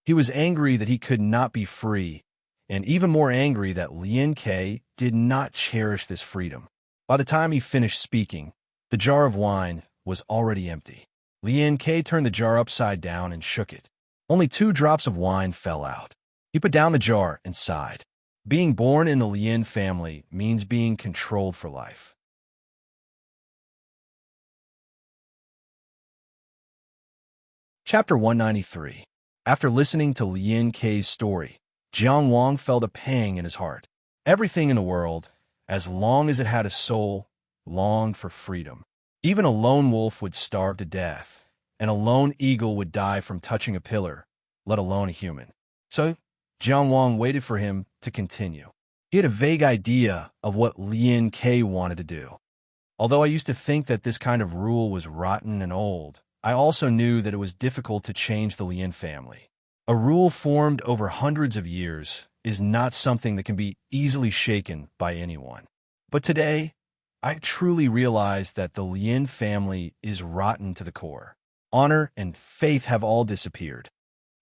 He was angry that he could not be free, and even more angry that Lien Ke did not cherish this freedom. By the time he finished speaking, the jar of wine was already empty. Lien Ke turned the jar upside down and shook it. Only 2 drops of wine fell out. He put down the jar and sighed. Being born in the Lien family means being controlled for life. Chapter 193. After listening to Lien Ke's story, Jiang Wang felt a pang in his heart. Everything in the world, as long as it had a soul, longed for freedom. Even a lone wolf would starve to death, and a lone eagle would die from touching a pillar, let alone a human. So, Jiang Wang waited for him to continue. He had a vague idea of what Lien Ke wanted to do. Although I used to think that this kind of rule was rotten and old, I also knew that it was difficult to change the Lien family. A rule formed over hundreds of years is not something that can be easily shaken by anyone. But today, I truly realized that the Lien family is rotten to the core. Honor and faith have all disappeared.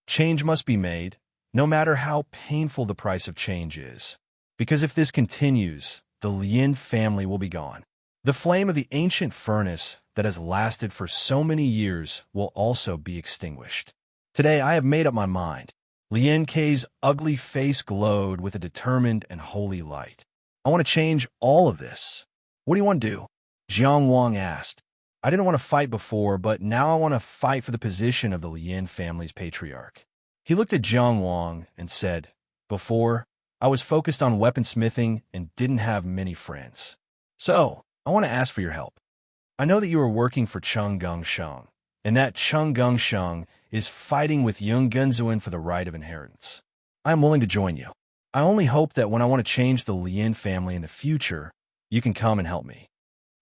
Change must be made, no matter how painful the price of change is. Because if this continues, the Lien family will be gone. The flame of the ancient furnace that has lasted for so many years will also be extinguished. Today, I have made up my mind. Lien Ke's ugly face glowed with a determined and holy light. I want to change all of this. What do you want to do? Jiang Wang asked. I didn't want to fight before, but now I want to fight for the position of the Lien family's patriarch. He looked at Jiang Wang and said, Before, I was focused on weaponsmithing and didn't have many friends. So, I want to ask for your help. I know that you are working for Cheng Gongsheng, and that Cheng Gongsheng is fighting with Yung Genzuan for the right of inheritance. I am willing to join you. I only hope that when I want to change the Lien family in the future, you can come and help me.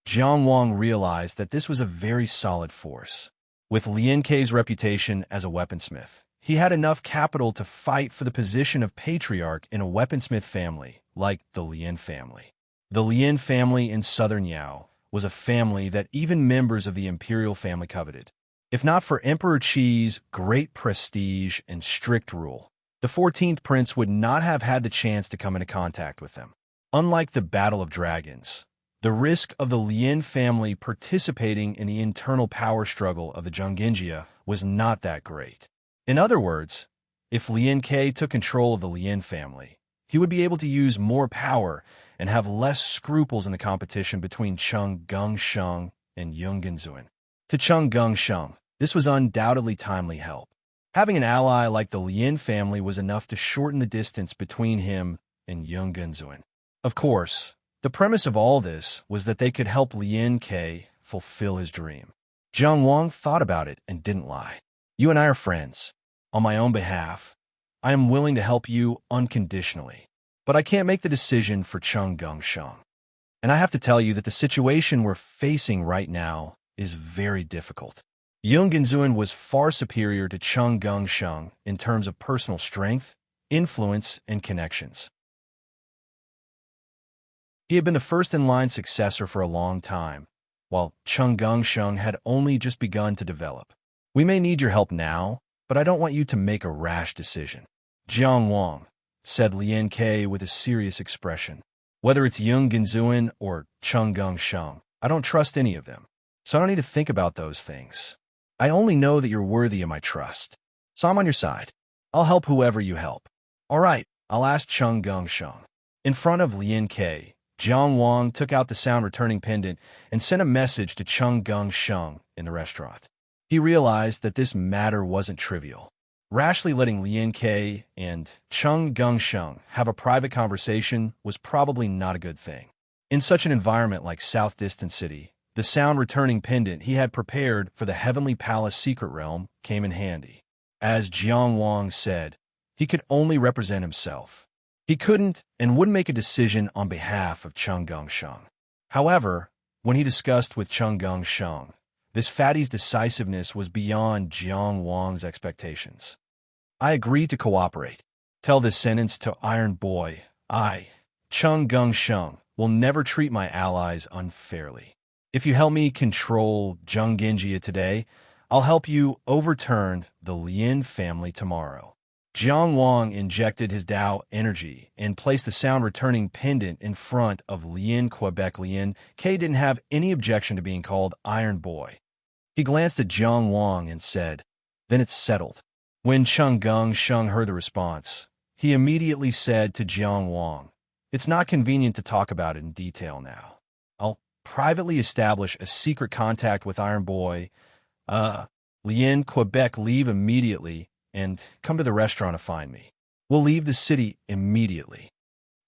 Jiang Wang realized that this was a very solid force. With Lien Ke's reputation as a weaponsmith, he had enough capital to fight for the position of patriarch in a weaponsmith family like the Lien family. The Lien family in southern Yao was a family that even members of the imperial family coveted. If not for Emperor Qi's great prestige and strict rule, the 14th prince would not have had the chance to come into contact with them. Unlike the Battle of Dragons, the risk of the Lien family participating in the internal power struggle of the Zhonggenjia was not that great. In other words, if Lien Ke took control of the Lien family, he would be able to use more power and have less scruples in the competition between Cheng Gongsheng and Yung Genzuan. To Cheng Gongsheng, this was undoubtedly timely help. Having an ally like the Lien family was enough to shorten the distance between him and Yung Genzuan. Of course, the premise of all this was that they could help Lien Ke fulfill his dream. Jiang Wang thought about it and didn't lie. You and I are friends. On my own behalf, I am willing to help you unconditionally. But I can't make the decision for Cheng Gongsheng. And I have to tell you that the situation we're facing right now is very difficult. Yung Genzuan was far superior to Cheng Gongsheng in terms of personal strength, influence, and connections. He had been the first-in-line successor for a long time, while Cheng Gongsheng had only just begun to develop. We may need your help now, but I don't want you to make a rash decision. Jiang Wang, said Lien Ke with a serious expression. Whether it's Yung Genzuan or Cheng Gongsheng, I don't trust any of them, so I don't need to think about those things. I only know that you're worthy of my trust, so I'm on your side. I'll help whoever you help. All right, I'll ask Cheng Gongsheng. In front of Lien Ke, Jiang Wang took out the sound-returning pendant and sent a message to Cheng Gongsheng in the restaurant. He realized that this matter wasn't trivial. Rashly letting Lien Ke and Cheng Gongsheng have a private conversation was probably not a good thing. In such an environment like South Distant City, the sound-returning pendant he had prepared for the Heavenly Palace Secret Realm came in handy. As Jiang Wang said, he could only represent himself. He couldn't and wouldn't make a decision on behalf of Cheng Gongsheng. However, when he discussed with Cheng Gongsheng, this fatty's decisiveness was beyond Jiang Wang's expectations. I agree to cooperate. Tell this sentence to Iron Boy. I, Cheng Gongsheng, will never treat my allies unfairly. If you help me control Zhonggenjia today, I'll help you overturn the Lien family tomorrow. Jiang Wang injected his Tao energy and placed the sound-returning pendant in front of Lien Quebec. Lien K didn't have any objection to being called Iron Boy. He glanced at Jiang Wang and said, "Then it's settled." When Cheng Sheng heard the response, he immediately said to Jiang Wang, "It's not convenient to talk about it in detail now. I'll privately establish a secret contact with Iron Boy. Lien Quebec, leave immediately and come to the restaurant to find me. We'll leave the city immediately."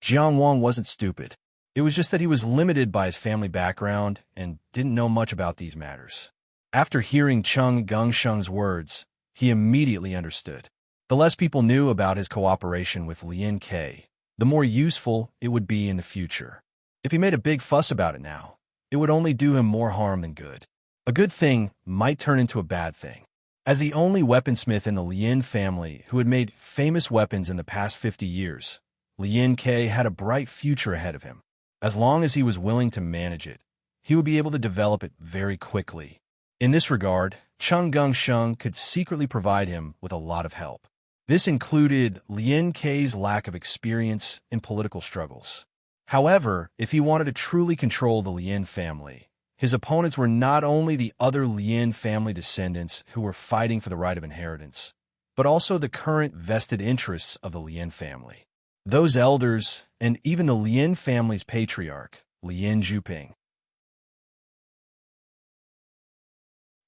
Jiang Wang wasn't stupid. It was just that he was limited by his family background and didn't know much about these matters. After hearing Cheng Sheng's words, he immediately understood. The less people knew about his cooperation with Lien K, the more useful it would be in the future. If he made a big fuss about it now, it would only do him more harm than good. A good thing might turn into a bad thing. As the only weaponsmith in the Lien family who had made famous weapons in the past 50 years, Lien K had a bright future ahead of him. As long as he was willing to manage it, he would be able to develop it very quickly. In this regard, Cheng Sheng could secretly provide him with a lot of help. This included Lien K's lack of experience in political struggles. However, if he wanted to truly control the Lien family, his opponents were not only the other Lien family descendants who were fighting for the right of inheritance, but also the current vested interests of the Lien family. Those elders, and even the Lien family's patriarch, Lien Zhuping.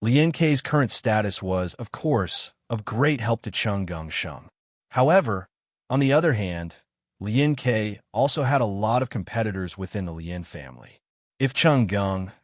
Lien K's current status was, of course, of great help to Cheng Sheng. However, on the other hand, Lien K also had a lot of competitors within the Lien family. If Cheng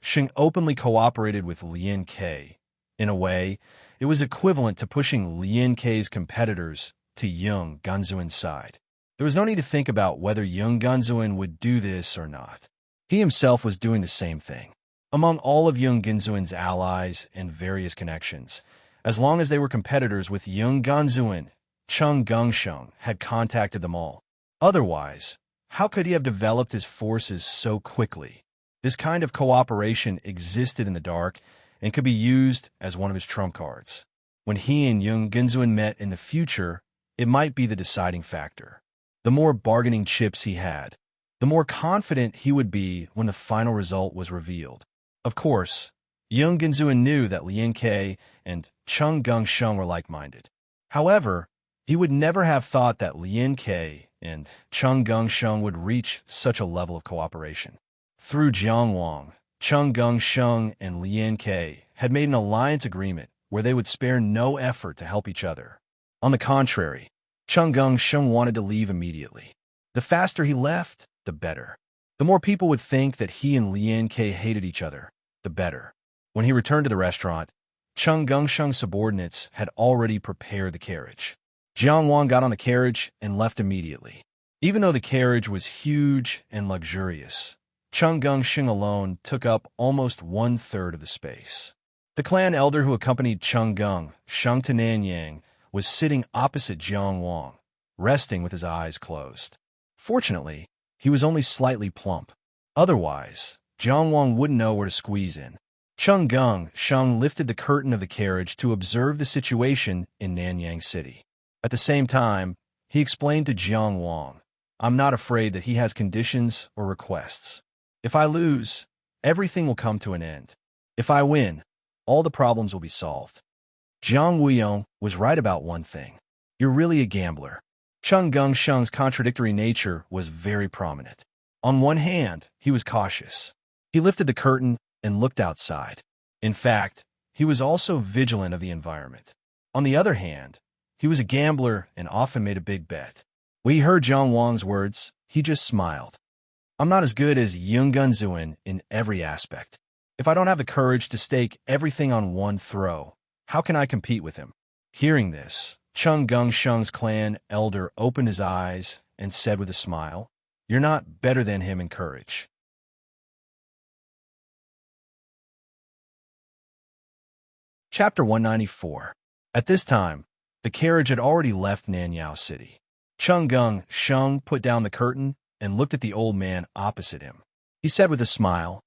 Sheng openly cooperated with Lien K, in a way, it was equivalent to pushing Lien K's competitors to Yung Gunzuin's side. There was no need to think about whether Yung Gunzuin would do this or not. He himself was doing the same thing. Among all of Yung Gunzuin's allies and various connections, as long as they were competitors with Yung Gunzuin, Cheng Sheng had contacted them all. Otherwise, how could he have developed his forces so quickly? This kind of cooperation existed in the dark and could be used as one of his trump cards. When he and Yung Gunzuin met in the future, it might be the deciding factor. The more bargaining chips he had, the more confident he would be when the final result was revealed. Of course, Yung Gunzuin knew that Lien K and Cheng Sheng were like-minded. However, he would never have thought that Lien K and Cheng Sheng would reach such a level of cooperation. Through Jiang Wang, Cheng Sheng and Lien K had made an alliance agreement where they would spare no effort to help each other. On the contrary, Cheng Sheng wanted to leave immediately. The faster he left, the better. The more people would think that he and Lien K hated each other, the better. When he returned to the restaurant, Cheng Sheng's subordinates had already prepared the carriage. Jiang Wang got on the carriage and left immediately. Even though the carriage was huge and luxurious, Cheng Sheng alone took up almost 1/3 of the space. The clan elder who accompanied Cheng Sheng to Nanyang was sitting opposite Jiang Wang, resting with his eyes closed. Fortunately, he was only slightly plump. Otherwise, Jiang Wang wouldn't know where to squeeze in. Cheng Sheng lifted the curtain of the carriage to observe the situation in Nanyang City. At the same time, he explained to Jiang Wang, "I'm not afraid that he has conditions or requests. If I lose, everything will come to an end. If I win, all the problems will be solved." Jiang Wuyon was right about one thing. You're really a gambler. Cheng Sheng's contradictory nature was very prominent. On one hand, he was cautious. He lifted the curtain and looked outside. In fact, he was also vigilant of the environment. On the other hand, he was a gambler and often made a big bet. When he heard Jiang Wang's words, he just smiled. "I'm not as good as Yung Gunzuin in every aspect. If I don't have the courage to stake everything on one throw, how can I compete with him?" Hearing this, Cheng Sheng's clan elder opened his eyes and said with a smile, "You're not better than him in courage." Chapter 194. At this time, the carriage had already left Nanyao City. Cheng Sheng put down the curtain and looked at the old man opposite him. He said with a smile,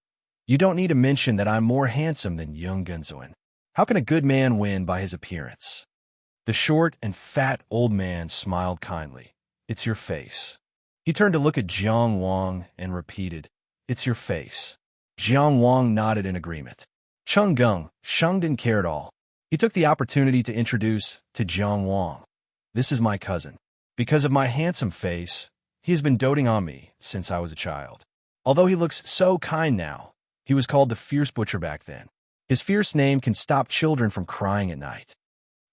"You don't need to mention that I'm more handsome than Yung Gunzuin. How can a good man win by his appearance?" The short and fat old man smiled kindly. "It's your face." He turned to look at Jiang Wang and repeated, "It's your face." Jiang Wang nodded in agreement. Sheng didn't care at all. He took the opportunity to introduce to Jiang Wang, "This is my cousin. Because of my handsome face, he has been doting on me since I was a child. Although he looks so kind now, he was called the Fierce Butcher back then. His fierce name can stop children from crying at night."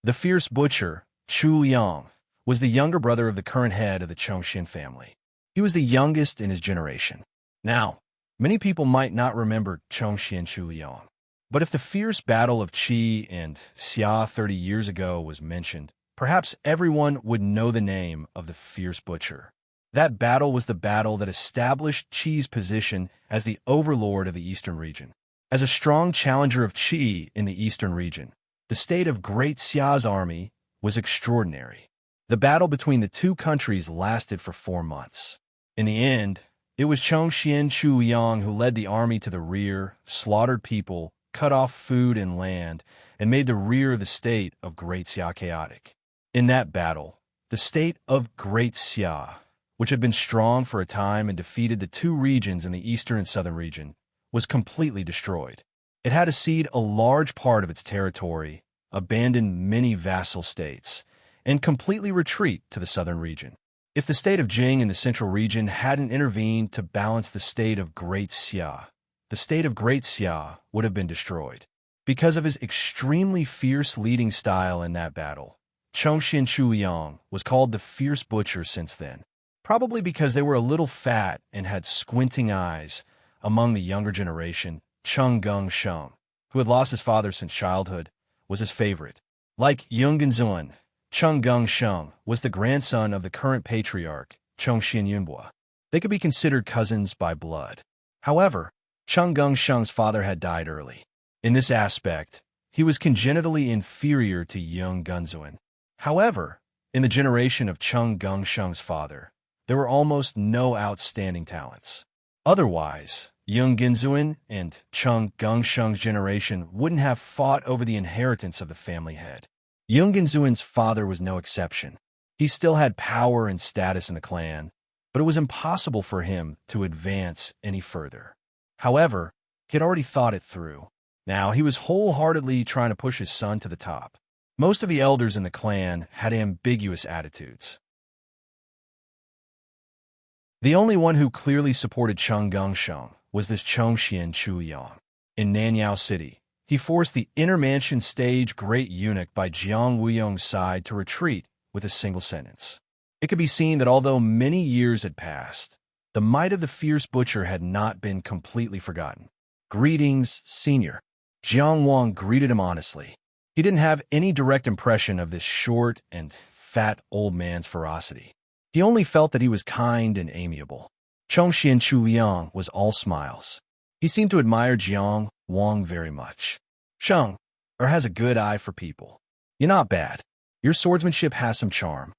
The Fierce Butcher, Chu Liang, was the younger brother of the current head of the Chongqing family. He was the youngest in his generation. Now, many people might not remember Chongqing Chu Liang, but if the fierce battle of Qi and Xia 30 years ago was mentioned, perhaps everyone would know the name of the Fierce Butcher. That battle was the battle that established Qi's position as the overlord of the eastern region. As a strong challenger of Qi in the eastern region, the state of Great Xia's army was extraordinary. The battle between the two countries lasted for 4 months. In the end, it was Chongqing Chu Liang who led the army to the rear, slaughtered people, cut off food and land, and made the rear of the state of Great Xia chaotic. In that battle, the state of Great Xia, which had been strong for a time and defeated the two regions in the eastern and southern region, was completely destroyed. It had to cede a large part of its territory, abandon many vassal states, and completely retreat to the southern region. If the state of Jing in the central region hadn't intervened to balance the state of Great Xia, the state of Great Xia would have been destroyed. Because of his extremely fierce leading style in that battle, Chongqing Chu Liang was called the Fierce Butcher since then, probably because they were a little fat and had squinting eyes. Among the younger generation, Cheng Sheng, who had lost his father since childhood, was his favorite. Like Yunganzuan, Cheng Sheng was the grandson of the current patriarch, Chongqing Yunbua. They could be considered cousins by blood. However, Cheng Sheng's father had died early. In this aspect, he was congenitally inferior to Yunganzuan. However, in the generation of Cheng Sheng's father, there were almost no outstanding talents. Otherwise, Yunganzuan and Cheng Sheng's generation wouldn't have fought over the inheritance of the family head. Yunganzuan's father was no exception. He still had power and status in the clan, but it was impossible for him to advance any further. However, he had already thought it through. Now he was wholeheartedly trying to push his son to the top. Most of the elders in the clan had ambiguous attitudes. The only one who clearly supported Cheng Sheng was this Chongqing Chu Liang. In Nanyao City, he forced the inner mansion stage great eunuch by Jiang Wuyong's side to retreat with a single sentence. It could be seen that although many years had passed, the might of the Fierce Butcher had not been completely forgotten. "Greetings, senior." Jiang Wang greeted him honestly. He didn't have any direct impression of this short and fat old man's ferocity. He only felt that he was kind and amiable. Chongqing Chu Liang was all smiles. He seemed to admire Jiang Wang very much. "Sheng, has a good eye for people. You're not bad. Your swordsmanship has some charm."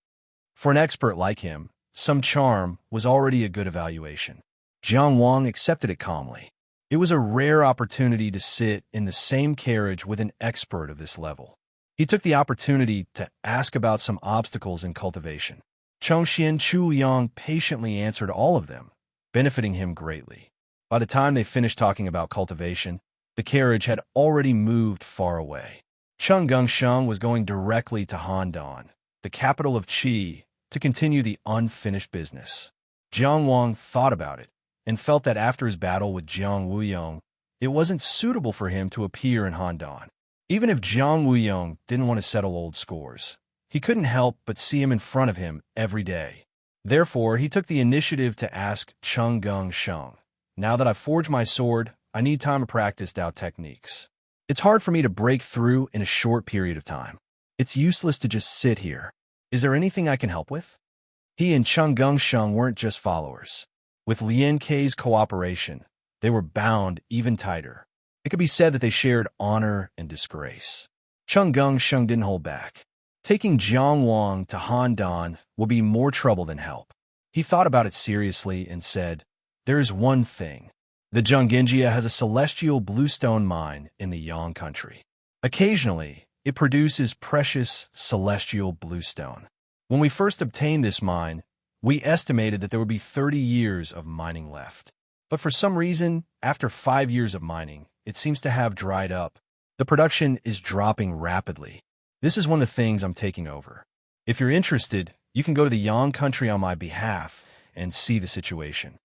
For an expert like him, some charm was already a good evaluation. Jiang Wang accepted it calmly. It was a rare opportunity to sit in the same carriage with an expert of this level. He took the opportunity to ask about some obstacles in cultivation. Chongqing Chu Liang patiently answered all of them, benefiting him greatly. By the time they finished talking about cultivation, the carriage had already moved far away. Cheng Sheng was going directly to Handan, the capital of Qi, to continue the unfinished business. Jiang Wang thought about it and felt that after his battle with Jiang Wuyong, it wasn't suitable for him to appear in Handan. Even if Jiang Wuyong didn't want to settle old scores, he couldn't help but see him in front of him every day. Therefore, he took the initiative to ask Cheng Sheng, "Now that I've forged my sword, I need time to practice Dao techniques. It's hard for me to break through in a short period of time. It's useless to just sit here. Is there anything I can help with?" He and Cheng Sheng weren't just followers. With Lien Kei's cooperation, they were bound even tighter. It could be said that they shared honor and disgrace. Cheng Sheng didn't hold back. Taking Jiang Wang to Handan will be more trouble than help. He thought about it seriously and said, "There is one thing. The Zhonggenjia has a celestial bluestone mine in the Yang country. Occasionally, it produces precious celestial bluestone. When we first obtained this mine, we estimated that there would be 30 years of mining left. But for some reason, after 5 years of mining, it seems to have dried up. The production is dropping rapidly. This is one of the things I'm taking over. If you're interested, you can go to the Yang country on my behalf and see the situation.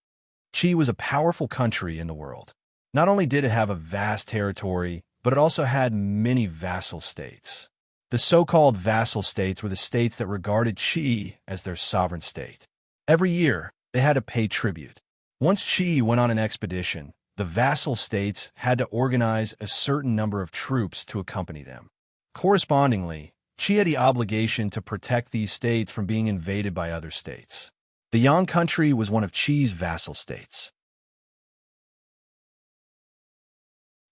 Qi was a powerful country in the world. Not only did it have a vast territory, but it also had many vassal states. The so-called vassal states were the states that regarded Qi as their sovereign state. Every year, they had to pay tribute. Once Qi went on an expedition, the vassal states had to organize a certain number of troops to accompany them. Correspondingly, Qi had the obligation to protect these states from being invaded by other states. The Yang country was one of Qi's vassal states.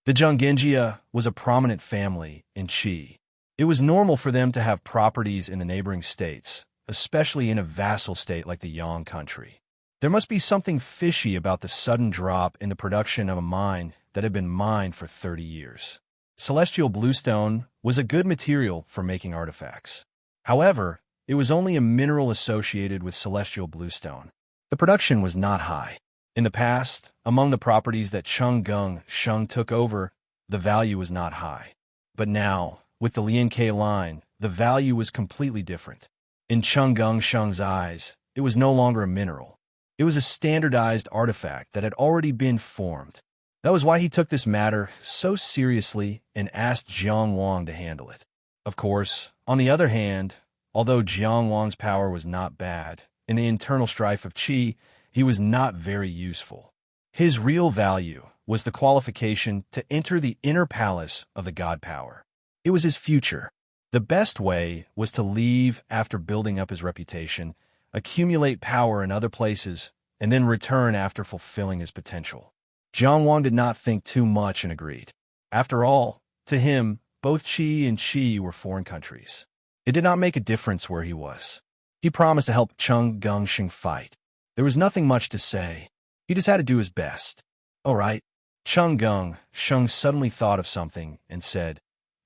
The Zhongenjia was a prominent family in Qi. It was normal for them to have properties in the neighboring states, especially in a vassal state like the Yang country. There must be something fishy about the sudden drop in the production of a mine that had been mined for 30 years. Celestial bluestone was a good material for making artifacts. However, it was only a mineral associated with celestial bluestone. The production was not high. In the past, among the properties that Sheng took over, the value was not high. But now, with the Lianke line, the value was completely different. In Sheng's eyes, it was no longer a mineral. It was a standardized artifact that had already been formed. That was why he took this matter so seriously and asked Jiang Wang to handle it. Of course, on the other hand, although Jiang Wang's power was not bad, in the internal strife of Qi, he was not very useful. His real value was the qualification to enter the inner palace of the god power. It was his future. The best way was to leave after building up his reputation, accumulate power in other places, and then return after fulfilling his potential. Jiang Wang did not think too much and agreed. After all, to him, both Qi and Qi were foreign countries. It did not make a difference where he was. He promised to help Sheng fight. There was nothing much to say. He just had to do his best. All right. Sheng suddenly thought of something and said,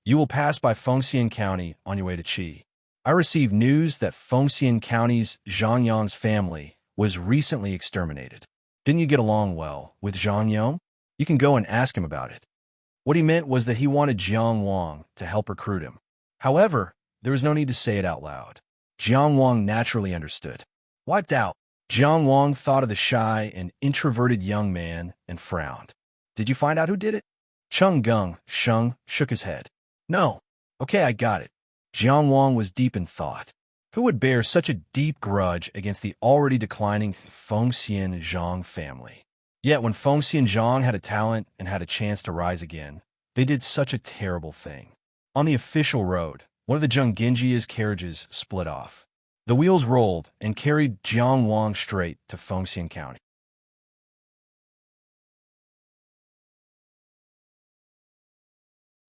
"You will pass by Fengxian County on your way to Qi. I received news that Fengxian County's Zhang Yang's family was recently exterminated. Didn't you get along well with Zhang Yang? You can go and ask him about it." What he meant was that he wanted Jiang Wang to help recruit him. However, there was no need to say it out loud. Jiang Wang naturally understood. Wiped out, Jiang Wang thought of the shy and introverted young man and frowned. "Did you find out who did it?" Sheng shook his head. "No." "Okay, I got it." Jiang Wang was deep in thought. Who would bear such a deep grudge against the already declining Fengxian Zhang family? Yet when Fengxian Zhang had a talent and had a chance to rise again, they did such a terrible thing. On the official road, one of the Zhongenjia's carriages split off. The wheels rolled and carried Jiang Wang straight to Fengxian County.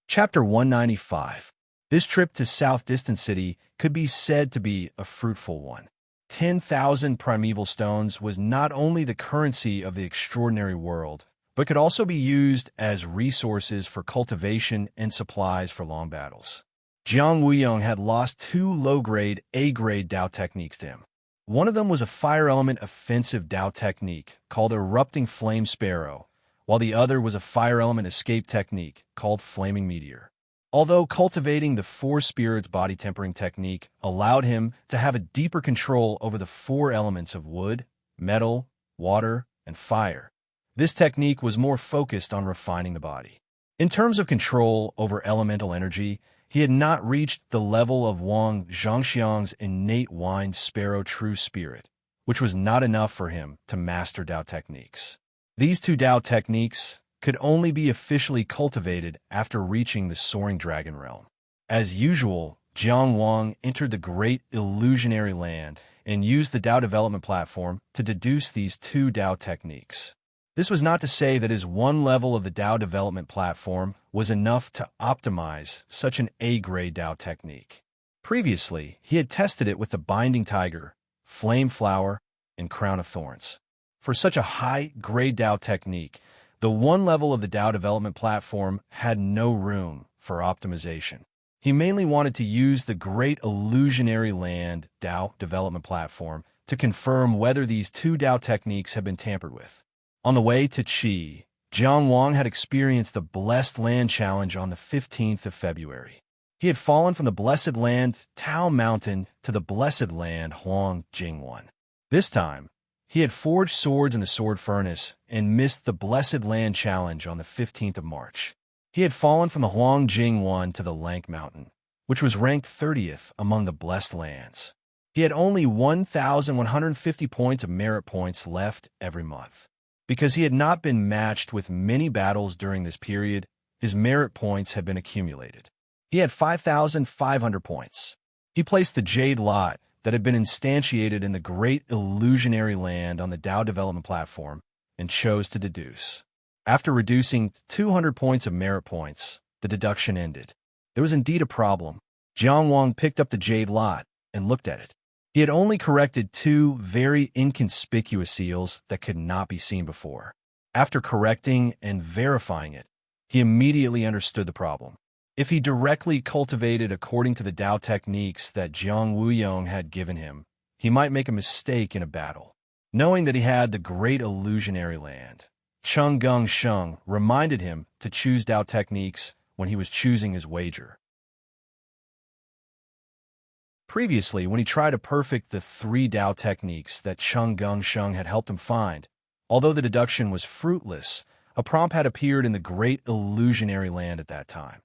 Chapter 195. This trip to South Distant City could be said to be a fruitful one. 10,000 primeval stones was not only the currency of the extraordinary world, but could also be used as resources for cultivation and supplies for long battles. Jiang Wuyong had lost 2 low-grade, A-grade Dao techniques to him. One of them was a fire element offensive Dao technique called Erupting Flame Sparrow, while the other was a fire element escape technique called Flaming Meteor. Although cultivating the 4 spirits body tempering technique allowed him to have a deeper control over the 4 elements of wood, metal, water, and fire, this technique was more focused on refining the body. In terms of control over elemental energy, he had not reached the level of Wang Zhangxiang's innate Wind Sparrow True Spirit, which was not enough for him to master Dao techniques. These 2 Dao techniques could only be officially cultivated after reaching the Soaring Dragon Realm. As usual, Jiang Wang entered the Great Illusionary Land and used the Dao Development Platform to deduce these 2 Dao techniques. This was not to say that his one level of the Dao Development Platform was enough to optimize such an A-grade Dao technique. Previously, he had tested it with the Binding Tiger, Flame Flower, and Crown of Thorns. For such a high-grade Dao technique, the one level of the Dao Development Platform had no room for optimization. He mainly wanted to use the Great Illusionary Land Dao development platform to confirm whether these two Dao techniques had been tampered with. On the way to Qi, Jiang Wang had experienced the Blessed Land Challenge on the 15th of February. He had fallen from the Blessed Land Tao Mountain to the Blessed Land Huang Jingwan. This time, he had forged swords in the sword furnace and missed the Blessed Land Challenge on the 15th of March. He had fallen from the Huang Jingwan to the Lank Mountain, which was ranked 30th among the Blessed Lands. He had only 1,150 points of merit points left every month. Because he had not been matched with many battles during this period, his merit points had been accumulated. He had 5,500 points. He placed the Jade Lot that had been instantiated in the Great Illusionary Land on the Dao development platform and chose to deduce. After reducing 200 points of merit points, the deduction ended. There was indeed a problem. Jiang Wang picked up the Jade Lot and looked at it. He had only corrected two very inconspicuous seals that could not be seen before. After correcting and verifying it, he immediately understood the problem. If he directly cultivated according to the Dao techniques that Jiang Wuyong had given him, he might make a mistake in a battle. Knowing that he had the Great Illusionary Land, Cheng Gung Sheng reminded him to choose Dao techniques when he was choosing his wager. Previously, when he tried to perfect the three Dao techniques that Cheng Gung Sheng had helped him find, although the deduction was fruitless, a prompt had appeared in the Great Illusionary Land at that time.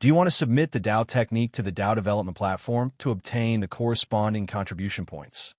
Do you want to submit the Dao technique to the Dao development platform to obtain the corresponding contribution points?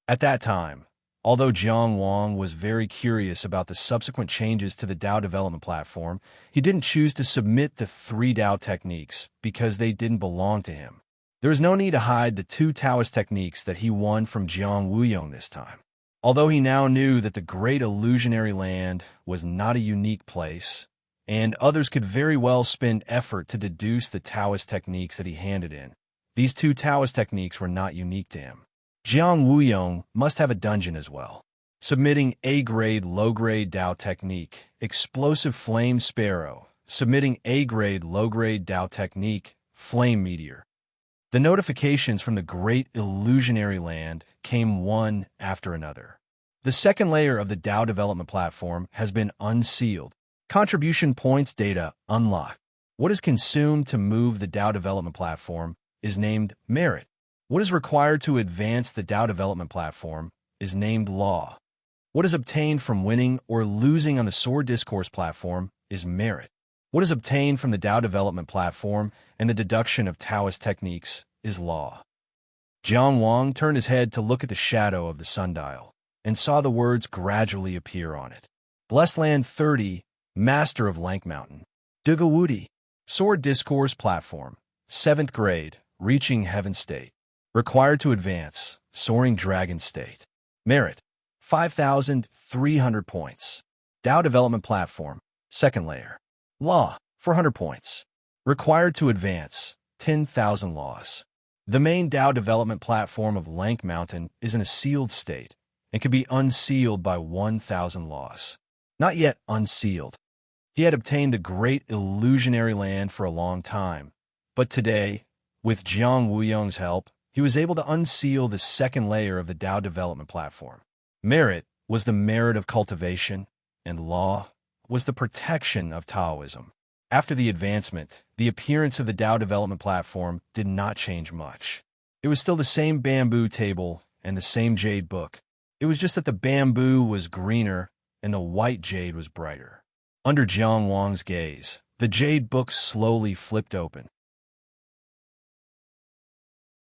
At that time, although Jiang Wang was very curious about the subsequent changes to the Dao development platform, he didn't choose to submit the three Dao techniques because they didn't belong to him. There was no need to hide the two Taoist techniques that he won from Jiang Wuyong this time. Although he now knew that the Great Illusionary Land was not a unique place, and others could very well spend effort to deduce the Taoist techniques that he handed in, these two Taoist techniques were not unique to him. Jiang Wuyong must have a dungeon as well. Submitting A-grade, low-grade Dao technique, Explosive Flame Sparrow. Submitting A-grade, low-grade Dao technique, Flame Meteor. The notifications from the Great Illusionary Land came one after another. The second layer of the Dao development platform has been unsealed. Contribution points data unlocked. What is consumed to move the Dao development platform is named merit. What is required to advance the Dao development platform is named law. What is obtained from winning or losing on the Sword Discourse platform is merit. What is obtained from the Dao development platform and the deduction of Taoist techniques is law. Jiang Wang turned his head to look at the shadow of the sundial and saw the words gradually appear on it. Blessed Land 30, Master of Lank Mountain. Dugawudi. Sword Discourse platform. 7th grade, reaching Heaven State. Required to advance, Soaring Dragon State. Merit, 5,300 points. Dao development platform, 2nd layer. Law, 400 points. Required to advance, 10,000 laws. The main Dao development platform of Lank Mountain is in a sealed state and can be unsealed by 1,000 laws. Not yet unsealed. He had obtained the Great Illusionary Land for a long time, but today, with Jiang Wuyong's help, he was able to unseal the second layer of the Dao development platform. Merit was the merit of cultivation, and law was the protection of Taoism. After the advancement, the appearance of the Dao development platform did not change much. It was still the same bamboo table and the same jade book. It was just that the bamboo was greener and the white jade was brighter. Under Jiang Wang's gaze, the jade book slowly flipped open.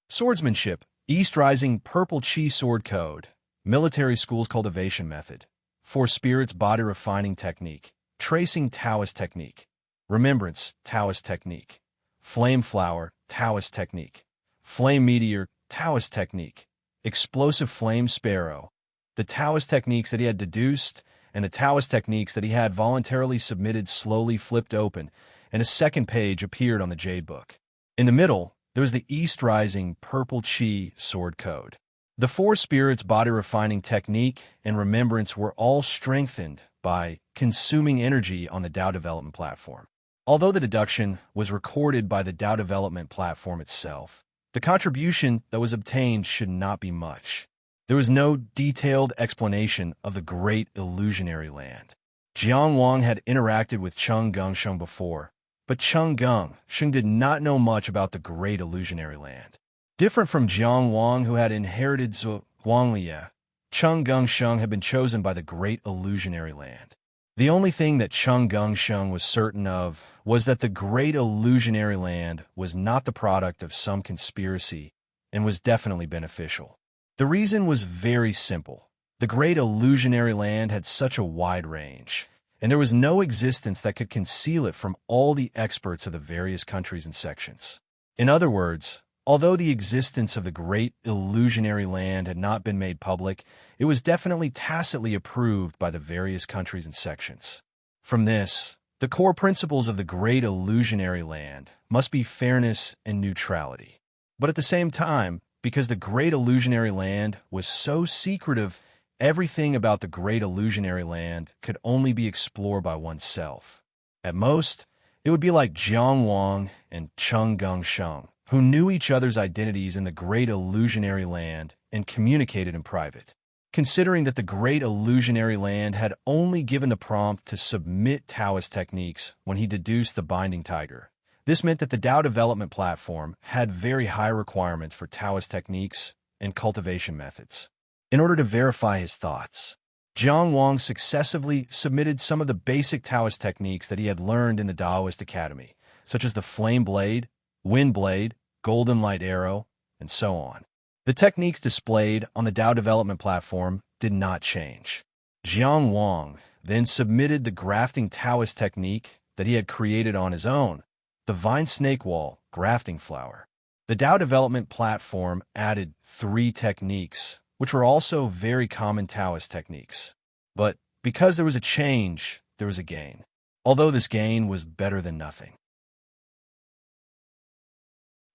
Swordsmanship, East Rising Purple Chi Sword Code, Military School's Cultivation Method, For Spirits Body Refining Technique, Tracing Taoist Technique, Remembrance Taoist Technique, Flame Flower Taoist Technique, Flame Meteor Taoist Technique, Explosive Flame Sparrow, the Taoist techniques that he had deduced and the Taoist techniques that he had voluntarily submitted slowly flipped open, and a second page appeared on the Jade Book. In the middle, there was the East Rising Purple Chi Sword Code. The Four Spirits Body Refining Technique and Remembrance were all strengthened by consuming energy on the Dao development platform. Although the deduction was recorded by the Tao development platform itself, the contribution that was obtained should not be much. There was no detailed explanation of the Great Illusionary Land. Jiang Wang had interacted with Cheng Gongsheng before, but Cheng Gongsheng did not know much about the Great Illusionary Land. Different from Jiang Wang, who had inherited Zhuanglie, Cheng Gongsheng had been chosen by the Great Illusionary Land. The only thing that Cheng Gongsheng was certain of was that the Great Illusionary Land was not the product of some conspiracy and was definitely beneficial. The reason was very simple. The Great Illusionary Land had such a wide range, and there was no existence that could conceal it from all the experts of the various countries and sections. In other words, although the existence of the Great Illusionary Land had not been made public, it was definitely tacitly approved by the various countries and sections. From this, the core principles of the Great Illusionary Land must be fairness and neutrality. But at the same time, because the Great Illusionary Land was so secretive, everything about the Great Illusionary Land could only be explored by oneself. At most, it would be like Jiang Wang and Cheng Gongsheng, who knew each other's identities in the Great Illusionary Land and communicated in private. Considering that the Great Illusionary Land had only given the prompt to submit Taoist techniques when he deduced the binding tiger, this meant that the Tao development platform had very high requirements for Taoist techniques and cultivation methods. In order to verify his thoughts, Jiang Wang successively submitted some of the basic Taoist techniques that he had learned in the Taoist Academy, such as the flame blade, wind blade, golden light arrow, and so on. The techniques displayed on the Tao development platform did not change. Jiang Wang then submitted the grafting Taoist technique that he had created on his own, the vine snake wall grafting flower. The Tao development platform added 3 techniques, which were also very common Taoist techniques. But because there was a change, there was a gain, although this gain was better than nothing.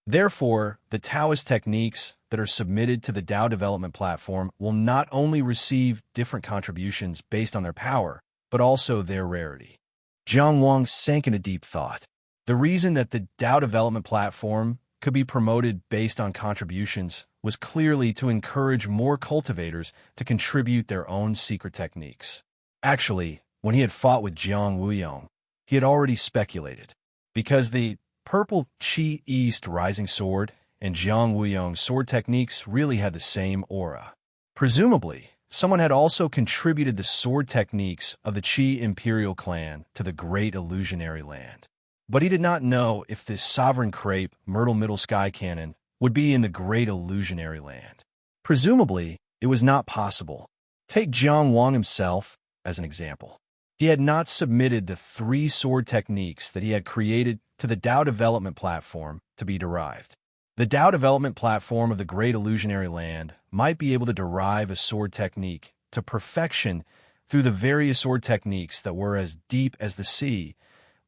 Therefore, the Taoist techniques that are submitted to the Tao development platform will not only receive different contributions based on their power, but also their rarity. Jiang Wang sank into deep thought. The reason that the Tao development platform could be promoted based on contributions was clearly to encourage more cultivators to contribute their own secret techniques. Actually, when he had fought with Jiang Wuyong, he had already speculated. Because the Purple Qi East Rising Sword and Jiang Wuyong's sword techniques really had the same aura. Presumably, someone had also contributed the sword techniques of the Qi Imperial clan to the Great Illusionary Land. But he did not know if this sovereign crepe Myrtle Middle Sky Cannon would be in the Great Illusionary Land. Presumably, it was not possible. Take Jiang Wang himself as an example. He had not submitted the 3 sword techniques that he had created to the Tao development platform to be derived. The Tao development platform of the Great Illusionary Land might be able to derive a sword technique to perfection through the various sword techniques that were as deep as the sea,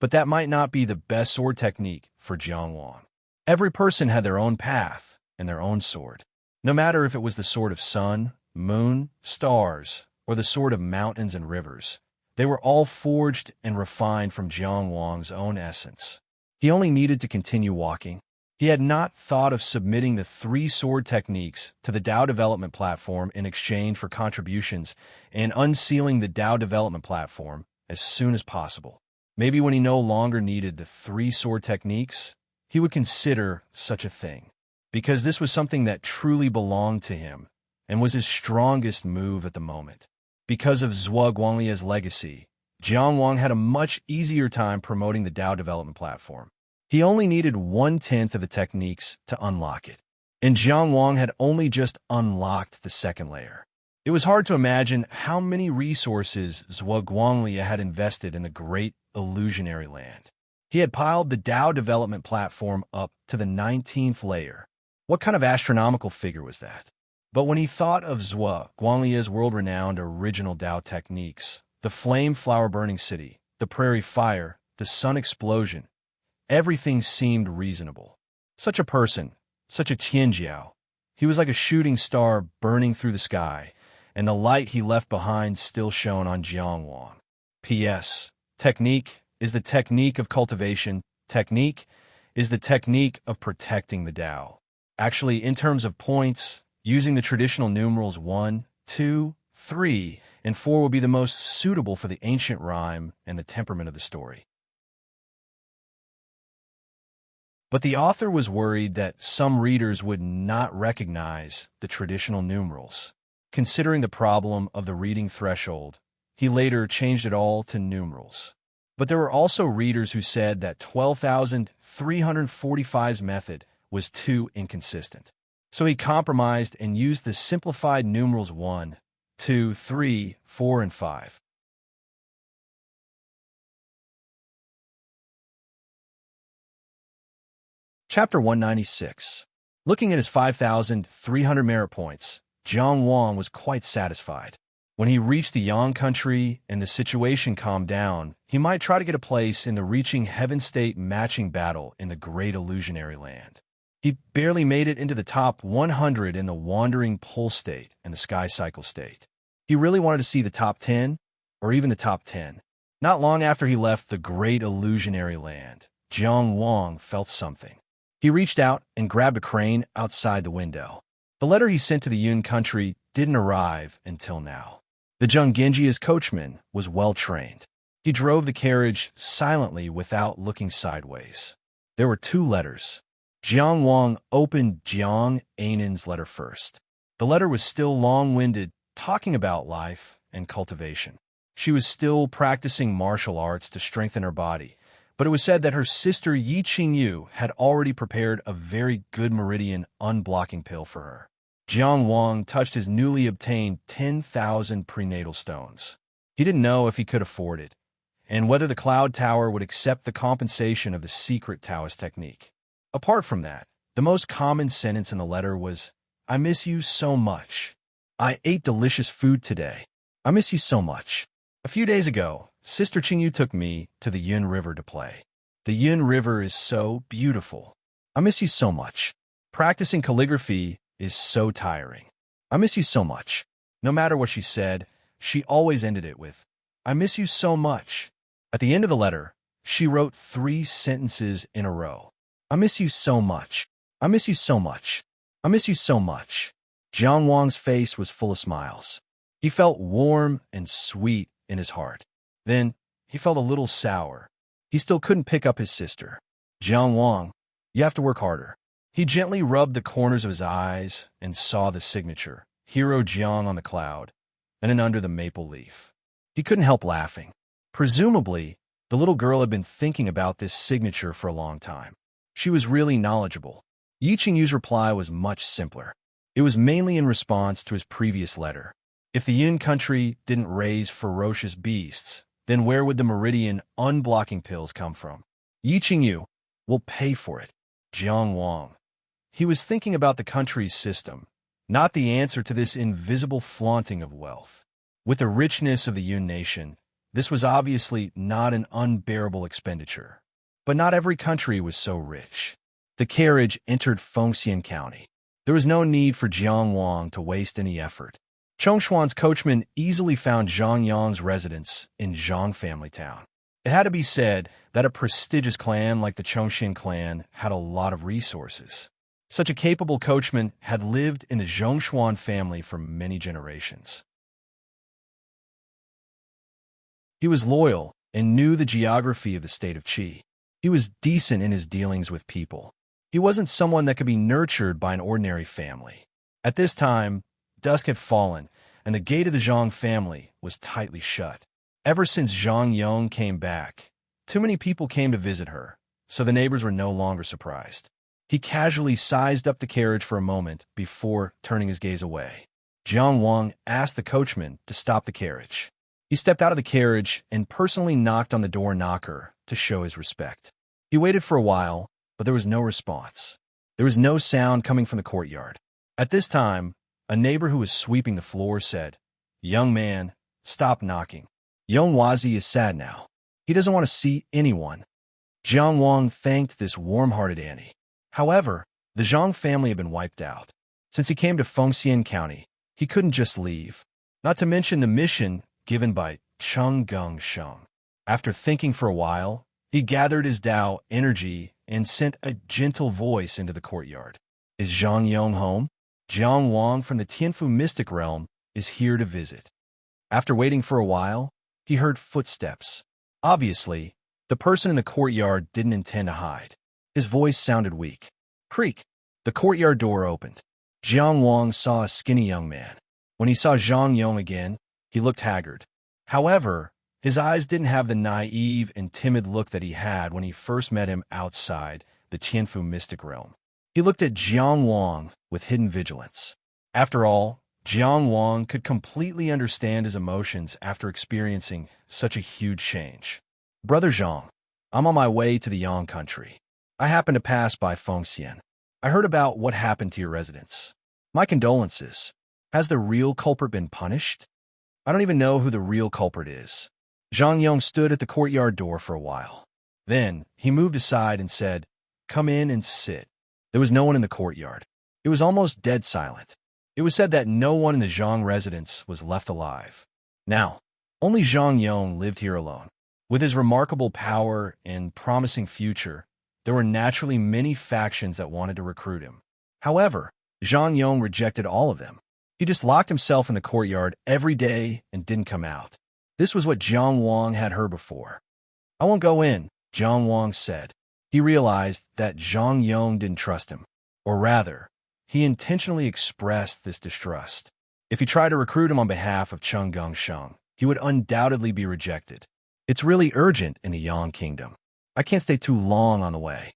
but that might not be the best sword technique for Jiang Wang. Every person had their own path and their own sword. No matter if it was the sword of sun, moon, stars, or the sword of mountains and rivers, they were all forged and refined from Jiang Wang's own essence. He only needed to continue walking. He had not thought of submitting the 3 sword techniques to the Tao development platform in exchange for contributions and unsealing the Tao development platform as soon as possible. Maybe when he no longer needed the 3 sword techniques, he would consider such a thing, because this was something that truly belonged to him and was his strongest move at the moment. Because of Zhuo Guanglia's legacy, Jiang Wang had a much easier time promoting the Tao development platform. He only needed 1/10 of the techniques to unlock it, and Jiang Wang had only just unlocked the second layer. It was hard to imagine how many resources Zhuo Guanglia had invested in the Great Illusionary Land. He had piled the Tao development platform up to the 19th layer. What kind of astronomical figure was that? But when he thought of Zhuo Guanglia's world-renowned original Tao techniques, the flame flower burning city, the prairie fire, the sun explosion, everything seemed reasonable. Such a person, such a Tianjiao, he was like a shooting star burning through the sky, and the light he left behind still shone on Jiang Wang. P.S. Technique is the technique of cultivation. Technique is the technique of protecting the Tao. Actually, in terms of points, using the traditional numerals 1, 2, 3, and 4 will be the most suitable for the ancient rhyme and the temperament of the story. But the author was worried that some readers would not recognize the traditional numerals. Considering the problem of the reading threshold, he later changed it all to numerals. But there were also readers who said that 12,345's method was too inconsistent. So he compromised and used the simplified numerals 1, 2, 3, 4, and 5. Chapter 196. Looking at his 5,300 merit points, Jiang Wang was quite satisfied. When he reached the Yang country and the situation calmed down, he might try to get a place in the reaching Heaven State matching battle in the Great Illusionary Land. He barely made it into the top 100 in the Wandering Pole State and the Sky Cycle State. He really wanted to see the top 10, or even the top 10. Not long after he left the Great Illusionary Land, Jiang Wang felt something. He reached out and grabbed a crane outside the window. The letter he sent to the Yun country didn't arrive until now. The Zhenggenji's coachman was well-trained. He drove the carriage silently without looking sideways. There were 2 letters. Jiang Wang opened Jiang Ainan's letter first. The letter was still long-winded, talking about life and cultivation. She was still practicing martial arts to strengthen her body, but it was said that her sister Yi Qingyu had already prepared a very good meridian unblocking pill for her. Jiang Wang touched his newly obtained 10,000 prenatal stones. He didn't know if he could afford it, and whether the Cloud Tower would accept the compensation of the secret Taoist technique. Apart from that, the most common sentence in the letter was, "I miss you so much. I ate delicious food today. I miss you so much. A few days ago, Sister Qingyu took me to the Yun River to play. The Yun River is so beautiful. I miss you so much. Practicing calligraphy is so tiring. I miss you so much." No matter what she said, she always ended it with, "I miss you so much." At the end of the letter, she wrote 3 sentences in a row. "I miss you so much. I miss you so much. I miss you so much." Jiang Wang's face was full of smiles. He felt warm and sweet in his heart. Then, he felt a little sour. He still couldn't pick up his sister. "Jiang Wang, you have to work harder." He gently rubbed the corners of his eyes and saw the signature, Hero Jiang on the cloud, and then under the maple leaf. He couldn't help laughing. Presumably, the little girl had been thinking about this signature for a long time. She was really knowledgeable. Yi Qingyu's reply was much simpler. It was mainly in response to his previous letter. If the Yun country didn't raise ferocious beasts, then where would the meridian unblocking pills come from? Yi Qingyu will pay for it. Jiang Wang. He was thinking about the country's system, not the answer to this invisible flaunting of wealth. With the richness of the Yun nation, this was obviously not an unbearable expenditure. But not every country was so rich. The carriage entered Fengxian County. There was no need for Jiang Wang to waste any effort. Chongshuan's coachman easily found Zhang Yang's residence in Zhang family town. It had to be said that a prestigious clan like the Chongshin clan had a lot of resources. Such a capable coachman had lived in the Zhongshuan family for many generations. He was loyal and knew the geography of the state of Qi. He was decent in his dealings with people. He wasn't someone that could be nurtured by an ordinary family. At this time, dusk had fallen, and the gate of the Zhang family was tightly shut. Ever since Zhang Yong came back, too many people came to visit her, so the neighbors were no longer surprised. He casually sized up the carriage for a moment before turning his gaze away. Jiang Wang asked the coachman to stop the carriage. He stepped out of the carriage and personally knocked on the door knocker to show his respect. He waited for a while, but there was no response. There was no sound coming from the courtyard. At this time, a neighbor who was sweeping the floor said, "Young man, stop knocking. Yong Wazi is sad now. He doesn't want to see anyone." Jiang Wang thanked this warm-hearted auntie. However, the Zhang family had been wiped out. Since he came to Fengxian County, he couldn't just leave. Not to mention the mission given by Cheng Geng Sheng. After thinking for a while, he gathered his Tao energy and sent a gentle voice into the courtyard. Is Zhang Yong home? Jiang Wang from the Tianfu mystic realm is here to visit. After waiting for a while, he heard footsteps. Obviously, the person in the courtyard didn't intend to hide. His voice sounded weak. Creak. The courtyard door opened. Jiang Wang saw a skinny young man. When he saw Zhang Yong again, he looked haggard. However, his eyes didn't have the naive and timid look that he had when he first met him outside the Tianfu mystic realm. He looked at Jiang Wang with hidden vigilance. After all, Jiang Wang could completely understand his emotions after experiencing such a huge change. Brother Zhang, I'm on my way to the Yang country. I happened to pass by Fengxian. I heard about what happened to your residence. My condolences. Has the real culprit been punished? I don't even know who the real culprit is. Zhang Yong stood at the courtyard door for a while. Then, he moved aside and said, Come in and sit. There was no one in the courtyard. It was almost dead silent. It was said that no one in the Zhang residence was left alive. Now, only Zhang Yong lived here alone. With his remarkable power and promising future, there were naturally many factions that wanted to recruit him. However, Zhang Yong rejected all of them. He just locked himself in the courtyard every day and didn't come out. This was what Jiang Wang had heard before. I won't go in, Jiang Wang said. He realized that Zhang Yong didn't trust him. Or rather, he intentionally expressed this distrust. If he tried to recruit him on behalf of Cheng Gongsheng, he would undoubtedly be rejected. It's really urgent in the Yang Kingdom. I can't stay too long on the way.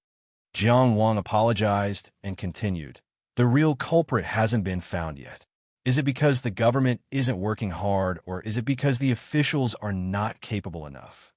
Jiang Wang apologized and continued. The real culprit hasn't been found yet. Is it because the government isn't working hard, or is it because the officials are not capable enough?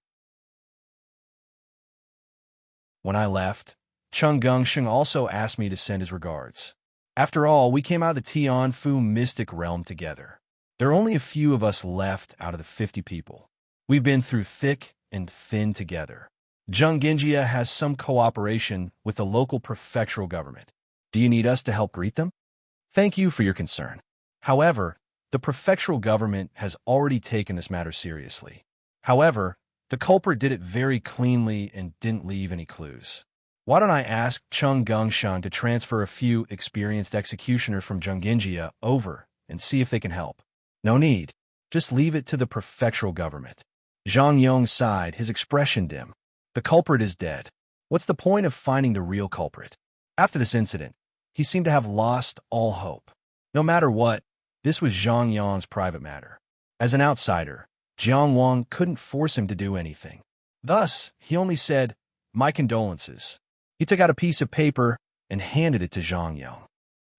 When I left, Cheng Gongsheng also asked me to send his regards. After all, we came out of the Tianfu mystic realm together. There are only a few of us left out of the 50 people. We've been through thick and thin together. Zhonginjia has some cooperation with the local prefectural government. Do you need us to help greet them? Thank you for your concern. However, the prefectural government has already taken this matter seriously. However, the culprit did it very cleanly and didn't leave any clues. Why don't I ask Cheng Gongsheng to transfer a few experienced executioners from Zhonginjia over and see if they can help? No need. Just leave it to the prefectural government. Zhang Yong sighed, his expression dim. The culprit is dead. What's the point of finding the real culprit? After this incident, he seemed to have lost all hope. No matter what, this was Zhang Yong's private matter. As an outsider, Jiang Wang couldn't force him to do anything. Thus, he only said, My condolences. He took out a piece of paper and handed it to Zhang Yong.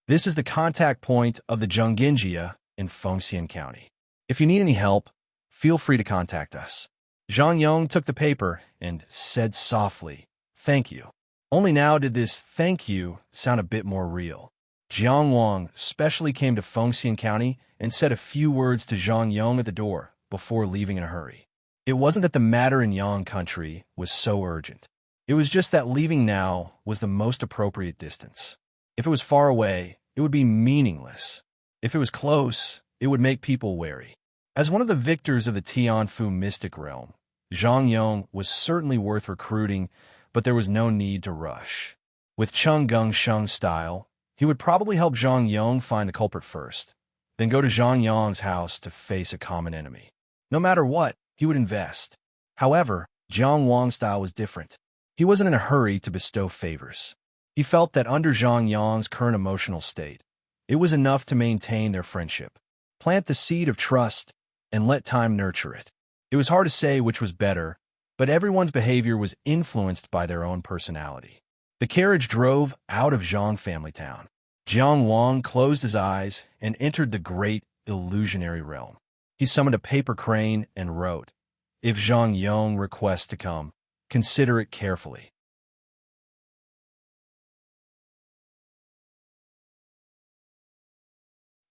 This is the contact point of the Zhonginjia in Fengxian County. If you need any help, feel free to contact us. Zhang Yong took the paper and said softly, Thank you. Only now did this thank you sound a bit more real. Jiang Wang specially came to Fengxian County and said a few words to Zhang Yong at the door before leaving in a hurry. It wasn't that the matter in Yang country was so urgent. It was just that leaving now was the most appropriate distance. If it was far away, it would be meaningless. If it was close, it would make people wary. As one of the victors of the Tianfu mystic realm, Zhang Yong was certainly worth recruiting, but there was no need to rush. With Cheng Gongsheng's style, he would probably help Zhang Yong find the culprit first, then go to Zhang Yong's house to face a common enemy. No matter what, he would invest. However, Jiang Wang's style was different. He wasn't in a hurry to bestow favors. He felt that under Zhang Yong's current emotional state, it was enough to maintain their friendship. Plant the seed of trust and let time nurture it. It was hard to say which was better, but everyone's behavior was influenced by their own personality. The carriage drove out of Zhang family town. Jiang Wang closed his eyes and entered the great illusionary realm. He summoned a paper crane and wrote, If Zhang Yong requests to come, consider it carefully.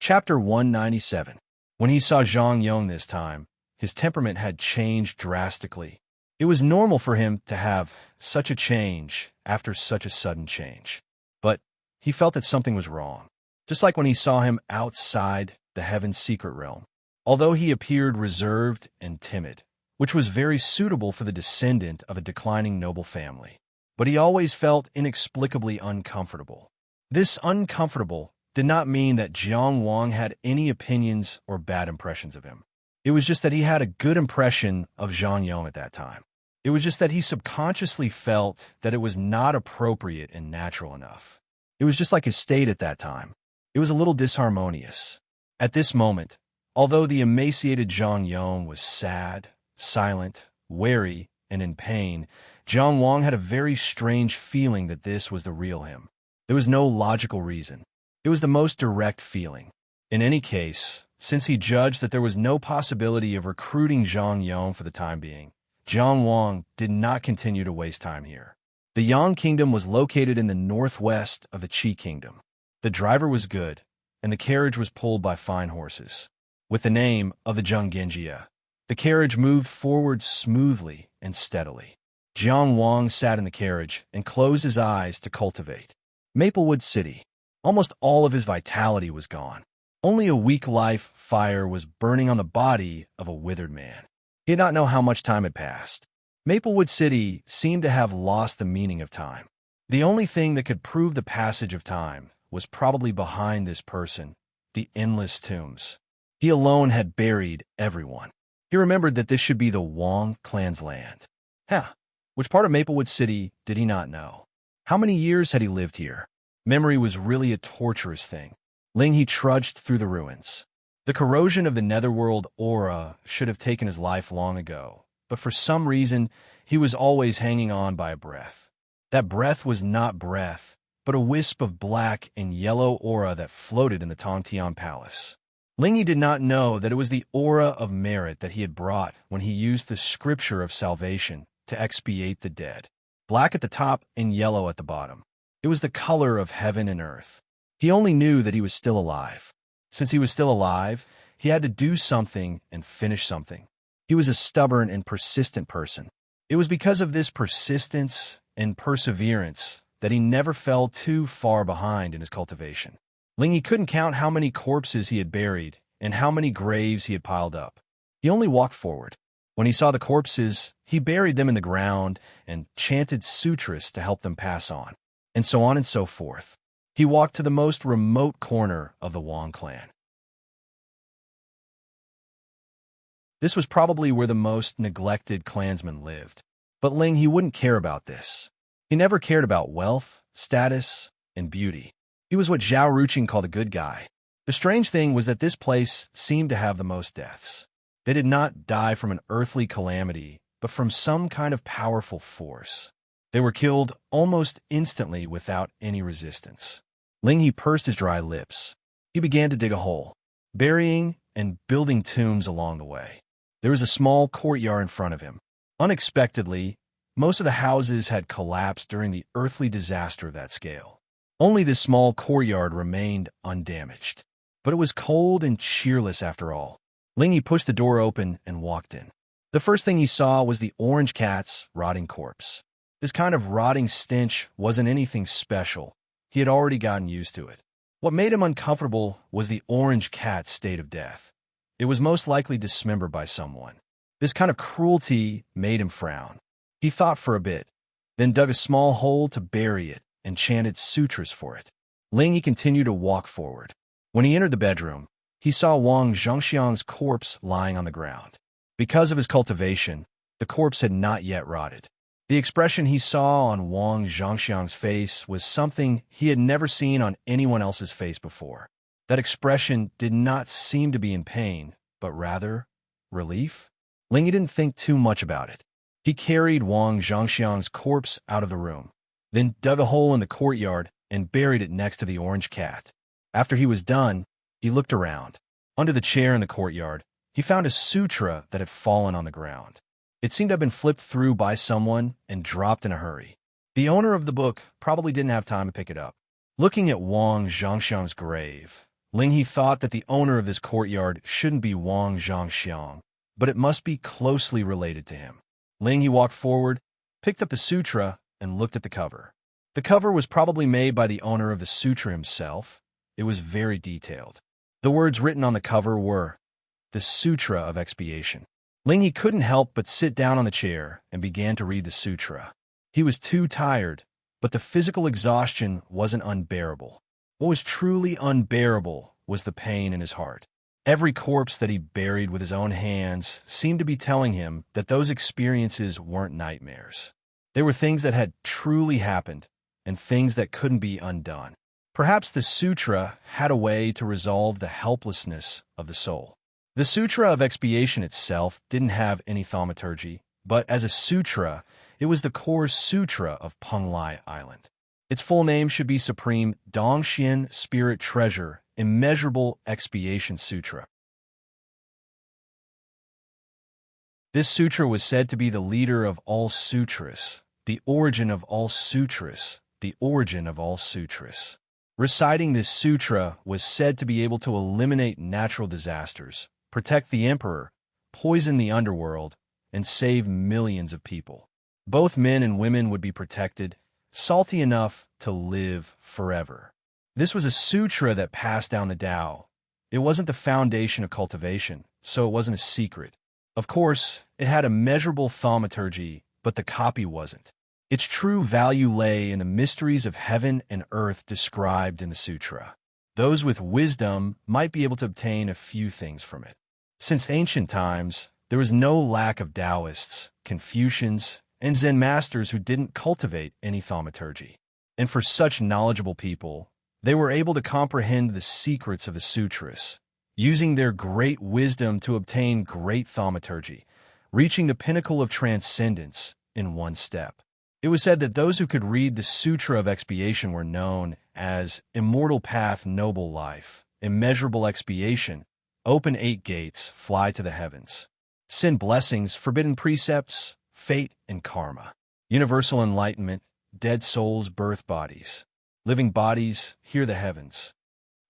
Chapter 197. When he saw Zhang Yong this time, his temperament had changed drastically. It was normal for him to have such a change after such a sudden change. But he felt that something was wrong, just like when he saw him outside the Heaven's secret realm. Although he appeared reserved and timid, which was very suitable for the descendant of a declining noble family. But he always felt inexplicably uncomfortable. This uncomfortable did not mean that Jiang Wang had any opinions or bad impressions of him. It was just that he had a good impression of Zhang Yong at that time. It was just that he subconsciously felt that it was not appropriate and natural enough. It was just like his state at that time. It was a little disharmonious. At this moment, although the emaciated Zhang Yong was sad, silent, wary, and in pain, Jiang Wang had a very strange feeling that this was the real him. There was no logical reason. It was the most direct feeling. In any case, since he judged that there was no possibility of recruiting Zhang Yong for the time being, Jiang Wang did not continue to waste time here. The Yang Kingdom was located in the northwest of the Qi Kingdom. The driver was good, and the carriage was pulled by fine horses. With the name of the Zhenggenjia, the carriage moved forward smoothly and steadily. Jiang Wang sat in the carriage and closed his eyes to cultivate. Maplewood City. Almost all of his vitality was gone. Only a weak life fire was burning on the body of a withered man. He did not know how much time had passed. Maplewood City seemed to have lost the meaning of time. The only thing that could prove the passage of time was probably behind this person, the endless tombs. He alone had buried everyone. He remembered that this should be the Wang clan's land. Which part of Maplewood City did he not know? How many years had he lived here? Memory was really a torturous thing. Ling He trudged through the ruins. The corrosion of the netherworld aura should have taken his life long ago, but for some reason, he was always hanging on by a breath. That breath was not breath, but a wisp of black and yellow aura that floated in the Tongtian Palace. Ling Yi did not know that it was the aura of merit that he had brought when he used the scripture of salvation to expiate the dead. Black at the top and yellow at the bottom. It was the color of heaven and earth. He only knew that he was still alive. Since he was still alive, he had to do something and finish something. He was a stubborn and persistent person. It was because of this persistence and perseverance that he never fell too far behind in his cultivation. Ling Yi couldn't count how many corpses he had buried and how many graves he had piled up. He only walked forward. When he saw the corpses, he buried them in the ground and chanted sutras to help them pass on and so forth. He walked to the most remote corner of the Wang clan. This was probably where the most neglected clansmen lived. But Ling He wouldn't care about this. He never cared about wealth, status, and beauty. He was what Zhao Ruqing called a good guy. The strange thing was that this place seemed to have the most deaths. They did not die from an earthly calamity, but from some kind of powerful force. They were killed almost instantly without any resistance. Ling He pursed his dry lips. He began to dig a hole, burying and building tombs along the way. There was a small courtyard in front of him. Unexpectedly, most of the houses had collapsed during the earthly disaster of that scale. Only this small courtyard remained undamaged. But it was cold and cheerless after all. Ling Yi pushed the door open and walked in. The first thing he saw was the orange cat's rotting corpse. This kind of rotting stench wasn't anything special. He had already gotten used to it. What made him uncomfortable was the orange cat's state of death. It was most likely dismembered by someone. This kind of cruelty made him frown. He thought for a bit, then dug a small hole to bury it and chanted sutras for it. Ling Yi continued to walk forward. When he entered the bedroom, he saw Wang Zhongxiang's corpse lying on the ground. Because of his cultivation, the corpse had not yet rotted. The expression he saw on Wang Zhongxiang's face was something he had never seen on anyone else's face before. That expression did not seem to be in pain, but rather relief. Ling Yi didn't think too much about it. He carried Wang Zhongxiang's corpse out of the room, then dug a hole in the courtyard and buried it next to the orange cat. After he was done, he looked around. Under the chair in the courtyard, he found a sutra that had fallen on the ground. It seemed to have been flipped through by someone and dropped in a hurry. The owner of the book probably didn't have time to pick it up. Looking at Wang Zhongxiang's grave, Ling He thought that the owner of this courtyard shouldn't be Wang Zhongxiang, but it must be closely related to him. Ling He walked forward, picked up the sutra, and looked at the cover. The cover was probably made by the owner of the sutra himself. It was very detailed. The words written on the cover were, "The Sutra of Expiation." Lingyi couldn't help but sit down on the chair and began to read the sutra. He was too tired, but the physical exhaustion wasn't unbearable. What was truly unbearable was the pain in his heart. Every corpse that he buried with his own hands seemed to be telling him that those experiences weren't nightmares. They were things that had truly happened, and things that couldn't be undone. Perhaps the sutra had a way to resolve the helplessness of the soul. The Sutra of Expiation itself didn't have any thaumaturgy, but as a sutra, it was the core sutra of Penglai Island. Its full name should be Supreme Dongxian Spirit Treasure, Immeasurable Expiation Sutra. This sutra was said to be the leader of all sutras, the origin of all sutras, the origin of all sutras. Reciting this sutra was said to be able to eliminate natural disasters, protect the emperor, poison the underworld, and save millions of people. Both men and women would be protected, salty enough to live forever. This was a sutra that passed down the Tao. It wasn't the foundation of cultivation, so it wasn't a secret. Of course, it had immeasurable thaumaturgy, but the copy wasn't. Its true value lay in the mysteries of heaven and earth described in the sutra. Those with wisdom might be able to obtain a few things from it. Since ancient times, there was no lack of Taoists, Confucians, and Zen masters who didn't cultivate any thaumaturgy. And for such knowledgeable people, they were able to comprehend the secrets of the sutras, using their great wisdom to obtain great thaumaturgy, reaching the pinnacle of transcendence in one step. It was said that those who could read the Sutra of Expiation were known as Immortal Path, Noble Life, Immeasurable Expiation, Open 8 Gates, Fly to the Heavens, Sin Blessings, Forbidden Precepts, Fate and Karma, Universal Enlightenment, Dead Souls, Birth Bodies, Living Bodies, Hear the Heavens.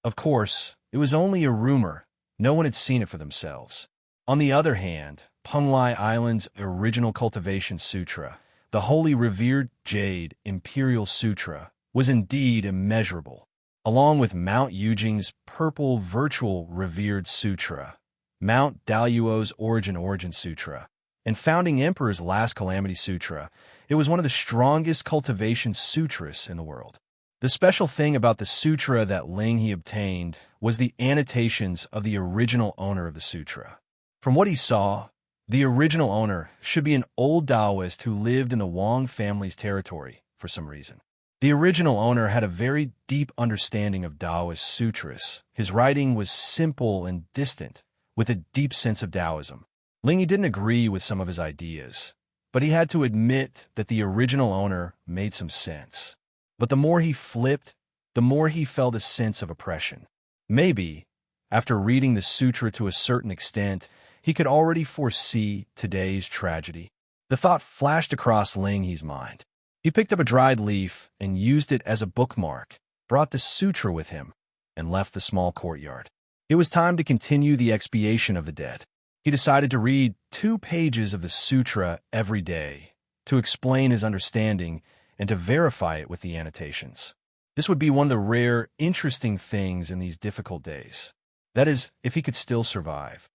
Of course, it was only a rumor. No one had seen it for themselves. On the other hand, Penglai Island's original cultivation sutra, the holy revered Jade Imperial Sutra, was indeed immeasurable, along with Mount Yujing's purple virtual revered sutra, Mount Daluo's Origin Sutra, and Founding Emperor's Last Calamity Sutra. It was one of the strongest cultivation sutras in the world. The special thing about the sutra that Lingyi obtained was the annotations of the original owner of the sutra. From what he saw, the original owner should be an old Taoist who lived in the Wang family's territory for some reason. The original owner had a very deep understanding of Taoist sutras. His writing was simple and distant, with a deep sense of Taoism. Lingyi didn't agree with some of his ideas, but he had to admit that the original owner made some sense. But the more he flipped, the more he felt a sense of oppression. Maybe, after reading the sutra to a certain extent, he could already foresee today's tragedy. The thought flashed across Lingyi's mind. He picked up a dried leaf and used it as a bookmark, brought the sutra with him, and left the small courtyard. It was time to continue the expiation of the dead. He decided to read 2 pages of the sutra every day, to explain his understanding and to verify it with the annotations. This would be one of the rare, interesting things in these difficult days. That is, if he could still survive.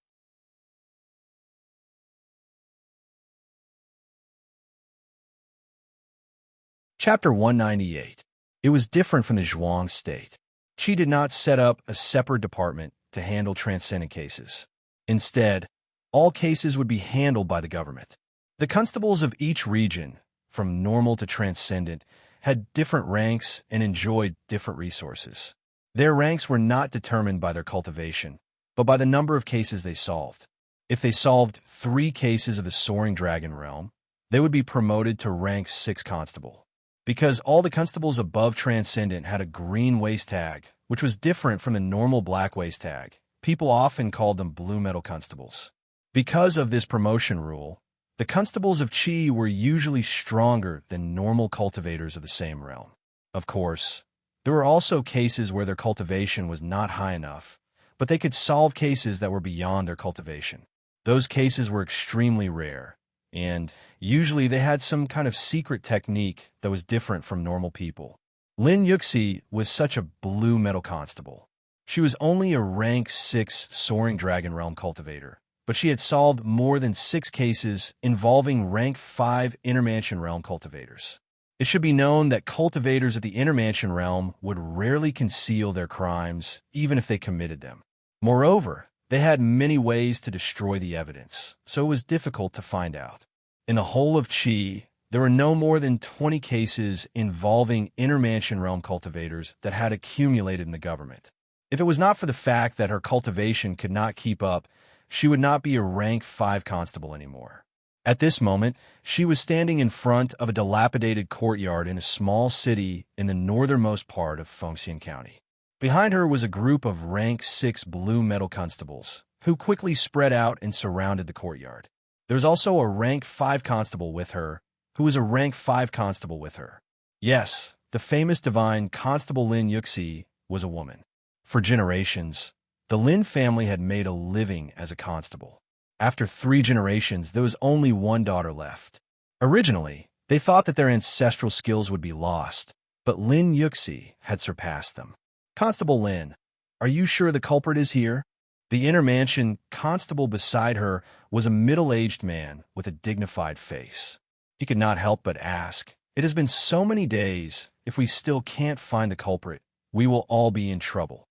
Chapter 198. It was different from the Zhuang state. Qi did not set up a separate department to handle transcendent cases. Instead, all cases would be handled by the government. The constables of each region, from normal to transcendent, had different ranks and enjoyed different resources. Their ranks were not determined by their cultivation, but by the number of cases they solved. If they solved 3 cases of the Soaring Dragon Realm, they would be promoted to rank 6 constable. Because all the constables above Transcendent had a green waist tag, which was different from the normal black waist tag, people often called them blue metal constables. Because of this promotion rule, the constables of Qi were usually stronger than normal cultivators of the same realm. Of course, there were also cases where their cultivation was not high enough, but they could solve cases that were beyond their cultivation. Those cases were extremely rare, and usually they had some kind of secret technique that was different from normal people. Lin Yuxi was such a blue metal constable. She was only a rank 6 Soaring Dragon Realm cultivator, but she had solved more than 6 cases involving rank 5 Intermansion Realm cultivators. It should be known that cultivators of the Intermansion Realm would rarely conceal their crimes, even if they committed them. Moreover, they had many ways to destroy the evidence, so it was difficult to find out. In the whole of Qi, there were no more than 20 cases involving Intermansion Realm cultivators that had accumulated in the government. If it was not for the fact that her cultivation could not keep up, she would not be a rank 5 constable anymore. At this moment, she was standing in front of a dilapidated courtyard in a small city in the northernmost part of Fengxian County. Behind her was a group of rank 6 blue metal constables, who quickly spread out and surrounded the courtyard. There was also a rank 5 constable with her, who was a rank 5 constable with her. Yes, the famous divine Constable Lin Yuxi was a woman. For generations, the Lin family had made a living as a constable. After 3 generations, there was only one daughter left. Originally, they thought that their ancestral skills would be lost, but Lin Yuxi had surpassed them. Constable Lin, are you sure the culprit is here? The Intermansion constable beside her was a middle-aged man with a dignified face. He could not help but ask, "It has been so many days. If we still can't find the culprit, we will all be in trouble."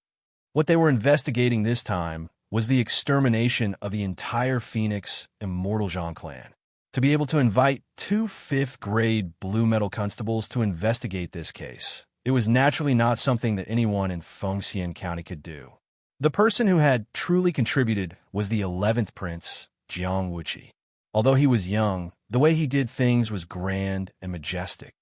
What they were investigating this time was the extermination of the entire Phoenix Immortal Zhang clan. To be able to invite 2 5th-grade blue metal constables to investigate this case, it was naturally not something that anyone in Fengxian County could do. The person who had truly contributed was the 11th prince, Jiang Wuqi. Although he was young, the way he did things was grand and majestic.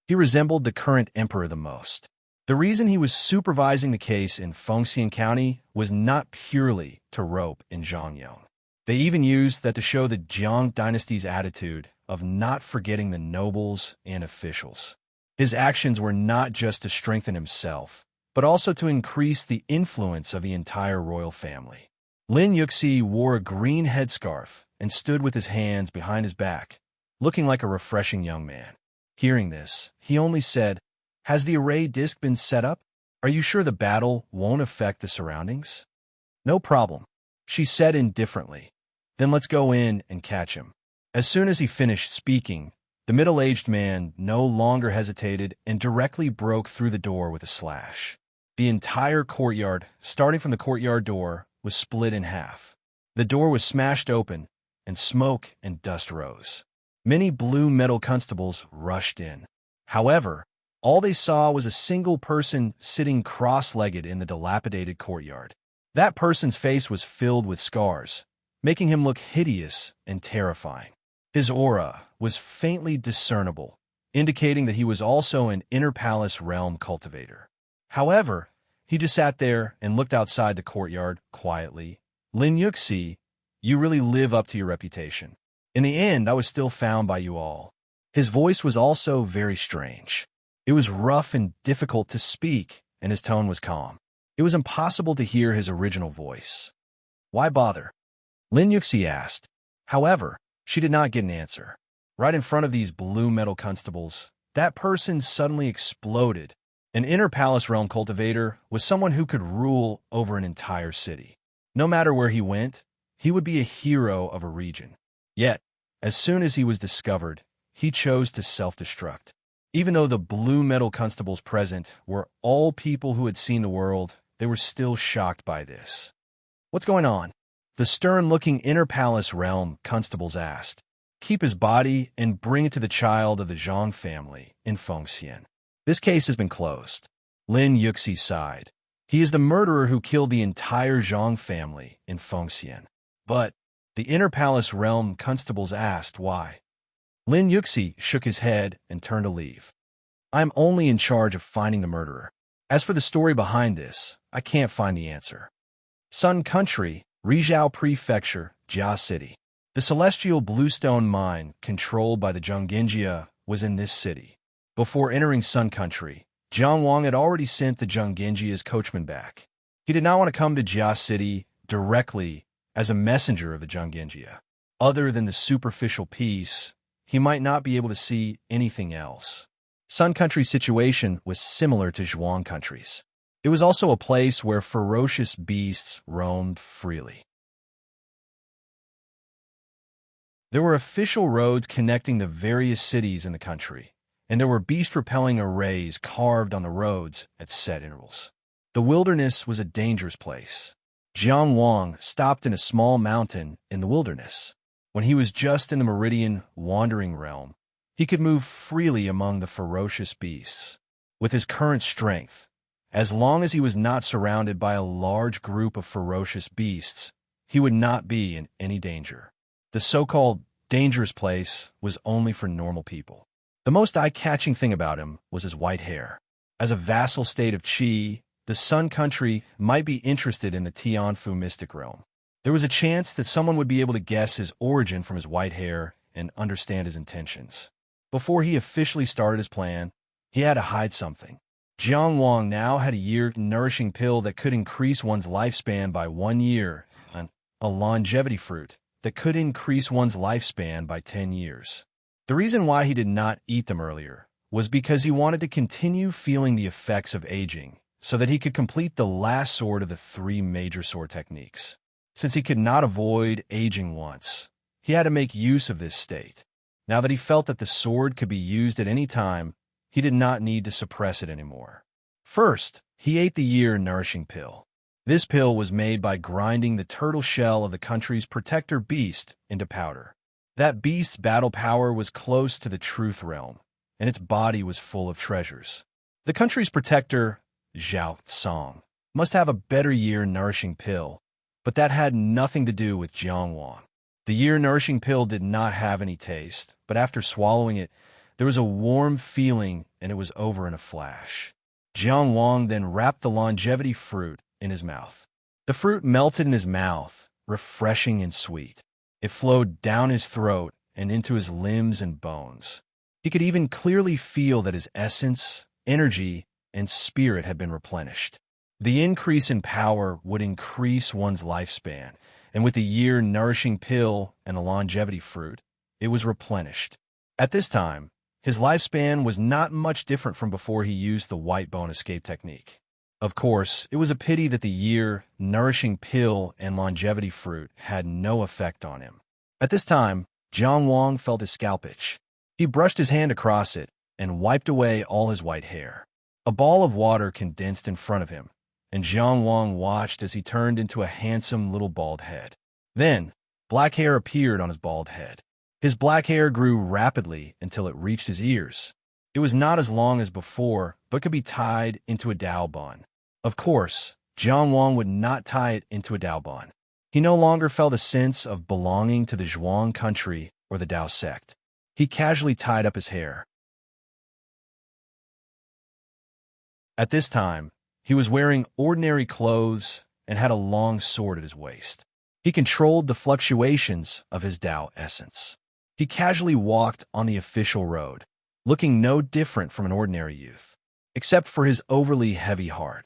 He resembled the current emperor the most. The reason he was supervising the case in Fengxian County was not purely to rope in Zhangyang. They even used that to show the Jiang dynasty's attitude of not forgetting the nobles and officials. His actions were not just to strengthen himself, but also to increase the influence of the entire royal family. Lin Yuxi wore a green headscarf and stood with his hands behind his back, looking like a refreshing young man. Hearing this, he only said, "Has the array disc been set up? Are you sure the battle won't affect the surroundings?" "No problem," she said indifferently. "Then let's go in and catch him." As soon as he finished speaking, the middle-aged man no longer hesitated and directly broke through the door with a slash. The entire courtyard, starting from the courtyard door, was split in half. The door was smashed open, and smoke and dust rose. Many blue metal constables rushed in. However, all they saw was a single person sitting cross-legged in the dilapidated courtyard. That person's face was filled with scars, making him look hideous and terrifying. His aura was faintly discernible, indicating that he was also an inner palace realm cultivator. However, he just sat there and looked outside the courtyard quietly. "Lin Yuxi, you really live up to your reputation. In the end, I was still found by you all." His voice was also very strange. It was rough and difficult to speak, and his tone was calm. It was impossible to hear his original voice. "Why bother?" Lin Yuxi asked. However, she did not get an answer. Right in front of these blue metal constables, that person suddenly exploded. An inner palace realm cultivator was someone who could rule over an entire city. No matter where he went, he would be a hero of a region. Yet, as soon as he was discovered, he chose to self-destruct. Even though the blue metal constables present were all people who had seen the world, they were still shocked by this. "What's going on?" The stern-looking inner palace realm constables asked. "Keep his body and bring it to the child of the Zhang family in Fengxian. This case has been closed." Lin Yuxi sighed. "He is the murderer who killed the entire Zhang family in Fengxian." But the inner palace realm constables asked why. Lin Yuxi shook his head and turned to leave. "I'm only in charge of finding the murderer. As for the story behind this, I can't find the answer." Sun Country, Rizhao Prefecture, Jia City. The celestial bluestone mine, controlled by the Zhongenjia, was in this city. Before entering Sun Country, Jiang Wang had already sent the Zhongenjia's coachman back. He did not want to come to Jia City directly as a messenger of the Zhongenjia. Other than the superficial peace, he might not be able to see anything else. Sun Country's situation was similar to Zhuang Country's. It was also a place where ferocious beasts roamed freely. There were official roads connecting the various cities in the country, and there were beast-repelling arrays carved on the roads at set intervals. The wilderness was a dangerous place. Jiang Wang stopped in a small mountain in the wilderness. When he was just in the meridian wandering realm, he could move freely among the ferocious beasts. With his current strength, as long as he was not surrounded by a large group of ferocious beasts, he would not be in any danger. The so-called dangerous place was only for normal people. The most eye-catching thing about him was his white hair. As a vassal state of Qi, the Sun Country might be interested in the Tianfu mystic realm. There was a chance that someone would be able to guess his origin from his white hair and understand his intentions. Before he officially started his plan, he had to hide something. Jiang Wang now had a year-nourishing pill that could increase one's lifespan by 1 year, and a longevity fruit that could increase one's lifespan by 10 years. The reason why he did not eat them earlier was because he wanted to continue feeling the effects of aging so that he could complete the last sword of the 3 major sword techniques. Since he could not avoid aging once, he had to make use of this state. Now that he felt that the sword could be used at any time, he did not need to suppress it anymore. First, he ate the year-nourishing pill. This pill was made by grinding the turtle shell of the country's protector beast into powder. That beast's battle power was close to the truth realm, and its body was full of treasures. The country's protector, Zhao Tsong, must have a better year-nourishing pill, but that had nothing to do with Jiang Wang. The year-nourishing pill did not have any taste, but after swallowing it, there was a warm feeling and it was over in a flash. Jiang Wang then wrapped the longevity fruit in his mouth. The fruit melted in his mouth, refreshing and sweet. It flowed down his throat and into his limbs and bones. He could even clearly feel that his essence, energy, and spirit had been replenished. The increase in power would increase one's lifespan, and with the year-nourishing pill and the longevity fruit, it was replenished. At this time, his lifespan was not much different from before he used the white bone escape technique. Of course, it was a pity that the year-nourishing pill and longevity fruit had no effect on him. At this time, Jiang Wang felt his scalp itch. He brushed his hand across it and wiped away all his white hair. A ball of water condensed in front of him, and Jiang Wang watched as he turned into a handsome little bald head. Then, black hair appeared on his bald head. His black hair grew rapidly until it reached his ears. It was not as long as before, but could be tied into a Dao bun. Of course, Jiang Wang would not tie it into a Dao bun. He no longer felt a sense of belonging to the Zhuang country or the Dao sect. He casually tied up his hair. At this time, he was wearing ordinary clothes and had a long sword at his waist. He controlled the fluctuations of his Dao essence. He casually walked on the official road, looking no different from an ordinary youth, except for his overly heavy heart.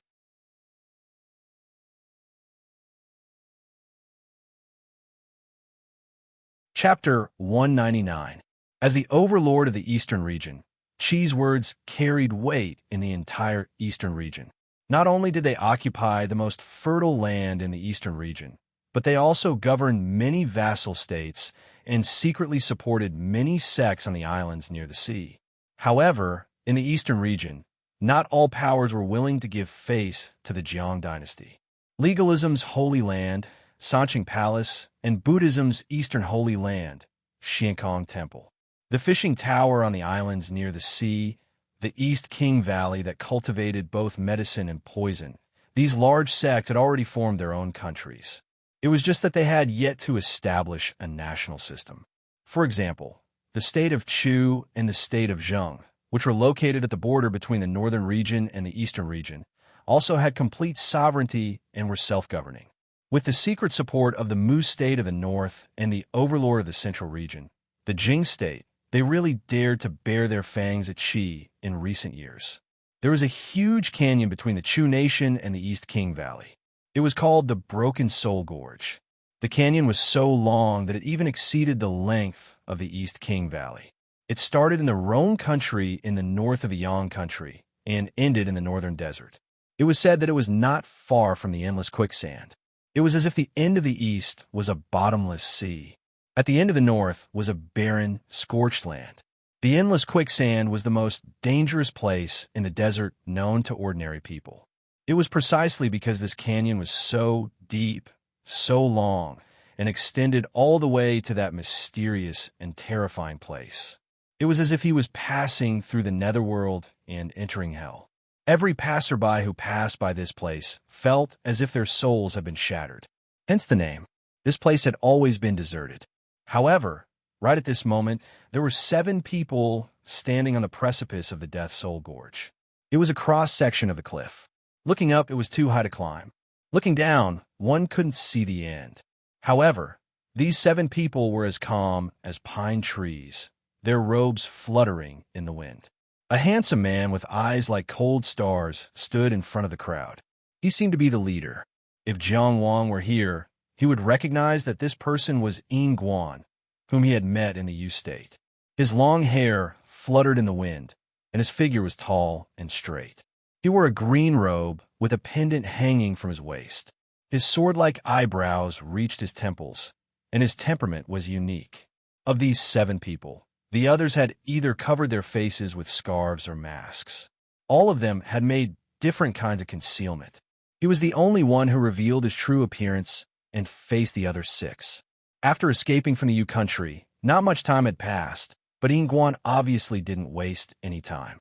Chapter 199. As the overlord of the Eastern region, Qi's words carried weight in the entire Eastern region. Not only did they occupy the most fertile land in the Eastern region, but they also governed many vassal states and secretly supported many sects on the islands near the sea. However, in the Eastern region, not all powers were willing to give face to the Jiang dynasty. Legalism's holy land, Sanqing Palace, and Buddhism's Eastern Holy Land, Xiankong Temple. The fishing tower on the islands near the sea, the East King Valley that cultivated both medicine and poison. These large sects had already formed their own countries. It was just that they had yet to establish a national system. For example, the state of Chu and the state of Zheng, which were located at the border between the northern region and the eastern region, also had complete sovereignty and were self-governing. With the secret support of the Mu state of the north and the overlord of the central region, the Jing state, they really dared to bare their fangs at Qi in recent years. There was a huge canyon between the Chu Nation and the East King Valley. It was called the Broken Soul Gorge. The canyon was so long that it even exceeded the length of the East King Valley. It started in the Rhone country in the north of the Yang country and ended in the northern desert. It was said that it was not far from the endless quicksand. It was as if the end of the east was a bottomless sea. At the end of the north was a barren, scorched land. The endless quicksand was the most dangerous place in the desert known to ordinary people. It was precisely because this canyon was so deep, so long, and extended all the way to that mysterious and terrifying place. It was as if he was passing through the netherworld and entering hell. Every passerby who passed by this place felt as if their souls had been shattered. Hence the name. This place had always been deserted. However, right at this moment, there were 7 people standing on the precipice of the Death Soul Gorge. It was a cross-section of the cliff. Looking up, it was too high to climb. Looking down, one couldn't see the end. However, these 7 people were as calm as pine trees, their robes fluttering in the wind. A handsome man with eyes like cold stars stood in front of the crowd. He seemed to be the leader. If Jiang Wang were here, he would recognize that this person was Ying Guan, whom he had met in the U State. His long hair fluttered in the wind, and his figure was tall and straight. He wore a green robe with a pendant hanging from his waist. His sword-like eyebrows reached his temples, and his temperament was unique. Of these 7 people, the others had either covered their faces with scarves or masks. All of them had made different kinds of concealment. He was the only one who revealed his true appearance and faced the other 6. After escaping from the U country, not much time had passed, but Ying Guan obviously didn't waste any time.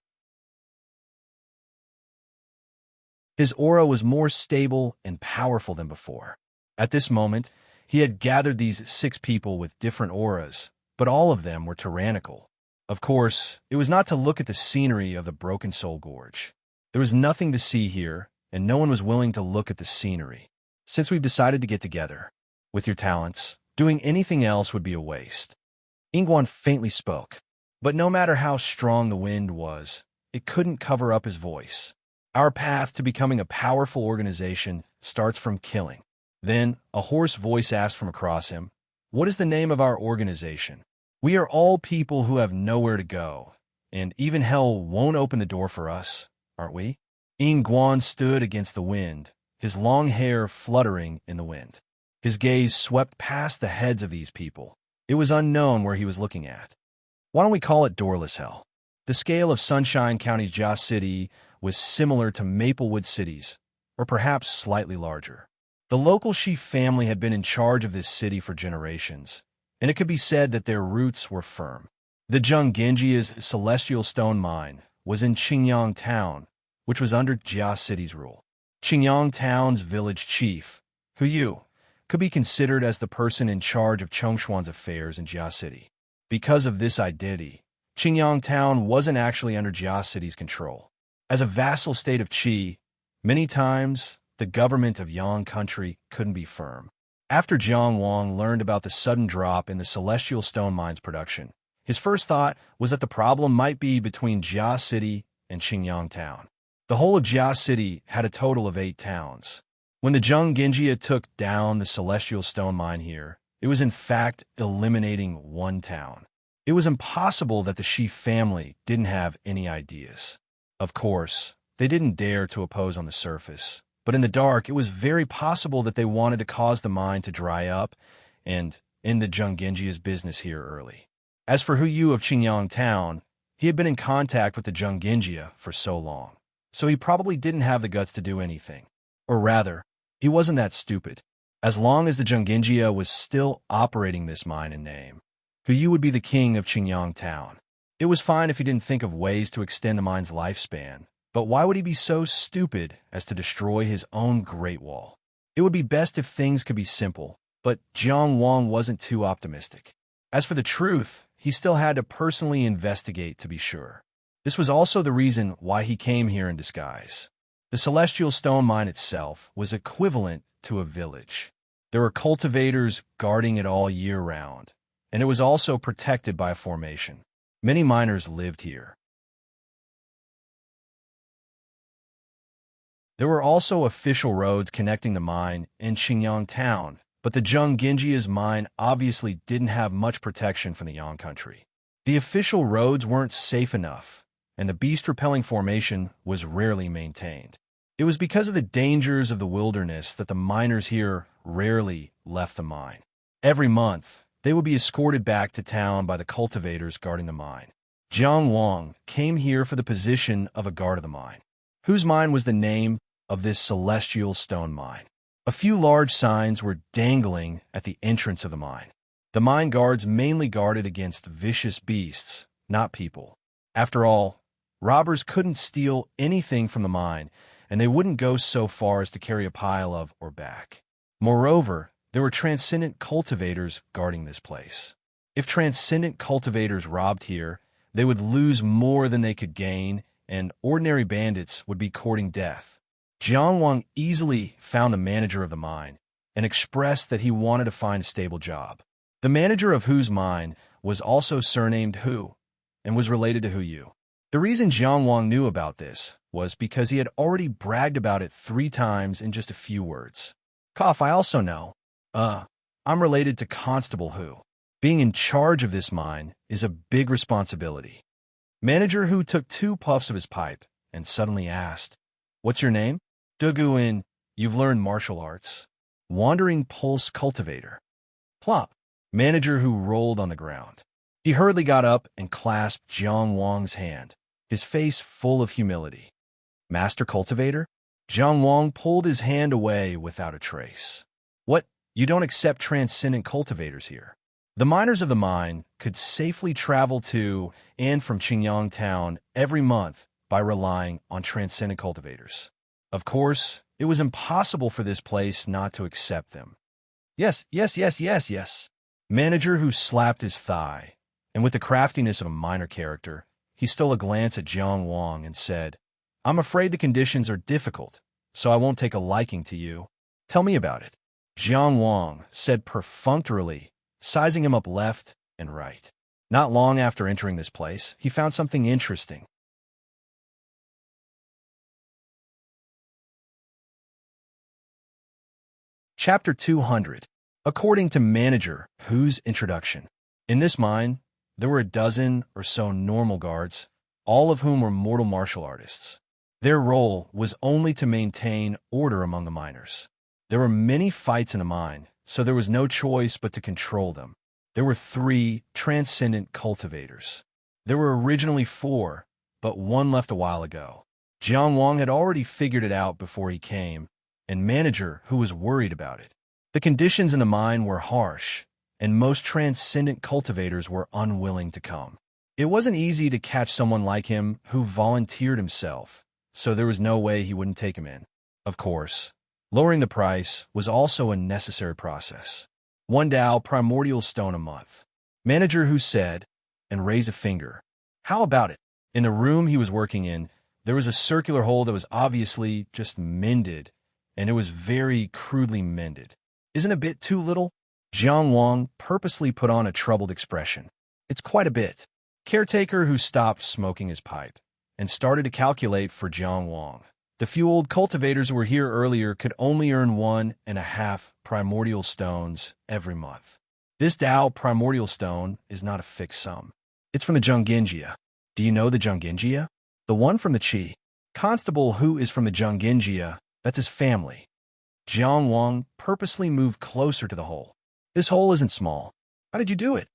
His aura was more stable and powerful than before. At this moment, he had gathered these 6 people with different auras, but all of them were tyrannical. Of course, it was not to look at the scenery of the Broken Soul Gorge. There was nothing to see here, and no one was willing to look at the scenery. Since we've decided to get together, with your talents, doing anything else would be a waste. Ying Guan faintly spoke, but no matter how strong the wind was, it couldn't cover up his voice. Our path to becoming a powerful organization starts from killing. Then, a hoarse voice asked from across him, "What is the name of our organization? We are all people who have nowhere to go, and even hell won't open the door for us, aren't we?" Ying Guan stood against the wind, his long hair fluttering in the wind. His gaze swept past the heads of these people. It was unknown where he was looking at. Why don't we call it Doorless Hell? The scale of Sunshine County's Jia City was similar to Maplewood City's, or perhaps slightly larger. The local Shi family had been in charge of this city for generations, and it could be said that their roots were firm. The Zhenggenjia's Celestial Stone Mine was in Qingyang Town, which was under Jia City's rule. Qingyang Town's village chief, Hu Yu, could be considered as the person in charge of Chongshuan's affairs in Jia City. Because of this identity, Qingyang Town wasn't actually under Jia City's control. As a vassal state of Qi, many times the government of Yang country couldn't be firm. After Jiang Wang learned about the sudden drop in the Celestial Stone Mine's production, his first thought was that the problem might be between Jia City and Qingyang Town. The whole of Jia City had a total of 8 towns. When the Zhenggenjia took down the Celestial Stone Mine here, it was in fact eliminating 1 town. It was impossible that the Shi family didn't have any ideas. Of course, they didn't dare to oppose on the surface, but in the dark it was very possible that they wanted to cause the mine to dry up and end the Zhenggenjia's business here early. As for Hu Yu of Qingyang Town, he had been in contact with the Zhenggenjia for so long, so he probably didn't have the guts to do anything. Or rather, he wasn't that stupid. As long as the Zhenggenjia was still operating this mine in name, Hu Yu would be the king of Qingyang Town. It was fine if he didn't think of ways to extend the mine's lifespan, but why would he be so stupid as to destroy his own Great Wall? It would be best if things could be simple, but Jiang Wang wasn't too optimistic. As for the truth, he still had to personally investigate to be sure. This was also the reason why he came here in disguise. The Celestial Stone Mine itself was equivalent to a village. There were cultivators guarding it all year round, and it was also protected by a formation. Many miners lived here. There were also official roads connecting the mine and Qingyang Town, but the Zhenggenjia's mine obviously didn't have much protection from the Yang country. The official roads weren't safe enough, and the beast-repelling formation was rarely maintained. It was because of the dangers of the wilderness that the miners here rarely left the mine. Every month, they would be escorted back to town by the cultivators guarding the mine. Jiang Wang came here for the position of a guard of the mine. Whose mine was the name of this celestial stone mine? A few large signs were dangling at the entrance of the mine. The mine guards mainly guarded against vicious beasts, not people. After all, robbers couldn't steal anything from the mine, and they wouldn't go so far as to carry a pile of or back. Moreover, there were transcendent cultivators guarding this place. If transcendent cultivators robbed here, they would lose more than they could gain, and ordinary bandits would be courting death. Jiang Wang easily found the manager of the mine and expressed that he wanted to find a stable job. The manager of Hu's mine was also surnamed Hu and was related to Hu Yu. The reason Jiang Wang knew about this was because he had already bragged about it 3 times in just a few words. Cough, I also know. I'm related to Constable Hu. Being in charge of this mine is a big responsibility. Manager Hu took 2 puffs of his pipe and suddenly asked, "What's your name?" "Duguin, you've learned martial arts." "Wandering Pulse Cultivator." Plop. Manager Hu rolled on the ground. He hurriedly got up and clasped Jiang Wang's hand, his face full of humility. "Master Cultivator?" Jiang Wang pulled his hand away without a trace. "What? You don't accept transcendent cultivators here?" The miners of the mine could safely travel to and from Qingyang town every month by relying on transcendent cultivators. Of course, it was impossible for this place not to accept them. Yes. Manager Hu slapped his thigh, and with the craftiness of a miner character, he stole a glance at Jiang Wang and said, "I'm afraid the conditions are difficult, so I won't take a liking to you. Tell me about it." Jiang Wang said perfunctorily, sizing him up left and right. Not long after entering this place, he found something interesting. Chapter 200. According to Manager Hu's introduction. In this mine, there were a dozen or so normal guards, all of whom were mortal martial artists. Their role was only to maintain order among the miners. There were many fights in the mine, so there was no choice but to control them. There were 3 transcendent cultivators. There were originally 4, but 1 left a while ago. Jiang Wang had already figured it out before he came, and Manager Hu was worried about it. The conditions in the mine were harsh, and most transcendent cultivators were unwilling to come. It wasn't easy to catch someone like him who volunteered himself, so there was no way he wouldn't take him in. Of course, lowering the price was also a necessary process. 1 Dao primordial stone a month. Manager Hu said, and raised a finger. How about it? In the room he was working in, there was a circular hole that was obviously just mended, and it was very crudely mended. Isn't a bit too little? Jiang Wang purposely put on a troubled expression. It's quite a bit. Caretaker Hu stopped smoking his pipe and started to calculate for Jiang Wang. The few old cultivators who were here earlier could only earn 1.5 primordial stones every month. This Dao primordial stone is not a fixed sum. It's from the Zhonggenjia. Do you know the Zhonggenjia? The one from the Qi. Constable Hu is from the Zhonggenjia. That's his family. Jiang Wang purposely moved closer to the hole. This hole isn't small. How did you do it?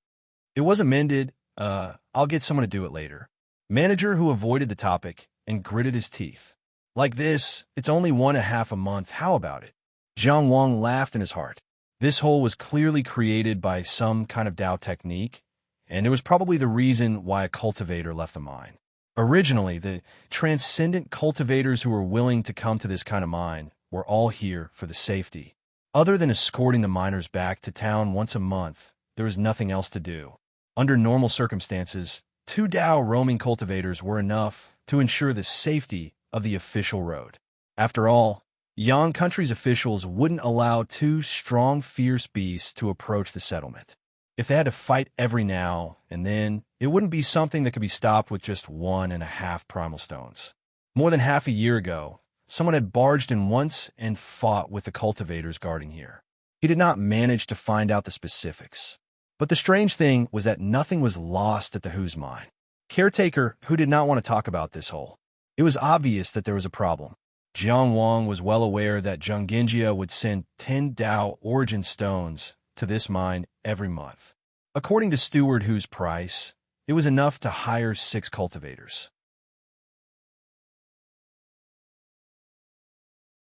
It wasn't mended. I'll get someone to do it later. Manager Hu avoided the topic and gritted his teeth. Like this, it's only 1.5 a month. How about it? Jiang Wang laughed in his heart. This hole was clearly created by some kind of Dao technique, and it was probably the reason why a cultivator left the mine. Originally, the transcendent cultivators who were willing to come to this kind of mine were all here for the safety. Other than escorting the miners back to town once a month, there was nothing else to do. Under normal circumstances, 2 Dao roaming cultivators were enough to ensure the safety of the official road. After all, Yang country's officials wouldn't allow 2 strong, fierce beasts to approach the settlement. If they had to fight every now and then, it wouldn't be something that could be stopped with just 1.5 primal stones. More than half a year ago, someone had barged in once and fought with the cultivators guarding here. He did not manage to find out the specifics. But the strange thing was that nothing was lost at the Hu's mine. Caretaker Hu did not want to talk about this hole. It was obvious that there was a problem. Jiang Wang was well aware that Zhonginjia would send 10 Dao origin stones to this mine every month. According to Steward Hu's price, it was enough to hire 6 cultivators.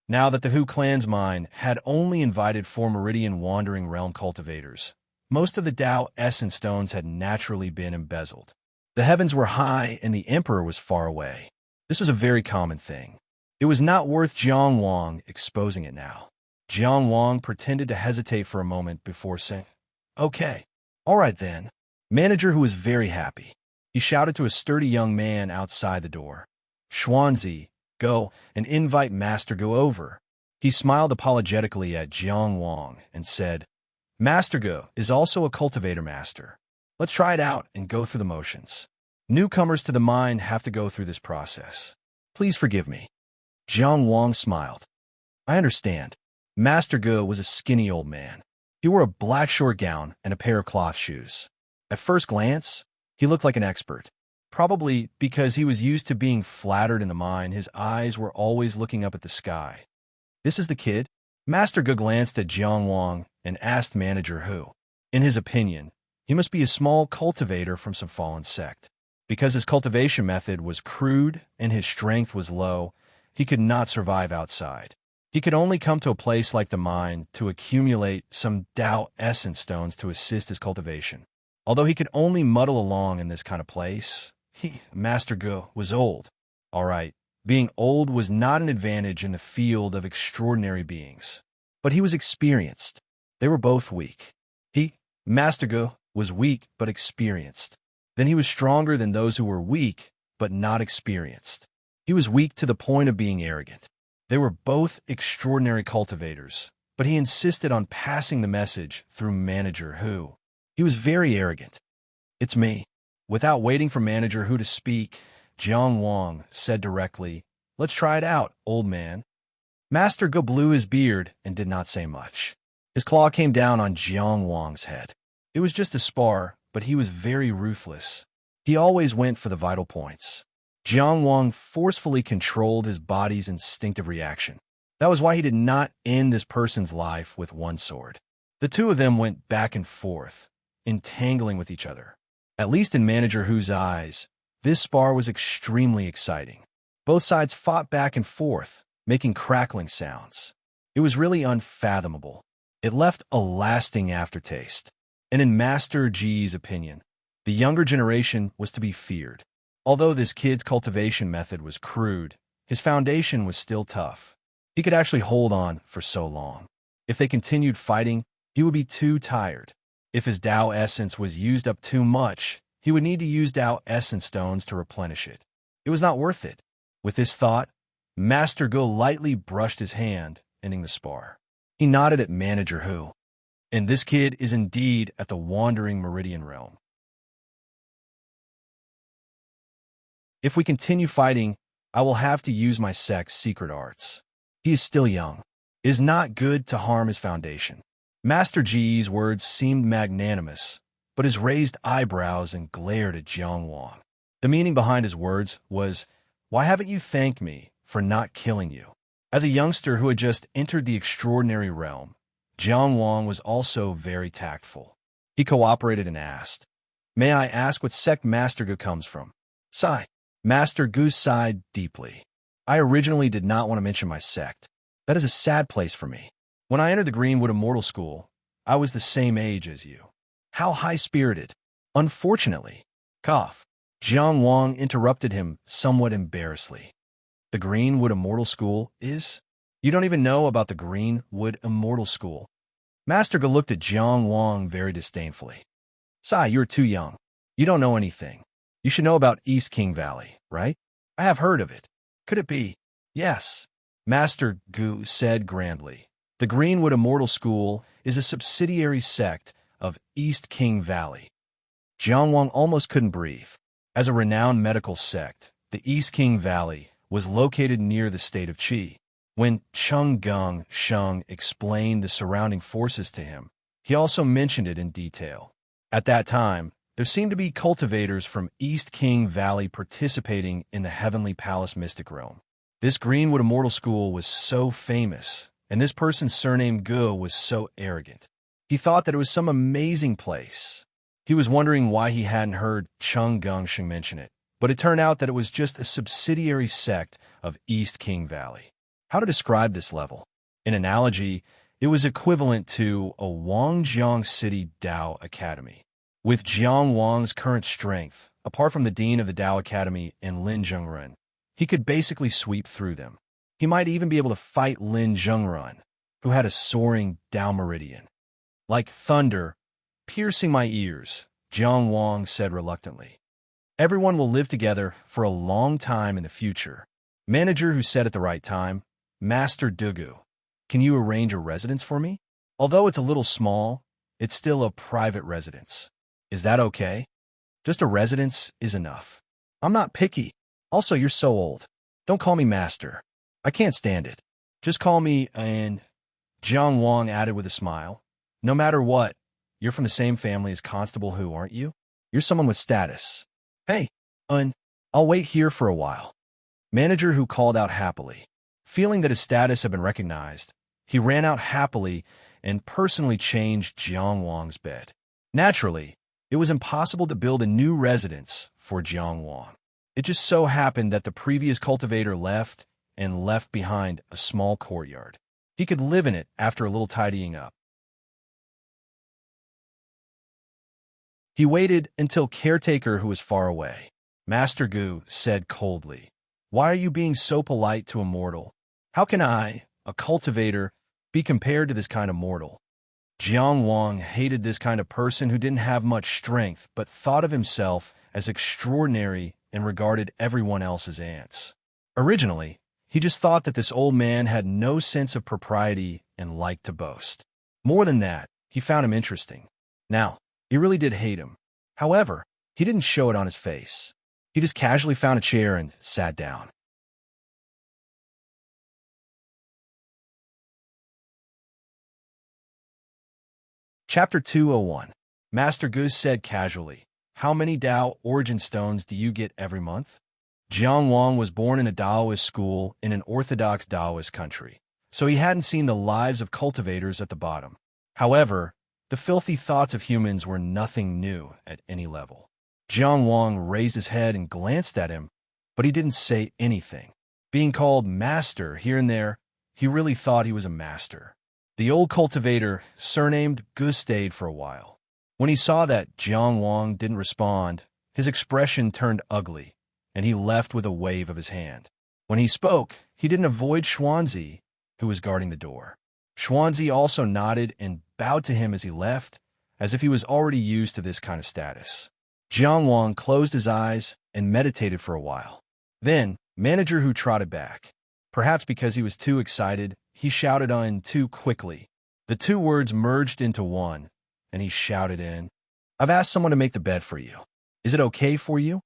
Now that the Hu clan's mine had only invited 4 Meridian Wandering Realm cultivators, most of the Dao essence stones had naturally been embezzled. The heavens were high and the emperor was far away. This was a very common thing. It was not worth Jiang Wang exposing it now. Jiang Wang pretended to hesitate for a moment before saying, "Okay, all right then." Manager Hu was very happy. He shouted to a sturdy young man outside the door, "Xuanzi, go and invite Master Ge over." He smiled apologetically at Jiang Wang and said, "Master Ge is also a cultivator master. Let's try it out and go through the motions. Newcomers to the mine have to go through this process. Please forgive me." Jiang Wang smiled. "I understand." Master Ge was a skinny old man. He wore a black short gown and a pair of cloth shoes. At first glance, he looked like an expert. Probably because he was used to being flattered in the mine, his eyes were always looking up at the sky. "This is the kid?" Master Ge glanced at Jiang Wang and asked Manager Hu. In his opinion, he must be a small cultivator from some fallen sect. Because his cultivation method was crude and his strength was low, he could not survive outside. He could only come to a place like the mine to accumulate some Dao essence stones to assist his cultivation. Although he could only muddle along in this kind of place, Master Ge, was old. All right, being old was not an advantage in the field of extraordinary beings. But he was experienced. They were both weak. Master Ge, was weak but experienced. Then he was stronger than those who were weak but not experienced. He was weak to the point of being arrogant. They were both extraordinary cultivators, but he insisted on passing the message through Manager Hu. He was very arrogant. "It's me." Without waiting for Manager Hu to speak, Jiang Wang said directly, "Let's try it out, old man." Master Ge blew his beard and did not say much. His claw came down on Jiang Wang's head. It was just a spar, but he was very ruthless. He always went for the vital points. Jiang Wang forcefully controlled his body's instinctive reaction. That was why he did not end this person's life with one sword. The two of them went back and forth, entangling with each other. At least in Manager Hu's eyes, this spar was extremely exciting. Both sides fought back and forth, making crackling sounds. It was really unfathomable. It left a lasting aftertaste. And in Master Ge's opinion, the younger generation was to be feared. Although this kid's cultivation method was crude, his foundation was still tough. He could actually hold on for so long. If they continued fighting, he would be too tired. If his Dao essence was used up too much, he would need to use Dao essence stones to replenish it. It was not worth it. With this thought, Master Ge lightly brushed his hand, ending the spar. He nodded at Manager Hu. And this kid is indeed at the Wandering Meridian Realm. If we continue fighting, I will have to use my sect's secret arts. He is still young. It is not good to harm his foundation. Master Ge's words seemed magnanimous, but his raised eyebrows and glared at Jiang Wang. The meaning behind his words was, "Why haven't you thanked me for not killing you?" As a youngster who had just entered the extraordinary realm, Jiang Wang was also very tactful. He cooperated and asked, "May I ask what sect Master Ge comes from?" Sigh. Master Ge sighed deeply. "I originally did not want to mention my sect. That is a sad place for me. When I entered the Greenwood Immortal School, I was the same age as you. How high-spirited. Unfortunately." Cough. Jiang Wang interrupted him somewhat embarrassedly. "The Greenwood Immortal School is? You don't even know about the Greenwood Immortal School." Master Ge looked at Jiang Wang very disdainfully. "Sigh, you're too young. You don't know anything. You should know about East King Valley, right? I have heard of it. Could it be?" "Yes," Master Ge said grandly. "The Greenwood Immortal School is a subsidiary sect of East King Valley." Jiang Wang almost couldn't breathe. As a renowned medical sect, the East King Valley was located near the state of Qi. When Cheng Gung Sheng explained the surrounding forces to him, he also mentioned it in detail. At that time, there seemed to be cultivators from East King Valley participating in the Heavenly Palace Mystic Realm. This Greenwood Immortal School was so famous, and this person's surname Gu was so arrogant. He thought that it was some amazing place. He was wondering why he hadn't heard Chung Gongsheng mention it, but it turned out that it was just a subsidiary sect of East King Valley. How to describe this level? In analogy, it was equivalent to a Wangjiang City Dao Academy. With Jiang Wang's current strength, apart from the dean of the Dao Academy in Lin Zhengren, he could basically sweep through them. He might even be able to fight Lin Zhengren, who had a soaring Dao Meridian. Like thunder, piercing my ears, Jiang Wang said reluctantly. Everyone will live together for a long time in the future. Manager who said at the right time, Master Dugu, can you arrange a residence for me? Although it's a little small, it's still a private residence. Is that okay? Just a residence is enough. I'm not picky. Also, you're so old. Don't call me master. I can't stand it. Just call me and Jiang Wang added with a smile. No matter what, you're from the same family as Constable Hu, aren't you? You're someone with status. Hey, I'll wait here for a while. Manager Hu called out happily. Feeling that his status had been recognized, he ran out happily and personally changed Jiang Wang's bed. Naturally, it was impossible to build a new residence for Jiang Wang. It just so happened that the previous cultivator left and left behind a small courtyard. He could live in it after a little tidying up. He waited until caretaker who was far away. Master Gu said coldly, "Why are you being so polite to a mortal? How can I, a cultivator, be compared to this kind of mortal?" Jiang Wang hated this kind of person who didn't have much strength but thought of himself as extraordinary and regarded everyone else as ants. Originally, he just thought that this old man had no sense of propriety and liked to boast. More than that, he found him interesting. Now, he really did hate him. However, he didn't show it on his face. He just casually found a chair and sat down. Chapter 201. Master Gu said casually, "How many Dao origin stones do you get every month?" Jiang Wang was born in a Daoist school in an orthodox Daoist country, so he hadn't seen the lives of cultivators at the bottom. However, the filthy thoughts of humans were nothing new at any level. Jiang Wang raised his head and glanced at him, but he didn't say anything. Being called master here and there, he really thought he was a master. The old cultivator, surnamed Gu, stayed for a while. When he saw that Jiang Wang didn't respond, his expression turned ugly, and he left with a wave of his hand. When he spoke, he didn't avoid Xuanzi, who was guarding the door. Xuanzi also nodded and bowed to him as he left, as if he was already used to this kind of status. Jiang Wang closed his eyes and meditated for a while. Then, Manager Hu trotted back. Perhaps because he was too excited, he shouted on too quickly. The two words merged into one, and he shouted in, "I've asked someone to make the bed for you. Is it okay for you?"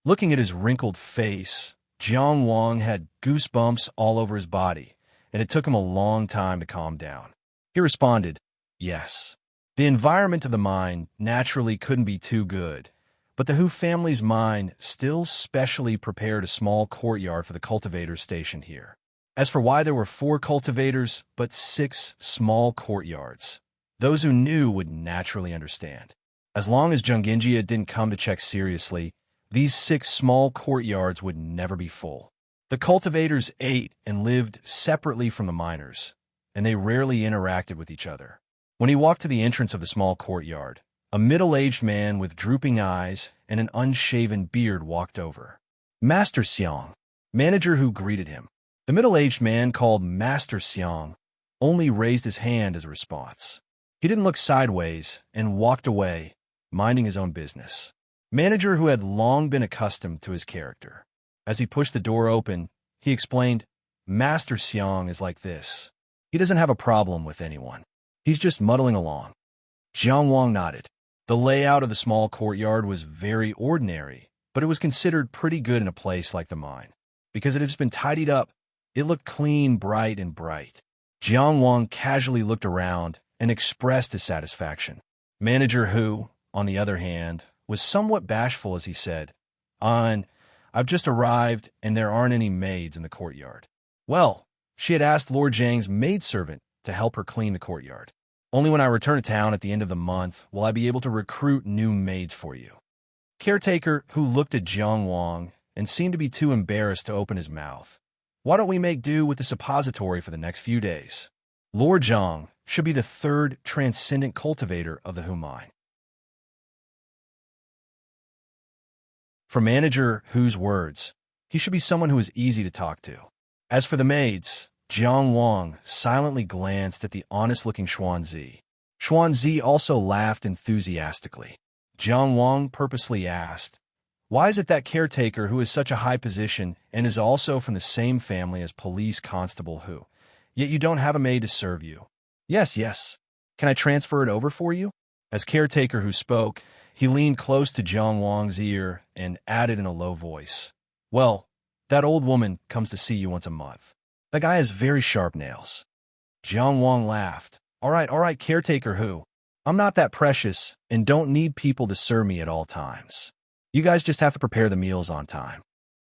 Looking at his wrinkled face, Jiang Wang had goosebumps all over his body, and it took him a long time to calm down. He responded, "Yes." The environment of the mine naturally couldn't be too good, but the Hu family's mine still specially prepared a small courtyard for the cultivators stationed here. As for why there were 4 cultivators but 6 small courtyards, those who knew would naturally understand. As long as Junginjia didn't come to check seriously, these 6 small courtyards would never be full. The cultivators ate and lived separately from the miners, and they rarely interacted with each other. When he walked to the entrance of the small courtyard, a middle-aged man with drooping eyes and an unshaven beard walked over. "Master Xiang," Manager Hu greeted him. The middle-aged man called Master Xiang only raised his hand as a response. He didn't look sideways and walked away, minding his own business. Manager Hu had long been accustomed to his character. As he pushed the door open, he explained, "Master Xiang is like this. He doesn't have a problem with anyone. He's just muddling along." Jiang Wang nodded. The layout of the small courtyard was very ordinary, but it was considered pretty good in a place like the mine. Because it had just been tidied up, it looked clean, bright, and bright. Jiang Wang casually looked around and expressed his satisfaction. Manager Hu, on the other hand, was somewhat bashful as he said, I've just arrived, and there aren't any maids in the courtyard. Well, she had asked Lord Zhang's maidservant to help her clean the courtyard. Only when I return to town at the end of the month will I be able to recruit new maids for you. Caretaker, who looked at Jiang Wang and seemed to be too embarrassed to open his mouth. Why don't we make do with the suppository for the next few days? Lord Zhang should be the third transcendent cultivator of the Humine. For Manager Hu's words, he should be someone who is easy to talk to. As for the maids, Jiang Wang silently glanced at the honest-looking Xuanzi. Xuanzi also laughed enthusiastically. Jiang Wang purposely asked, "Why is it that caretaker who is such a high position and is also from the same family as police constable Hu, yet you don't have a maid to serve you?" Yes. Can I transfer it over for you?" As caretaker who spoke, he leaned close to Jiang Wang's ear and added in a low voice, "Well, that old woman comes to see you once a month. That guy has very sharp nails." Jiang Wang laughed. All right, caretaker Hu. I'm not that precious and don't need people to serve me at all times. You guys just have to prepare the meals on time."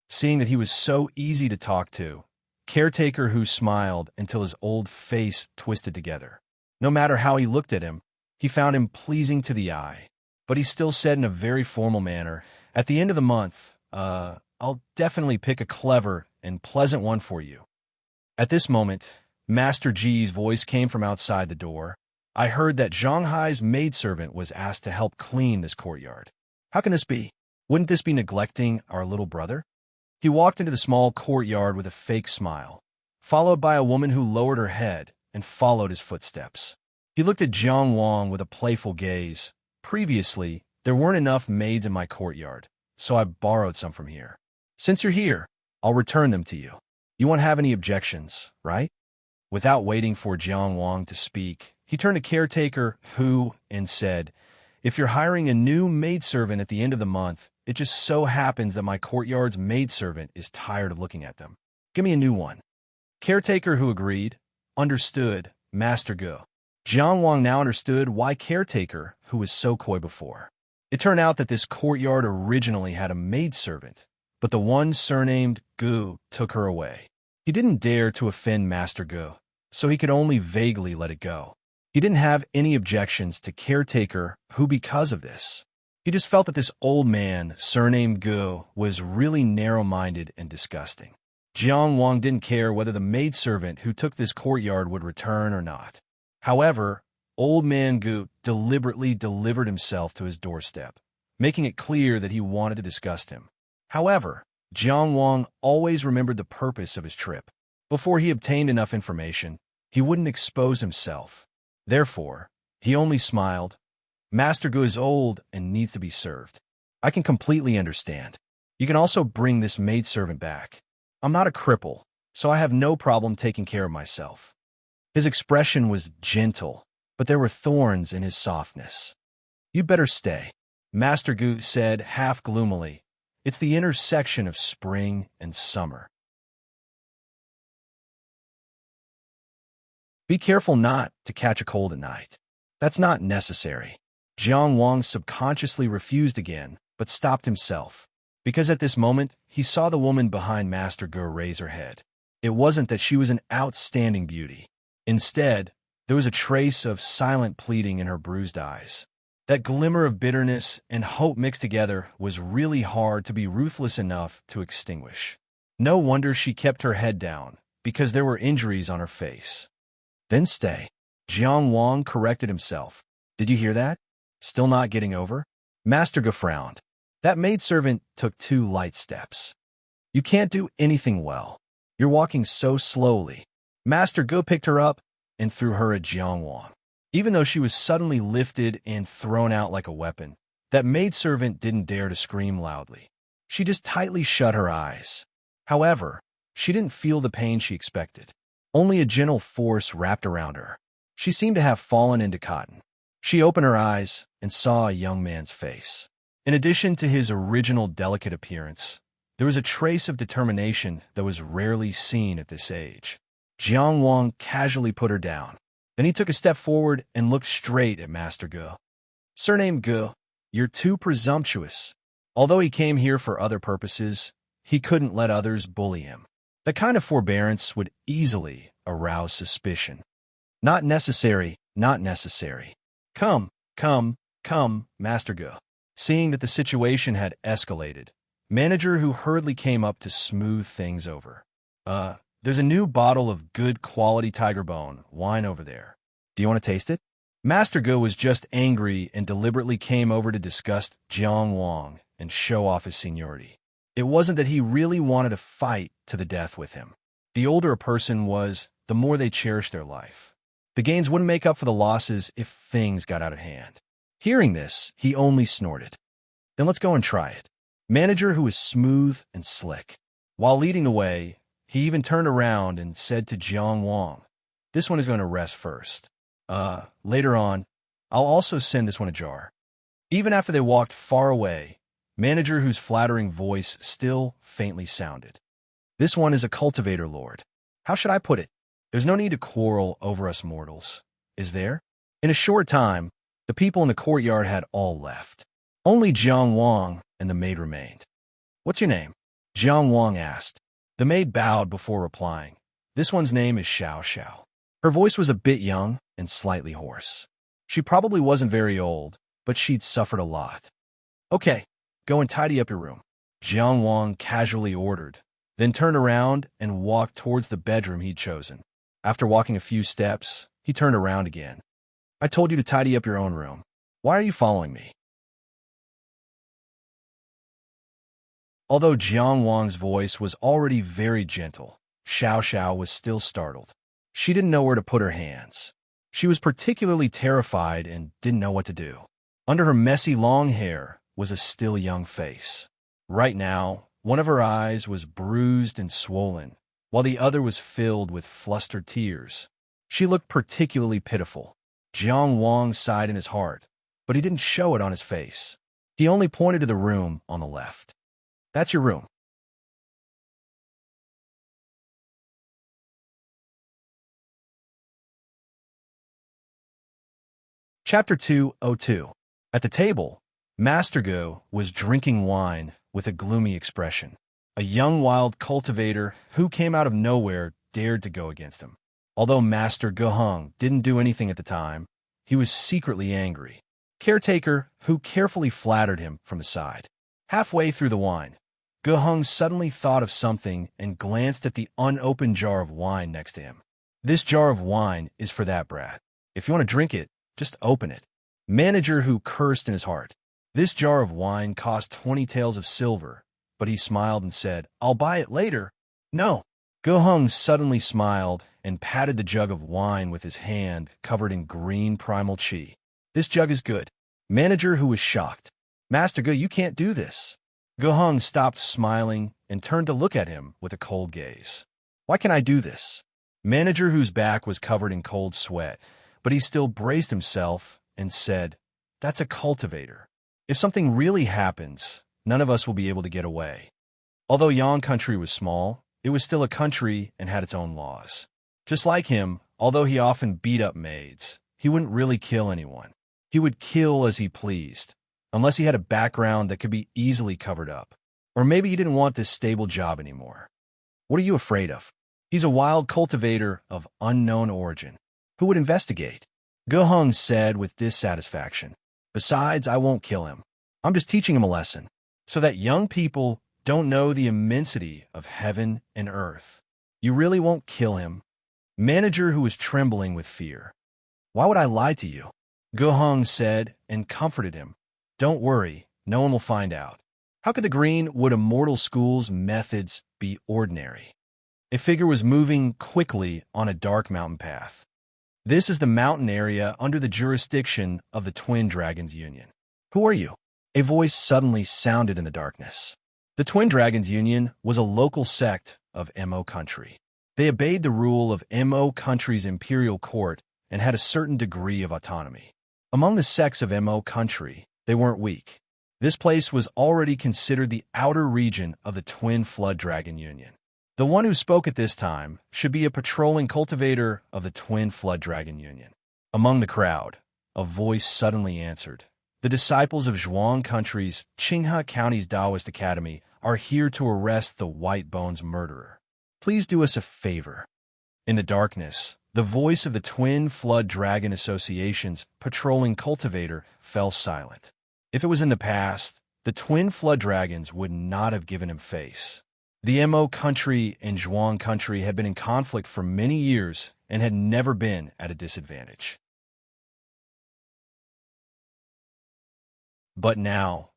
Seeing that he was so easy to talk to, caretaker Hu smiled until his old face twisted together. No matter how he looked at him, he found him pleasing to the eye. But he still said in a very formal manner, "At the end of the month, I'll definitely pick a clever and pleasant one for you." At this moment, Master Ji's voice came from outside the door. "I heard that Zhanghai's maidservant was asked to help clean this courtyard. How can this be? Wouldn't this be neglecting our little brother?" He walked into the small courtyard with a fake smile, followed by a woman who lowered her head and followed his footsteps. He looked at Jiang Wang with a playful gaze. "Previously, there weren't enough maids in my courtyard, so I borrowed some from here. Since you're here, I'll return them to you. You won't have any objections, right?" Without waiting for Jiang Wang to speak, he turned to caretaker Hu and said, "If you're hiring a new maidservant at the end of the month, it just so happens that my courtyard's maidservant is tired of looking at them. Give me a new one." Caretaker Hu agreed. Understood, Master Gu. Jiang Wang now understood why caretaker Hu was so coy before. It turned out that this courtyard originally had a maidservant, but the one surnamed Gu took her away. He didn't dare to offend Master Gu, so he could only vaguely let it go. He didn't have any objections to caretaker Hu because of this. He just felt that this old man, surnamed Gu, was really narrow-minded and disgusting. Jiang Wang didn't care whether the maidservant who took this courtyard would return or not. However, old man Gu deliberately delivered himself to his doorstep, making it clear that he wanted to disgust him. However, Jiang Wang always remembered the purpose of his trip. Before he obtained enough information, he wouldn't expose himself. Therefore, he only smiled. "Master Gu is old and needs to be served. I can completely understand. You can also bring this maidservant back. I'm not a cripple, so I have no problem taking care of myself." His expression was gentle, but there were thorns in his softness. "You'd better stay," Master Gu said half gloomily. "It's the intersection of spring and summer. Be careful not to catch a cold at night." "That's not necessary." Jiang Wang subconsciously refused again, but stopped himself, because at this moment he saw the woman behind Master Gu raise her head. It wasn't that she was an outstanding beauty. Instead, there was a trace of silent pleading in her bruised eyes. That glimmer of bitterness and hope mixed together was really hard to be ruthless enough to extinguish. No wonder she kept her head down, because there were injuries on her face. "Then stay." Jiang Wang corrected himself. "Did you hear that? Still not getting over?" Master Gu frowned. That maidservant took 2 light steps. "You can't do anything well. You're walking so slowly." Master Gu picked her up and threw her at Jiang Wang. Even though she was suddenly lifted and thrown out like a weapon, that maidservant didn't dare to scream loudly. She just tightly shut her eyes. However, she didn't feel the pain she expected. Only a gentle force wrapped around her. She seemed to have fallen into cotton. She opened her eyes and saw a young man's face. In addition to his original delicate appearance, there was a trace of determination that was rarely seen at this age. Jiang Wang casually put her down. Then he took a step forward and looked straight at Master Gu. "Surname Gu, you're too presumptuous." Although he came here for other purposes, he couldn't let others bully him. That kind of forbearance would easily arouse suspicion. Not necessary, not necessary. Come, come, come, Master Go. Seeing that the situation had escalated, manager who hurriedly came up to smooth things over. There's a new bottle of good quality tiger bone wine over there. Do you want to taste it? Master Go was just angry and deliberately came over to disgust Jiang Wang and show off his seniority. It wasn't that he really wanted to fight to the death with him. The older a person was, the more they cherished their life. The gains wouldn't make up for the losses if things got out of hand. Hearing this, he only snorted. Then let's go and try it. Manager who was smooth and slick. While leading the way, he even turned around and said to Jiang Wang, "This one is going to rest first. Later on, I'll also send this one ajar." Even after they walked far away, manager whose flattering voice still faintly sounded. "This one is a cultivator lord. How should I put it? There's no need to quarrel over us mortals, is there?" In a short time, the people in the courtyard had all left. Only Jiang Wang and the maid remained. "What's your name?" Jiang Wang asked. The maid bowed before replying. "This one's name is Xiao Xiao." Her voice was a bit young and slightly hoarse. She probably wasn't very old, but she'd suffered a lot. "Okay, go and tidy up your room," Jiang Wang casually ordered, then turned around and walked towards the bedroom he'd chosen. After walking a few steps, he turned around again. "I told you to tidy up your own room. Why are you following me?" Although Jiang Wang's voice was already very gentle, Xiao Xiao was still startled. She didn't know where to put her hands. She was particularly terrified and didn't know what to do. Under her messy long hair was a still young face. Right now, one of her eyes was bruised and swollen, while the other was filled with flustered tears. She looked particularly pitiful. Jiang Wang sighed in his heart, but he didn't show it on his face. He only pointed to the room on the left. "That's your room." Chapter 202. At the table, Master Go was drinking wine with a gloomy expression. A young wild cultivator who came out of nowhere dared to go against him. Although Master Goheng didn't do anything at the time, he was secretly angry. Caretaker, who carefully flattered him from the side. Halfway through the wine, Goheng suddenly thought of something and glanced at the unopened jar of wine next to him. "This jar of wine is for that brat. If you want to drink it, just open it." Manager who cursed in his heart. This jar of wine cost 20 taels of silver, but he smiled and said, "I'll buy it later." "No." Goheng suddenly smiled and patted the jug of wine with his hand covered in green primal chi. "This jug is good." Manager who was shocked. "Master Go, you can't do this." Goheng stopped smiling and turned to look at him with a cold gaze. "Why can I do this?" Manager whose back was covered in cold sweat, but he still braced himself and said, "That's a cultivator. If something really happens, none of us will be able to get away." Although Yang country was small, it was still a country and had its own laws. Just like him, although he often beat up maids, he wouldn't really kill anyone. He would kill as he pleased, unless he had a background that could be easily covered up. Or maybe he didn't want this stable job anymore. "What are you afraid of?" "He's a wild cultivator of unknown origin." "Who would investigate?" Goheng said with dissatisfaction. "Besides, I won't kill him. I'm just teaching him a lesson, so that young people don't know the immensity of heaven and earth." "You really won't kill him?" Manager who was trembling with fear. "Why would I lie to you?" Goheng said and comforted him. "Don't worry, no one will find out." How could the Greenwood Immortal School's methods be ordinary? A figure was moving quickly on a dark mountain path. "This is the mountain area under the jurisdiction of the Twin Dragons Union." "Who are you?" A voice suddenly sounded in the darkness. The Twin Dragons Union was a local sect of Mo country. They obeyed the rule of Mo country's imperial court and had a certain degree of autonomy. Among the sects of Mo country, they weren't weak. This place was already considered the outer region of the Twin Flood Dragon Union. The one who spoke at this time should be a patrolling cultivator of the Twin Flood Dragon Union. Among the crowd, a voice suddenly answered. The disciples of Zhuang Country's Qinghe County's Taoist Academy are here to arrest the White Bones murderer. Please do us a favor." In the darkness, the voice of the twin flood dragon association's patrolling cultivator fell silent. If it was in the past, the twin flood dragons would not have given him face. The Mo country and Zhuang country had been in conflict for many years and had never been at a disadvantage. But now,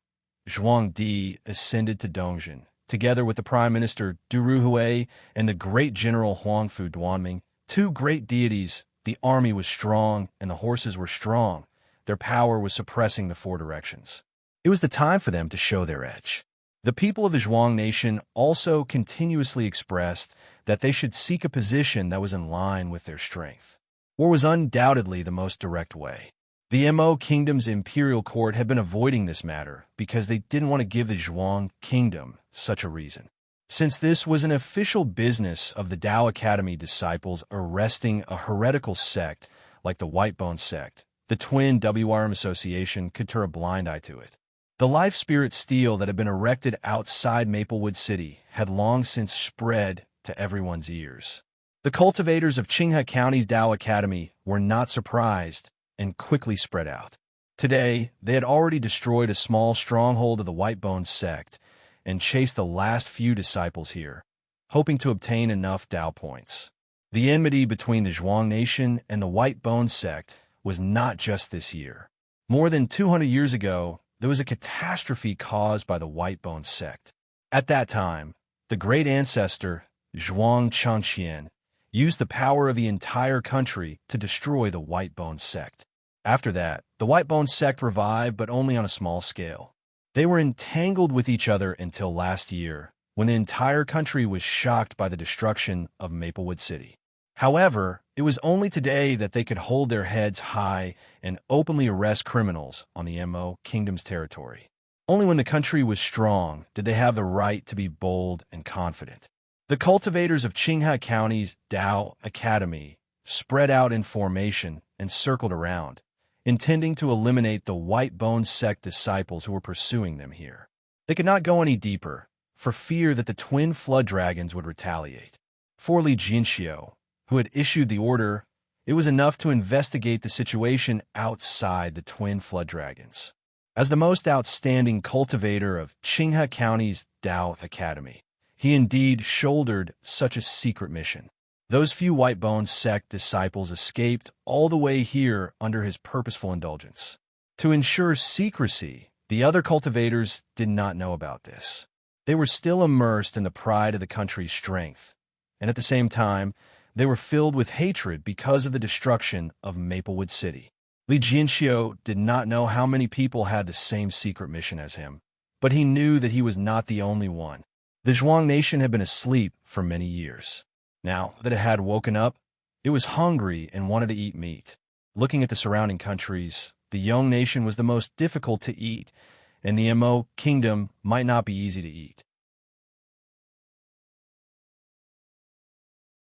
Zhuang Di ascended to Dongjin, together with the Prime Minister Du Ruhui and the great General Huangfu Duanming, two great deities. The army was strong and the horses were strong. Their power was suppressing the four directions. It was the time for them to show their edge. The people of the Zhuang nation also continuously expressed that they should seek a position that was in line with their strength. War was undoubtedly the most direct way. The Mo kingdom's imperial court had been avoiding this matter because they didn't want to give the Zhuang kingdom such a reason. Since this was an official business of the Tao Academy disciples arresting a heretical sect like the Whitebone sect, the twin WRM association could turn a blind eye to it. The life spirit stele that had been erected outside Maplewood City had long since spread to everyone's ears. The cultivators of Qinghe County's Tao Academy were not surprised and quickly spread out. Today, they had already destroyed a small stronghold of the Whitebone sect and chased the last few disciples here, hoping to obtain enough Tao points. The enmity between the Zhuang nation and the Whitebone sect was not just this year. More than 200 years ago, there was a catastrophe caused by the Whitebone sect. At that time, the great ancestor, Zhuang Changqian, used the power of the entire country to destroy the Whitebone sect. After that, the Whitebone sect revived, but only on a small scale. They were entangled with each other until last year, when the entire country was shocked by the destruction of Maplewood City. However, it was only today that they could hold their heads high and openly arrest criminals on the Mo kingdom's territory. Only when the country was strong did they have the right to be bold and confident. The cultivators of Qinghe County's Tao Academy spread out in formation and circled around, intending to eliminate the Whitebone sect disciples who were pursuing them here. They could not go any deeper, for fear that the twin flood dragons would retaliate. For Li Jinxiu, who had issued the order, it was enough to investigate the situation outside the twin flood dragons. As the most outstanding cultivator of Qinghe County's Tao Academy, he indeed shouldered such a secret mission. Those few Whitebone sect disciples escaped all the way here under his purposeful indulgence. To ensure secrecy, the other cultivators did not know about this. They were still immersed in the pride of the country's strength, and at the same time, they were filled with hatred because of the destruction of Maplewood City. Li Jinxiu did not know how many people had the same secret mission as him, but he knew that he was not the only one. The Zhuang nation had been asleep for many years. Now that it had woken up, it was hungry and wanted to eat meat. Looking at the surrounding countries, the Yong nation was the most difficult to eat, and the Mo kingdom might not be easy to eat.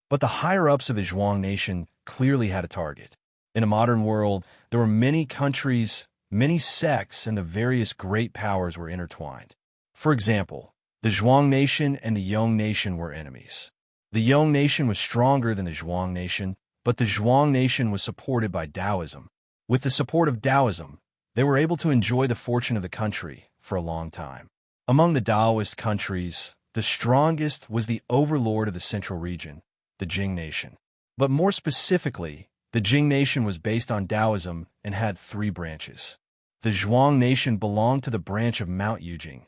But the higher-ups of the Zhuang nation clearly had a target. In a modern world, there were many countries, many sects, and the various great powers were intertwined. For example, the Zhuang nation and the Yong nation were enemies. The Yong nation was stronger than the Zhuang nation, but the Zhuang nation was supported by Taoism. With the support of Taoism, they were able to enjoy the fortune of the country for a long time. Among the Taoist countries, the strongest was the overlord of the central region, the Jing nation. But more specifically, the Jing nation was based on Taoism and had three branches. The Zhuang nation belonged to the branch of Mount Yujing.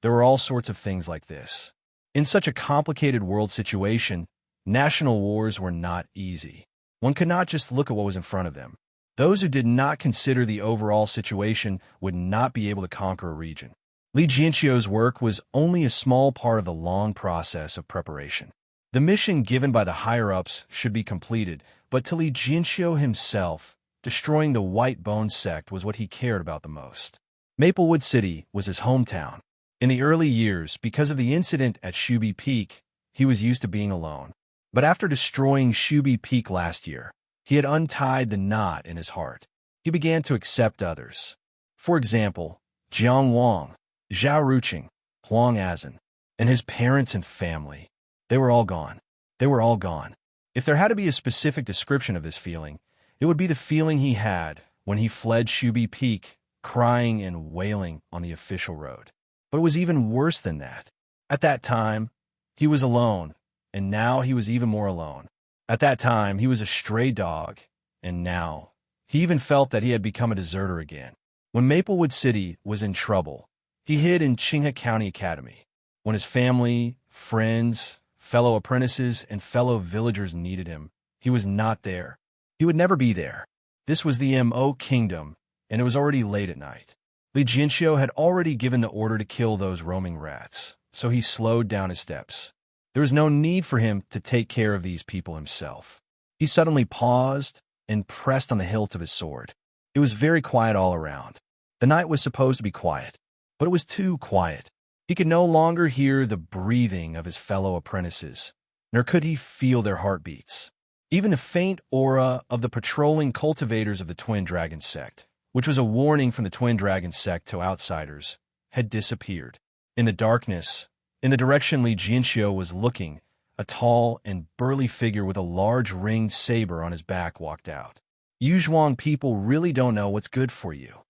There were all sorts of things like this. In such a complicated world situation, national wars were not easy. One could not just look at what was in front of them. Those who did not consider the overall situation would not be able to conquer a region. Li Jinxiu's work was only a small part of the long process of preparation. The mission given by the higher-ups should be completed, but to Li Jinxiu himself, destroying the Whitebone sect was what he cared about the most. Maplewood City was his hometown. In the early years, because of the incident at Shubi Peak, he was used to being alone. But after destroying Shubi Peak last year, he had untied the knot in his heart. He began to accept others. For example, Jiang Wang, Zhao Ruqing, Huang Azan. and his parents and family. They were all gone. They were all gone. If there had to be a specific description of this feeling, it would be the feeling he had when he fled Shubi Peak, crying and wailing on the official road. But it was even worse than that. At that time, he was alone, and now he was even more alone. At that time, he was a stray dog, and now he even felt that he had become a deserter again. When Maplewood City was in trouble, he hid in Chingha County Academy. When his family, friends, fellow apprentices, and fellow villagers needed him, he was not there. He would never be there. This was the Mo Kingdom, and it was already late at night. Li Jianxiu had already given the order to kill those roaming rats, so he slowed down his steps. There was no need for him to take care of these people himself. He suddenly paused and pressed on the hilt of his sword. It was very quiet all around. The night was supposed to be quiet, but it was too quiet. He could no longer hear the breathing of his fellow apprentices, nor could he feel their heartbeats. Even the faint aura of the patrolling cultivators of the Twin Dragon sect, which was a warning from the Twin Dragon sect to outsiders, had disappeared. In the darkness, in the direction Li Jianxiu was looking, a tall and burly figure with a large ringed saber on his back walked out. You Zhuang people really don't know what's good for you.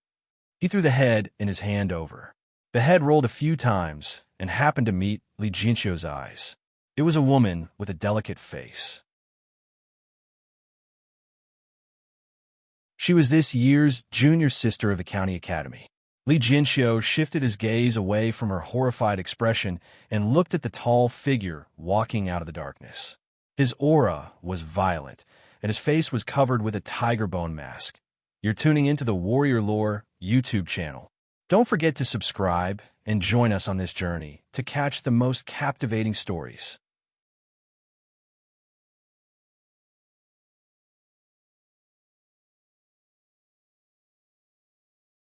He threw the head in his hand over. The head rolled a few times and happened to meet Li Jianxiu's eyes. It was a woman with a delicate face. She was this year's junior sister of the county academy. Li Jianxiu shifted his gaze away from her horrified expression and looked at the tall figure walking out of the darkness. His aura was violent, and his face was covered with a tiger bone mask. You're tuning into the Warrior Lore YouTube channel. Don't forget to subscribe and join us on this journey to catch the most captivating stories.